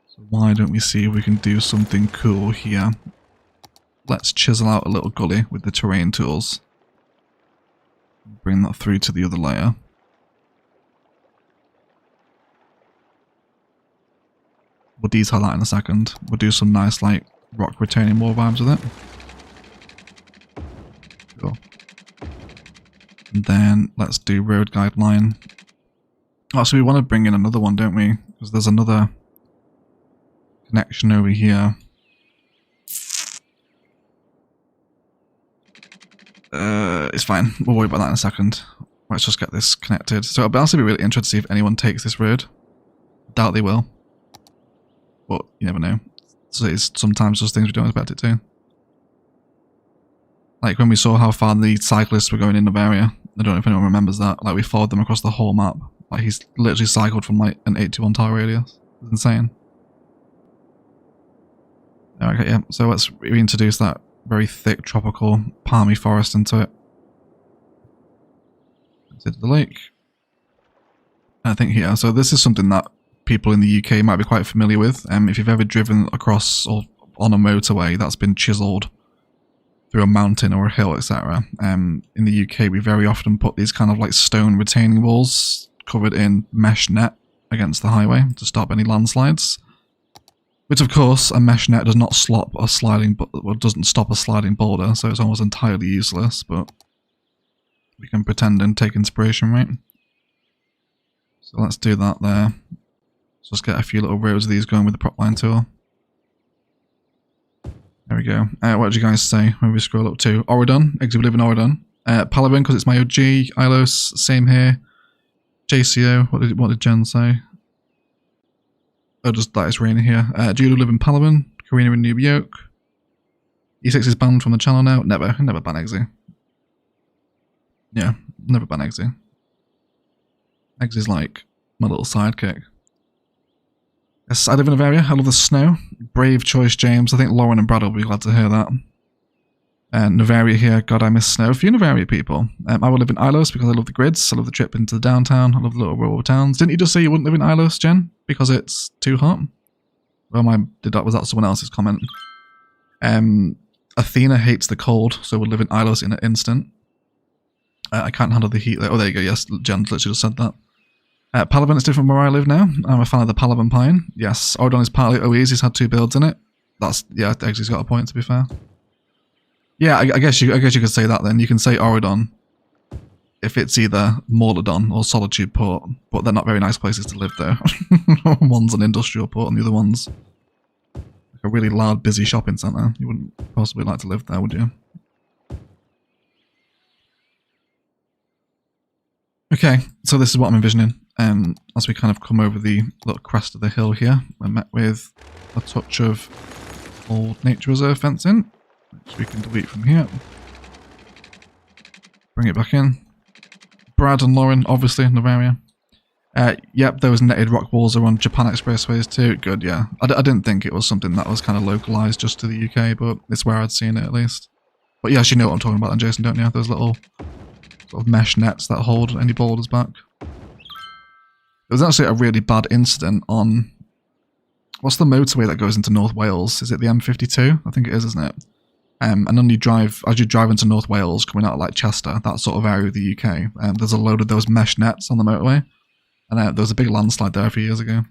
Speaker 1: So why don't we see if we can do something cool here? Let's chisel out a little gully with the terrain tools. Bring that through to the other layer. We'll detail that in a second. We'll do some nice like rock retaining wall vibes with it. Cool. And then let's do road guideline. Oh, so we want to bring in another one, don't we? Because there's another connection over here. It's fine. We'll worry about that in a second. Let's just get this connected. So it'll also be really interesting to see if anyone takes this road. Doubt they will. But you never know. So it's sometimes just things we don't expect it to. Like when we saw how far the cyclists were going in Novaria. I don't know if anyone remembers that. Like we followed them across the whole map. Like he's literally cycled from like an 81 tile radius. It's insane. Okay, yeah. So let's reintroduce that very thick tropical palmy forest into it. Into the lake. I think here. So this is something that people in the UK might be quite familiar with. If you've ever driven across or on a motorway that's been chiseled through a mountain or a hill, etc. In the UK, we very often put these kind of like stone retaining walls covered in mesh net against the highway to stop any landslides. Which, of course, a mesh net does not stop a sliding, doesn't stop a sliding boulder, so it's almost entirely useless. But we can pretend and take inspiration, right? So let's do that there. Let's just get a few little rows of these going with the prop line tool. There we go. What did you guys say when we scroll up to Oridon? Exhibit live in Oridon. Palavin, because it's my OG. Ilos, same here. JCO, what did Jen say? Oh, just that it's raining here. Judo live in Palavin. Karina in Noob Yoke. E6 is banned from the channel now. Never ban Exy. Yeah, never ban Exy. Exy's like my little sidekick. Yes, I live in Bavaria. I love the snow. Brave choice, James. I think Lauren and Brad will be glad to hear that. Novaria here. God, I miss snow. A few Novaria people. I will live in Ilos because I love the grids. I love the trip into the downtown. I love the little rural towns. Didn't you just say you wouldn't live in Ilos, Jen? Because it's too hot? Well, was that someone else's comment? Athena hates the cold, so would live in Ilos in an instant. I can't handle the heat there. Oh, there you go. Yes, Jen literally just said that. Palavin is different from where I live now. I'm a fan of the Palavin Pine. Yes, Oridon is partly OE's. He's had 2 builds in it. Yeah, Exy's got a point, to be fair. Yeah, I guess you could say that then. You can say Oridon if it's either Morlodon or Solitude Port, but they're not very nice places to live though. One's an industrial port and the other one's like a really loud, busy shopping centre. You wouldn't possibly like to live there, would you? Okay, so this is what I'm envisioning. As we kind of come over the little crest of the hill here, we're met with a touch of old nature reserve fencing, which we can delete from here. Bring it back in. Brad and Lauren, obviously, Novaria. Yep, those netted rock walls are on Japan expressways too. Good, yeah. I didn't think it was something that was kind of localised just to the UK, but it's where I'd seen it at least. But yes, you know what I'm talking about then, Jason, don't you? Those little sort of mesh nets that hold any boulders back. There was actually a really bad incident on... What's the motorway that goes into North Wales? Is it the M52? I think it is, isn't it? And then as you drive into North Wales, coming out of like Chester, that sort of area of the UK, there's a load of those mesh nets on the motorway. And there was a big landslide there a few years ago.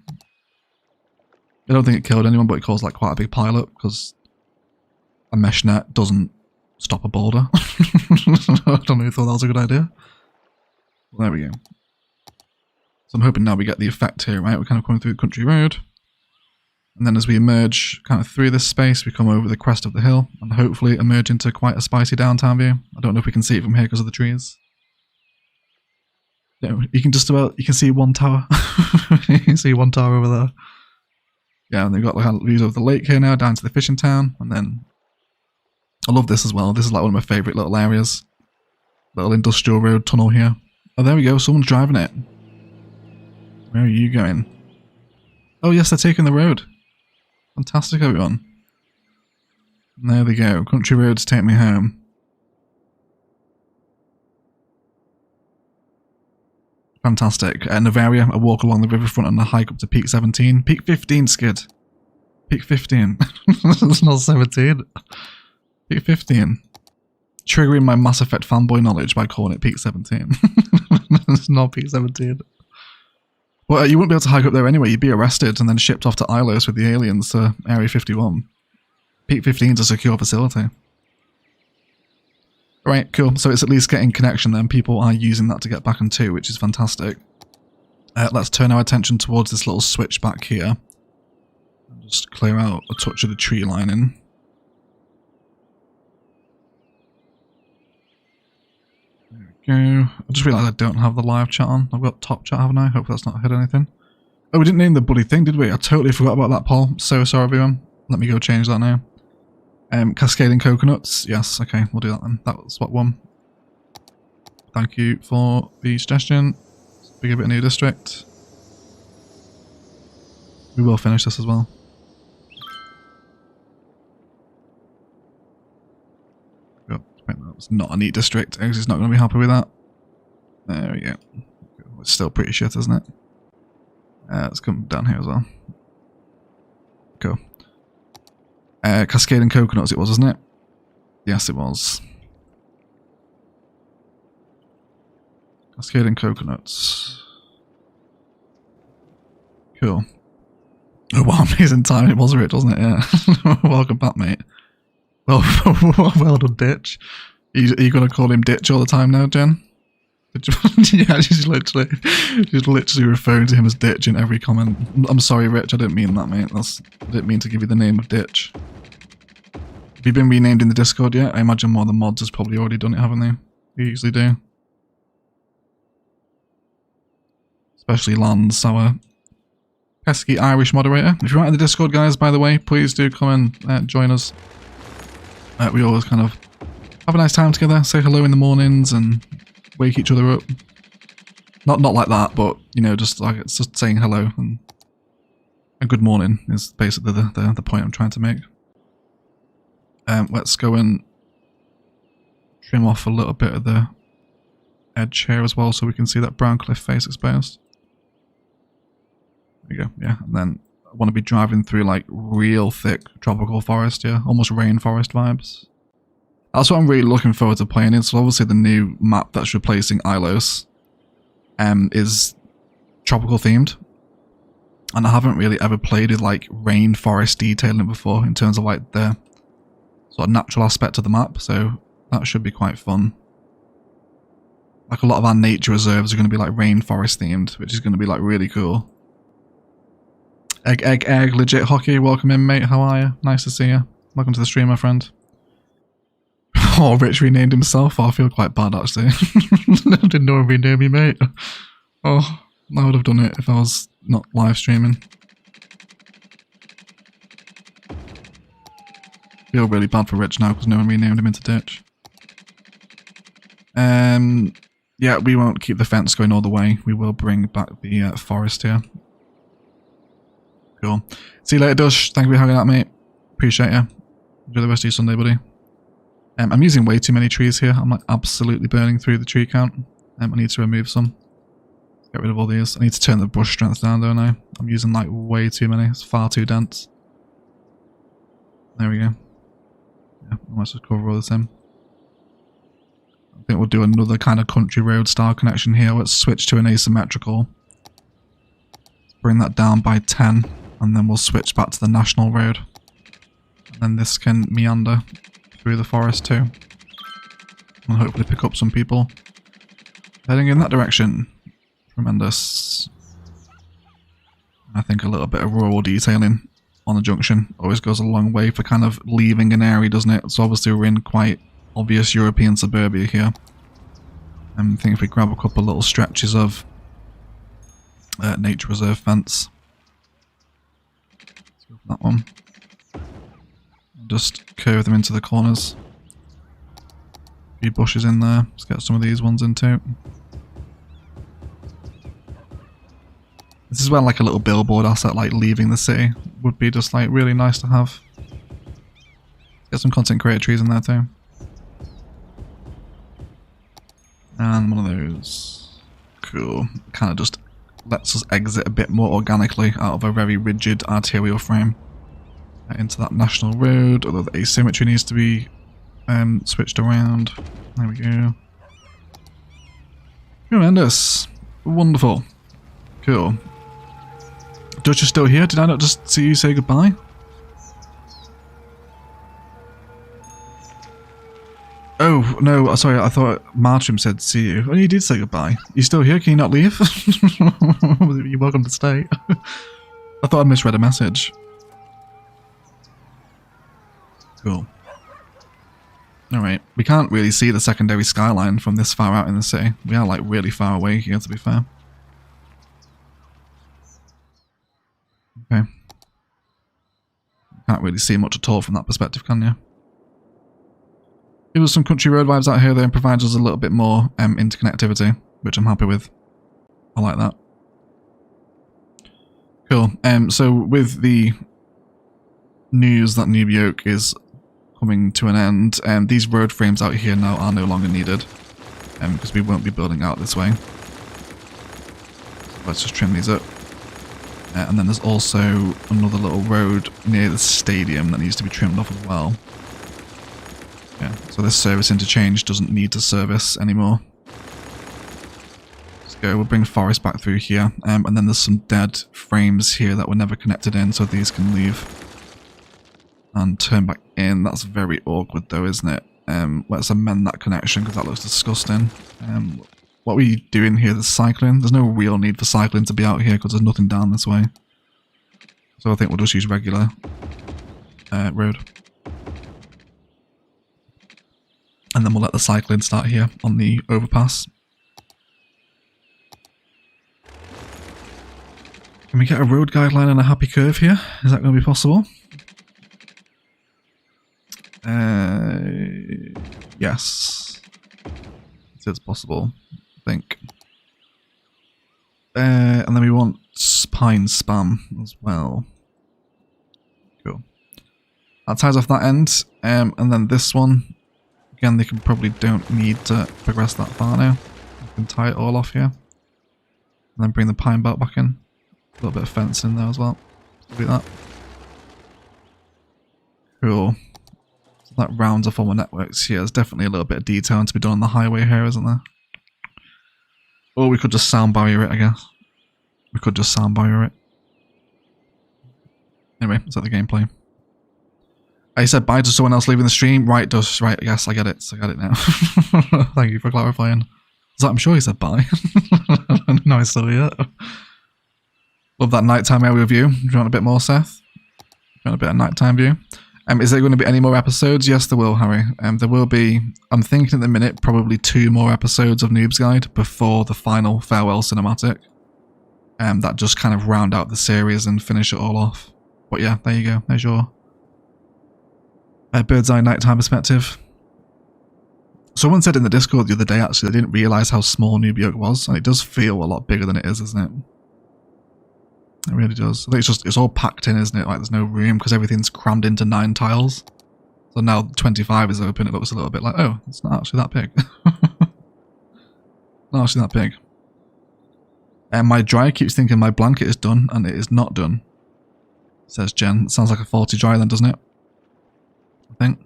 Speaker 1: I don't think it killed anyone, but it caused like quite a big pile-up, because a mesh net doesn't stop a boulder. I don't know who thought that was a good idea. Well, there we go. So I'm hoping now we get the effect here, right? We're kind of coming through the country road. And then as we emerge kind of through this space, we come over the crest of the hill and hopefully emerge into quite a spicy downtown view. I don't know if we can see it from here because of the trees. No, you can just about, you can see one tower. You can see one tower over there. Yeah, and they've got like views over the lake here now, down to the fishing town. And then, I love this as well. This is like one of my favourite little areas. Little industrial road tunnel here. Oh, there we go. Someone's driving it. Where are you going? Oh yes, they're taking the road. Fantastic, everyone. And there they go. Country roads take me home. Fantastic. Navaria, a walk along the riverfront and a hike up to peak 17. Peak 15, Skid. Peak 15. It's not 17. Peak 15. Triggering my Mass Effect fanboy knowledge by calling it peak 17. It's not peak 17. Well, you wouldn't be able to hike up there anyway. You'd be arrested and then shipped off to Ilos with the aliens to Area 51. Peak 15 is a secure facility. Right, cool. So it's at least getting connection then. People are using that to get back into, which is fantastic. Let's turn our attention towards this little switch back here. Just clear out a touch of the tree lining. There we go. I just realised I don't have the live chat on. I've got top chat, haven't I? Hopefully that's not hit anything. Oh, we didn't name the buddy thing, did we? I totally forgot about that, Paul. So sorry, everyone. Let me go change that now. Cascading coconuts. Yes, okay, we'll do that then. That was what one. Thank you for the suggestion. Big a bit new district. We will finish this as well. It's not a neat district. Exit's not going to be happy with that. There we go. It's still pretty shit, isn't it? Let's come down here as well. Cool. Cascading coconuts it was, wasn't it? Yes, it was. Cascading coconuts. Cool. Oh, wow, amazing time it was, Rich, wasn't it? Yeah. Welcome back, mate. Well, well done, Ditch. Are you going to call him Ditch all the time now, Jen? Yeah, she's literally referring to him as Ditch in every comment. I'm sorry, Rich, I didn't mean that, mate. I didn't mean to give you the name of Ditch. Have you been renamed in the Discord yet? I imagine more of the mods has probably already done it, haven't they? They usually do. Especially Lance, our pesky Irish moderator. If you're out in the Discord, guys, by the way, please do come and join us. We always kind of have a nice time together, say hello in the mornings and wake each other up. Not like that, but you know, just like it's just saying hello and a good morning is basically the point I'm trying to make. Let's go and trim off a little bit of the edge here as well so we can see that brown cliff face exposed. There you go, yeah, and then I want to be driving through like real thick tropical forest, yeah, almost rainforest vibes. That's what I'm really looking forward to playing in. So obviously the new map that's replacing Ilos is tropical themed. And I haven't really ever played with like rainforest detailing before in terms of like the sort of natural aspect of the map. So that should be quite fun. Like a lot of our nature reserves are going to be like rainforest themed, which is going to be like really cool. Egg, legit hockey. Welcome in, mate. How are you? Nice to see you. Welcome to the stream, my friend. Oh, Rich renamed himself. Oh, I feel quite bad, actually. I didn't know he renamed me, mate. Oh, I would have done it if I was not live streaming. Feel really bad for Rich now because no one renamed him into Ditch. Yeah, we won't keep the fence going all the way. We will bring back the forest here. Cool. See you later, Dush. Thank you for hanging out, mate. Appreciate you. Enjoy the rest of your Sunday, buddy. I'm using way too many trees here. I'm like absolutely burning through the tree count. I need to remove some. Get rid of all these. I need to turn the brush strength down, don't I? I'm using like way too many. It's far too dense. There we go. Yeah, I might just cover all this in. I think we'll do another kind of country road style connection here. Let's switch to an asymmetrical. Bring that down by 10. And then we'll switch back to the national road. And this can meander through the forest too. And hopefully pick up some people heading in that direction. Tremendous. I think a little bit of rural detailing on the junction always goes a long way for kind of leaving an area, doesn't it? So obviously we're in quite obvious European suburbia here. I think if we grab a couple little stretches of nature reserve fence. Let's go for that one. Just curve them into the corners. A few bushes in there. Let's get some of these ones in too. This is where like a little billboard asset like leaving the city would be just like really nice to have. Get some content creator trees in there too. And one of those. Cool. Kind of just lets us exit a bit more organically out of a very rigid arterial frame. Into that national road, although the asymmetry needs to be switched around. There we go. Tremendous. Wonderful. Cool. Dutch is still here. Did I not just see you say goodbye? Oh, no, sorry, I thought Martrim said see you. Oh, you did say goodbye. You still here? Can you not leave? You're welcome to stay. I thought I misread a message. Cool. Alright, we can't really see the secondary skyline from this far out in the city. We are like really far away here, to be fair. Okay. Can't really see much at all from that perspective, can you? Give us some country road vibes out here though and provides us a little bit more interconnectivity, which I'm happy with. I like that. Cool. So with the news that Noob Yoke is coming to an end, these road frames out here now are no longer needed because we won't be building out this way. Let's just trim these up. And then there's also another little road near the stadium that needs to be trimmed off as well. Yeah, so this service interchange doesn't need to service anymore. Let's go, we'll bring forest back through here, and then there's some dead frames here that were never connected in, so these can leave. And turn back in. That's very awkward though, isn't it? Let's amend that connection because that looks disgusting. What are we doing here? There's cycling. There's no real need for cycling to be out here because there's nothing down this way. So I think we'll just use regular road. And then we'll let the cycling start here on the overpass. Can we get a road guideline and a happy curve here? Is that going to be possible? Yes. It is possible, I think. And then we want pine spam as well. Cool. That ties off that end. And then this one. Again, they probably don't need to progress that far now. We can tie it all off here. And then bring the pine belt back in. A little bit of fence in there as well. Do that. Cool. So that rounds off all my networks here. There's definitely a little bit of detailing to be done on the highway here, isn't there? Or we could just sound barrier it, I guess. We could just sound barrier it. Anyway, is that the gameplay? I said bye to someone else leaving the stream. Right, does right? Yes, I get it. I get it now. Thank you for clarifying. So I'm sure he said bye. No, he's still here. Love that nighttime area view. Do you want a bit more, Seth? Do you want a bit of nighttime view? Is there going to be any more episodes? Yes, there will, Harry. There will be. I'm thinking at the minute probably 2 more episodes of Noob's Guide before the final farewell cinematic. That just kind of round out the series and finish it all off. But yeah, there you go. There's your bird's eye nighttime perspective. Someone said in the Discord the other day actually they didn't realise how small Noob Yoke was, and it does feel a lot bigger than it is, isn't it? It really does. I think it's all packed in, isn't it? Like there's no room because everything's crammed into 9 tiles. So now 25 is open, it looks a little bit like, oh, it's not actually that big. Not actually that big. And my dryer keeps thinking my blanket is done, and it is not done. Says Jen. It sounds like a faulty dryer then, doesn't it? I think.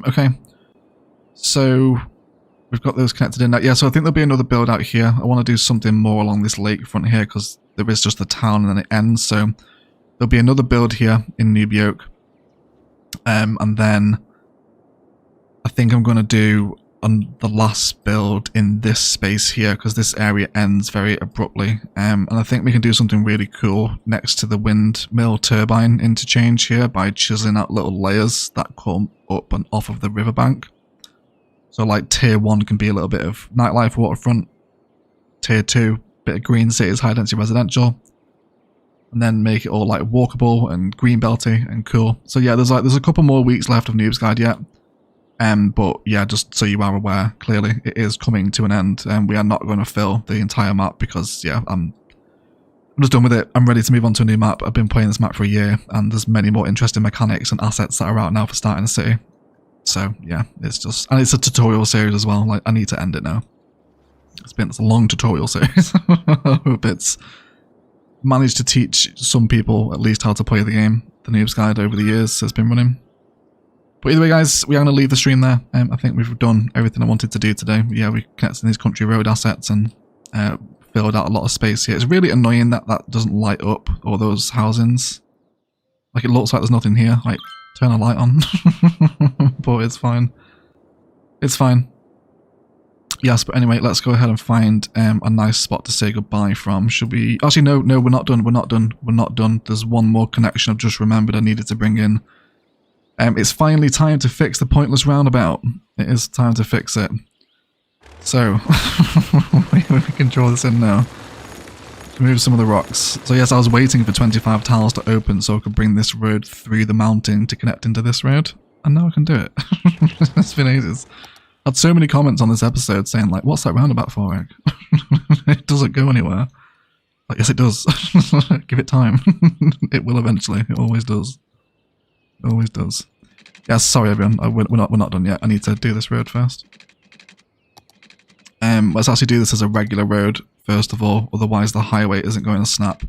Speaker 1: Okay. So we've got those connected in now. Yeah, so I think there'll be another build out here. I want to do something more along this lakefront here because there is just the town and then it ends. So there'll be another build here in Noob Yoke. And then I think I'm going to do on the last build in this space here, because this area ends very abruptly. And I think we can do something really cool next to the windmill turbine interchange here by chiseling out little layers that come up and off of the riverbank. So like tier 1 can be a little bit of nightlife waterfront, tier 2 bit of green cities, high density residential, and then make it all like walkable and green belty and cool. So yeah, there's a couple more weeks left of Noob's Guide yet. But yeah, just so you are aware, clearly it is coming to an end, and we are not going to fill the entire map because yeah, I'm just done with it. I'm ready to move on to a new map. I've been playing this map for a year, and there's many more interesting mechanics and assets that are out now for starting a city. So yeah, it's just, and it's a tutorial series as well. Like I need to end it now. It's a long tutorial series. I hope it's managed to teach some people at least how to play the game, the Noob's Guide, over the years it's been running. But either way, guys, we are going to leave the stream there. I think we've done everything I wanted to do today. Yeah, we connected these country road assets and filled out a lot of space here. It's really annoying that that doesn't light up all those housings. Like, it looks like there's nothing here. Like, turn a light on. But it's fine. It's fine. Yes, but anyway, let's go ahead and find a nice spot to say goodbye from. Should we... Actually, no, we're not done. We're not done. We're not done. There's one more connection I've just remembered I needed to bring in. It's finally time to fix the pointless roundabout. It is time to fix it. So, we can draw this in now. Remove some of the rocks. So yes, I was waiting for 25 tiles to open so I could bring this road through the mountain to connect into this road. And now I can do it. It's been ages. I had so many comments on this episode saying like, what's that roundabout for, Rick? It doesn't go anywhere. Like, yes it does. Give it time. It will eventually. It always does. Always does. Yeah, sorry everyone, we're not done yet. I need to do this road first. Let's actually do this as a regular road first of all, otherwise the highway isn't going to snap.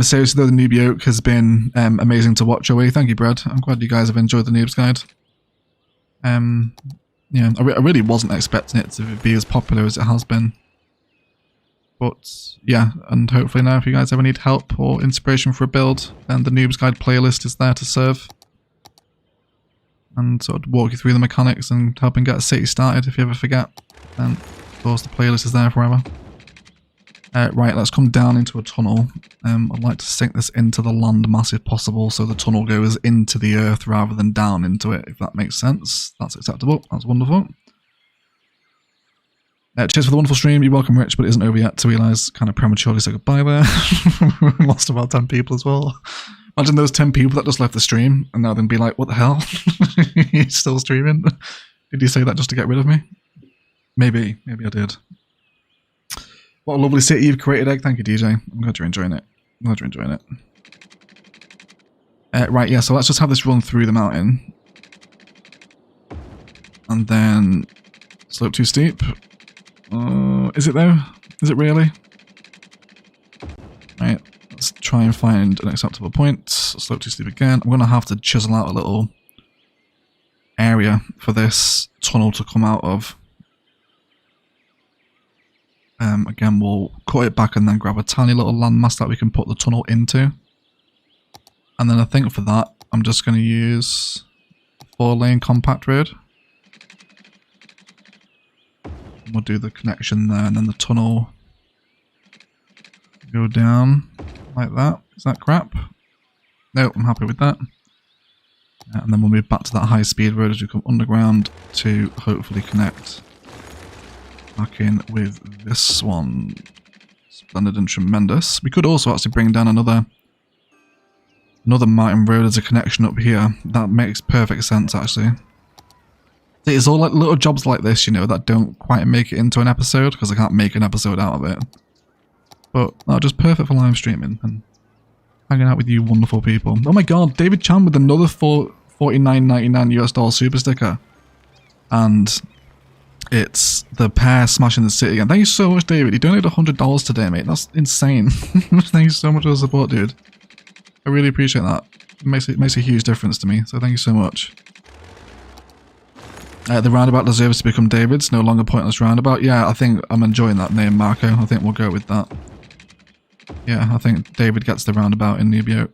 Speaker 1: Seriously though, the Noob Yoke has been amazing to watch away. Thank you, Brad. I'm glad you guys have enjoyed the Noob's Guide. Yeah, I really wasn't expecting it to be as popular as it has been. But yeah, and hopefully now if you guys ever need help or inspiration for a build, then the Noob's Guide playlist is there to serve. And sort of walk you through the mechanics and helping get a city started if you ever forget. Then of course the playlist is there forever. Right, let's come down into a tunnel. I'd like to sink this into the land mass if possible so the tunnel goes into the earth rather than down into it, if that makes sense. That's acceptable, that's wonderful. Cheers for the wonderful stream. You're welcome, Rich, but it isn't over yet. To realise kind of prematurely say goodbye there. We lost about 10 people as well. Imagine those 10 people that just left the stream and now then be like, what the hell? You're still streaming? Did you say that just to get rid of me? Maybe I did. What a lovely city you've created, Egg. Thank you, DJ. I'm glad you're enjoying it. I'm glad you're enjoying it. Right, yeah, so let's just have this run through the mountain. And then slope too steep. Is it though? Is it really? Right, let's try and find an acceptable point. Slope too steep again. I'm going to have to chisel out a little area for this tunnel to come out of. Again, we'll cut it back and then grab a tiny little landmass that we can put the tunnel into. And then I think for that, I'm just going to use 4-lane compact road. We'll do the connection there, and then the tunnel go down like that. Is that crap? No, I'm happy with that. And then we'll move back to that high-speed road as we come underground to hopefully connect back in with this one. Splendid and tremendous. We could also actually bring down another mountain road as a connection up here. That makes perfect sense, actually. It's all like little jobs like this, you know, that don't quite make it into an episode because I can't make an episode out of it. But they're just perfect for live streaming and hanging out with you wonderful people. Oh my god, David Chan with another $49.99 US super sticker. And it's the pair smashing the city again. Thank you so much, David. You donated $100 today, mate. That's insane. Thank you so much for the support, dude. I really appreciate that. It makes a huge difference to me, so thank you so much. The roundabout deserves to become David's, no longer pointless roundabout. Yeah, I think I'm enjoying that name, Marco. I think we'll go with that. Yeah, I think David gets the roundabout in Noob.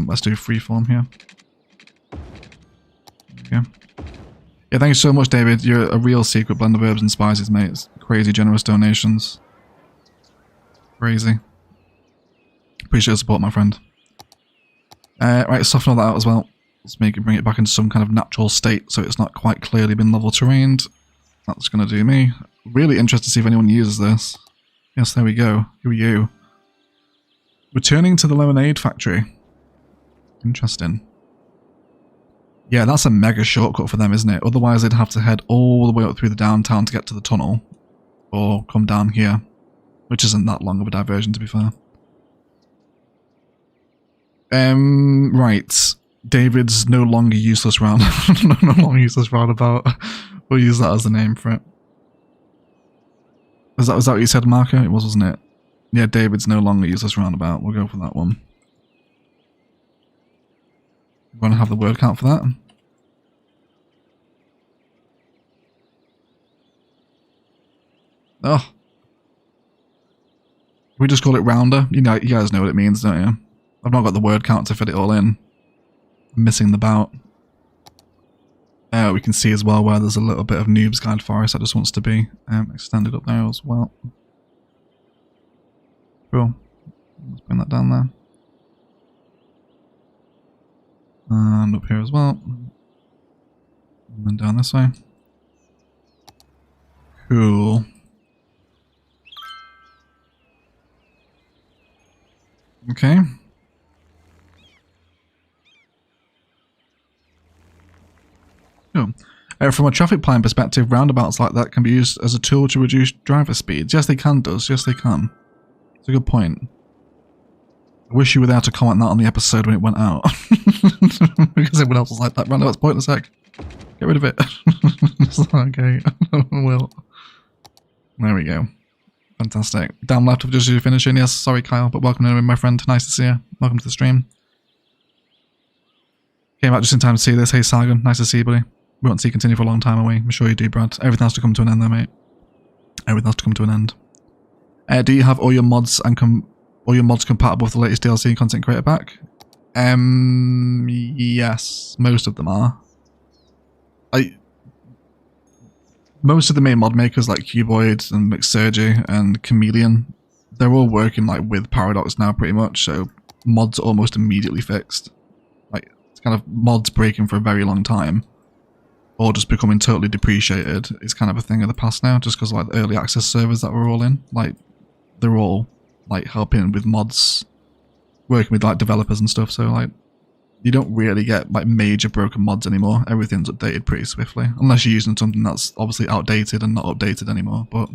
Speaker 1: Let's do freeform here. Yeah. Yeah, thank you so much, David. You're a real secret blend of herbs and spices, mate. It's crazy generous donations. Crazy. Appreciate the support, my friend. Right, soften all that out as well. Let's bring it back into some kind of natural state so it's not quite clearly been level terrained. That's going to do me. Really interested to see if anyone uses this. Yes, there we go. Who are you? Returning to the lemonade factory. Interesting. Yeah, that's a mega shortcut for them, isn't it? Otherwise they'd have to head all the way up through the downtown to get to the tunnel. Or come down here. Which isn't that long of a diversion, to be fair. Right. David's no longer useless round. No longer useless roundabout. We'll use that as the name for it. Was that what you said, Marco? It was, wasn't it? Yeah, David's no longer useless roundabout. We'll go for that one. You want to have the word count for that? Oh. We just call it rounder. You know, you guys know what it means, don't you? I've not got the word count to fit it all in. I'm missing the bout. We can see as well where there's a little bit of Noobs Guide Forest that just wants to be extended up there as well. Cool. Let's bring that down there. And up here as well. And then down this way. Cool. Okay. Cool. From a traffic plan perspective, roundabouts like that can be used as a tool to reduce driver speeds. Yes, they can, does. Yes, they can. It's a good point. I wish you were there to comment that on the episode when it went out. Because everyone else was like, that roundabout's pointless, heck. Get rid of it. Okay. Well. There we go. Fantastic. Down left of just you finishing. Yes, sorry, Kyle, but welcome anyway, my friend. Nice to see you. Welcome to the stream. Came out just in time to see this. Hey, Sargon. Nice to see you, buddy. We won't see you continue for a long time, are we? I'm sure you do, Brad. Everything has to come to an end there, mate. Everything has to come to an end. Do you have all your mods and all your mods compatible with the latest DLC and content creator pack? Yes, most of them are. Most of the main mod makers like Cuboid and Mixurgy and Chameleon, they're all working like with Paradox now pretty much, so mods are almost immediately fixed. Like, it's kind of mods breaking for a very long time, or just becoming totally depreciated. It's kind of a thing of the past now, just because like the early access servers that we're all in, like they're all like helping with mods, working with like developers and stuff, so like you don't really get like major broken mods anymore. Everything's updated pretty swiftly, unless you're using something that's obviously outdated and not updated anymore. But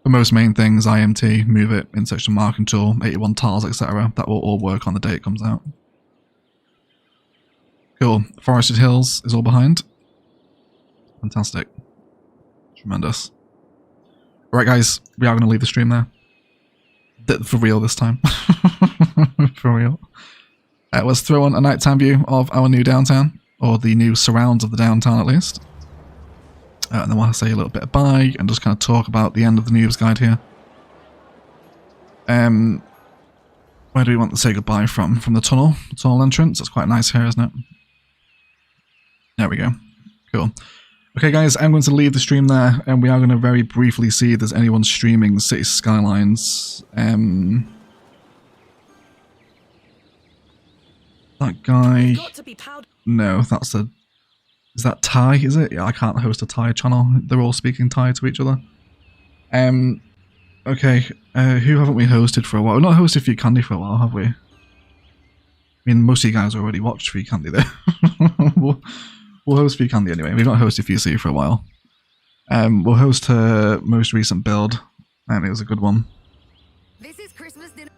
Speaker 1: for most main things, IMT, Move It, Intersection Marking Tool, 81 Tiles, etc., that will all work on the day it comes out. Cool. Forested Hills is all behind. Fantastic. Tremendous. Right, guys, we are going to leave the stream there. For real this time. For real. Let's throw on a nighttime view of our new downtown, or the new surrounds of the downtown at least. And then we'll say a little bit of bye and just kind of talk about the end of the Noobs Guide here. Where do we want to say goodbye from? From the tunnel? The tunnel entrance? That's quite nice here, isn't it? There we go. Cool. Okay guys, I'm going to leave the stream there, and we are going to very briefly see if there's anyone streaming City Skylines. That guy... No, that's a... Is that Thai, is it? Yeah, I can't host a Thai channel. They're all speaking Thai to each other. Okay, who haven't we hosted for a while? We've not hosted Free Candy for a while, have we? I mean, most of you guys already watched Free Candy there. We'll host Free Candy anyway. We've not hosted FC for a while. We'll host her most recent build, and it was a good one.
Speaker 2: This is Christmas dinner.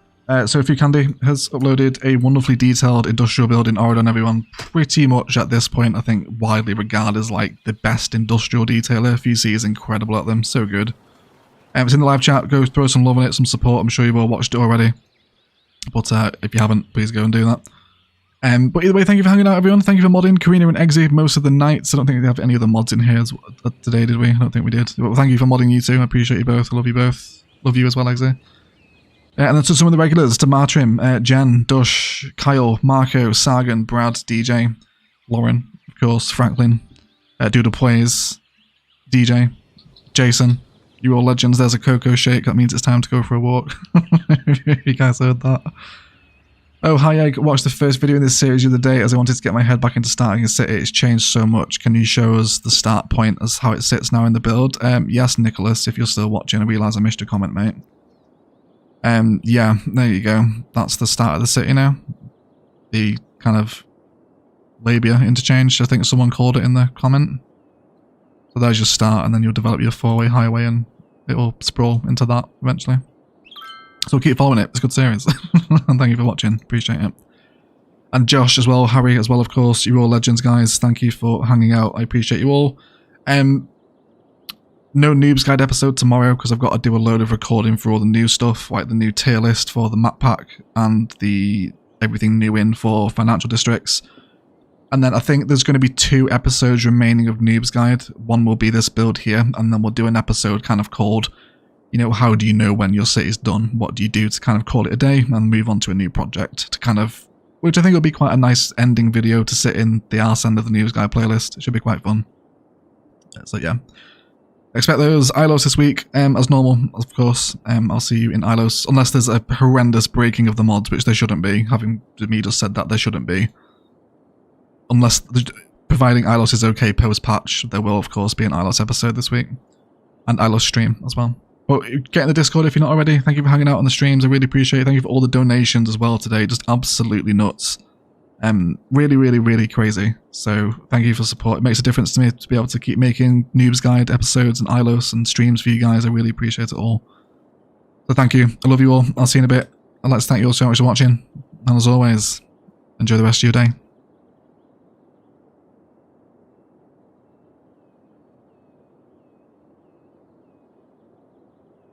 Speaker 1: So Free Candy has uploaded a wonderfully detailed industrial build in Oregon, everyone. Pretty much at this point, I think, widely regarded as like the best industrial detailer. FC is incredible at them, so good. It's in the live chat. Go throw some love on it, some support. I'm sure you've all watched it already. But if you haven't, please go and do that. But either way, thank you for hanging out, everyone. Thank you for modding Karina and Eggsy most of the nights. I don't think we have any other mods in here today, did we? I don't think we did. But thank you for modding, you two. I appreciate you both. I love you both. Love you as well, Eggsy. And then to some of the regulars, to Martrim, Jen, Dush, Kyle, Marco, Sargon, Brad, DJ, Lauren, of course, Franklin, Doodle Plays, DJ, Jason. You're all legends. There's a cocoa shake. That means it's time to go for a walk. You guys heard that. Oh, hi, I watched the first video in this series the other day as I wanted to get my head back into starting a city. It's changed so much. Can you show us the start point as how it sits now in the build? Yes, Nicholas, if you're still watching. I realise I missed your comment, mate. Yeah, there you go. That's the start of the city now. The kind of labia interchange, I think someone called it in the comment. So there's your start, and then you'll develop your four-way highway and it'll sprawl into that eventually. So keep following it. It's a good series. And thank you for watching. Appreciate it. And Josh as well, Harry as well, of course. You're all legends, guys. Thank you for hanging out. I appreciate you all. No Noobs Guide episode tomorrow because I've got to do a load of recording for all the new stuff, like the new tier list for the map pack and the everything new in for financial districts. And then I think there's going to be 2 episodes remaining of Noobs Guide. One will be this build here, and then we'll do an episode kind of called, you know, how do you know when your city's done? What do you do to kind of call it a day and move on to a new project to kind of, which I think will be quite a nice ending video to sit in the arse end of the Noobs Guide playlist. It should be quite fun. So yeah. Expect those ILOs this week, as normal, of course. I'll see you in ILOs, unless there's a horrendous breaking of the mods, which there shouldn't be. Having me just said that, there shouldn't be. Unless, providing ILOS is okay post-patch, there will, of course, be an ILOS episode this week. And ILOS stream as well. But get in the Discord if you're not already. Thank you for hanging out on the streams. I really appreciate it. Thank you for all the donations as well today. Just absolutely nuts. Really, really, really crazy. So thank you for support. It makes a difference to me to be able to keep making Noobs Guide episodes and ILOS and streams for you guys. I really appreciate it all. So thank you. I love you all. I'll see you in a bit. I'd like to thank you all so much for watching. And as always, enjoy the rest of your day.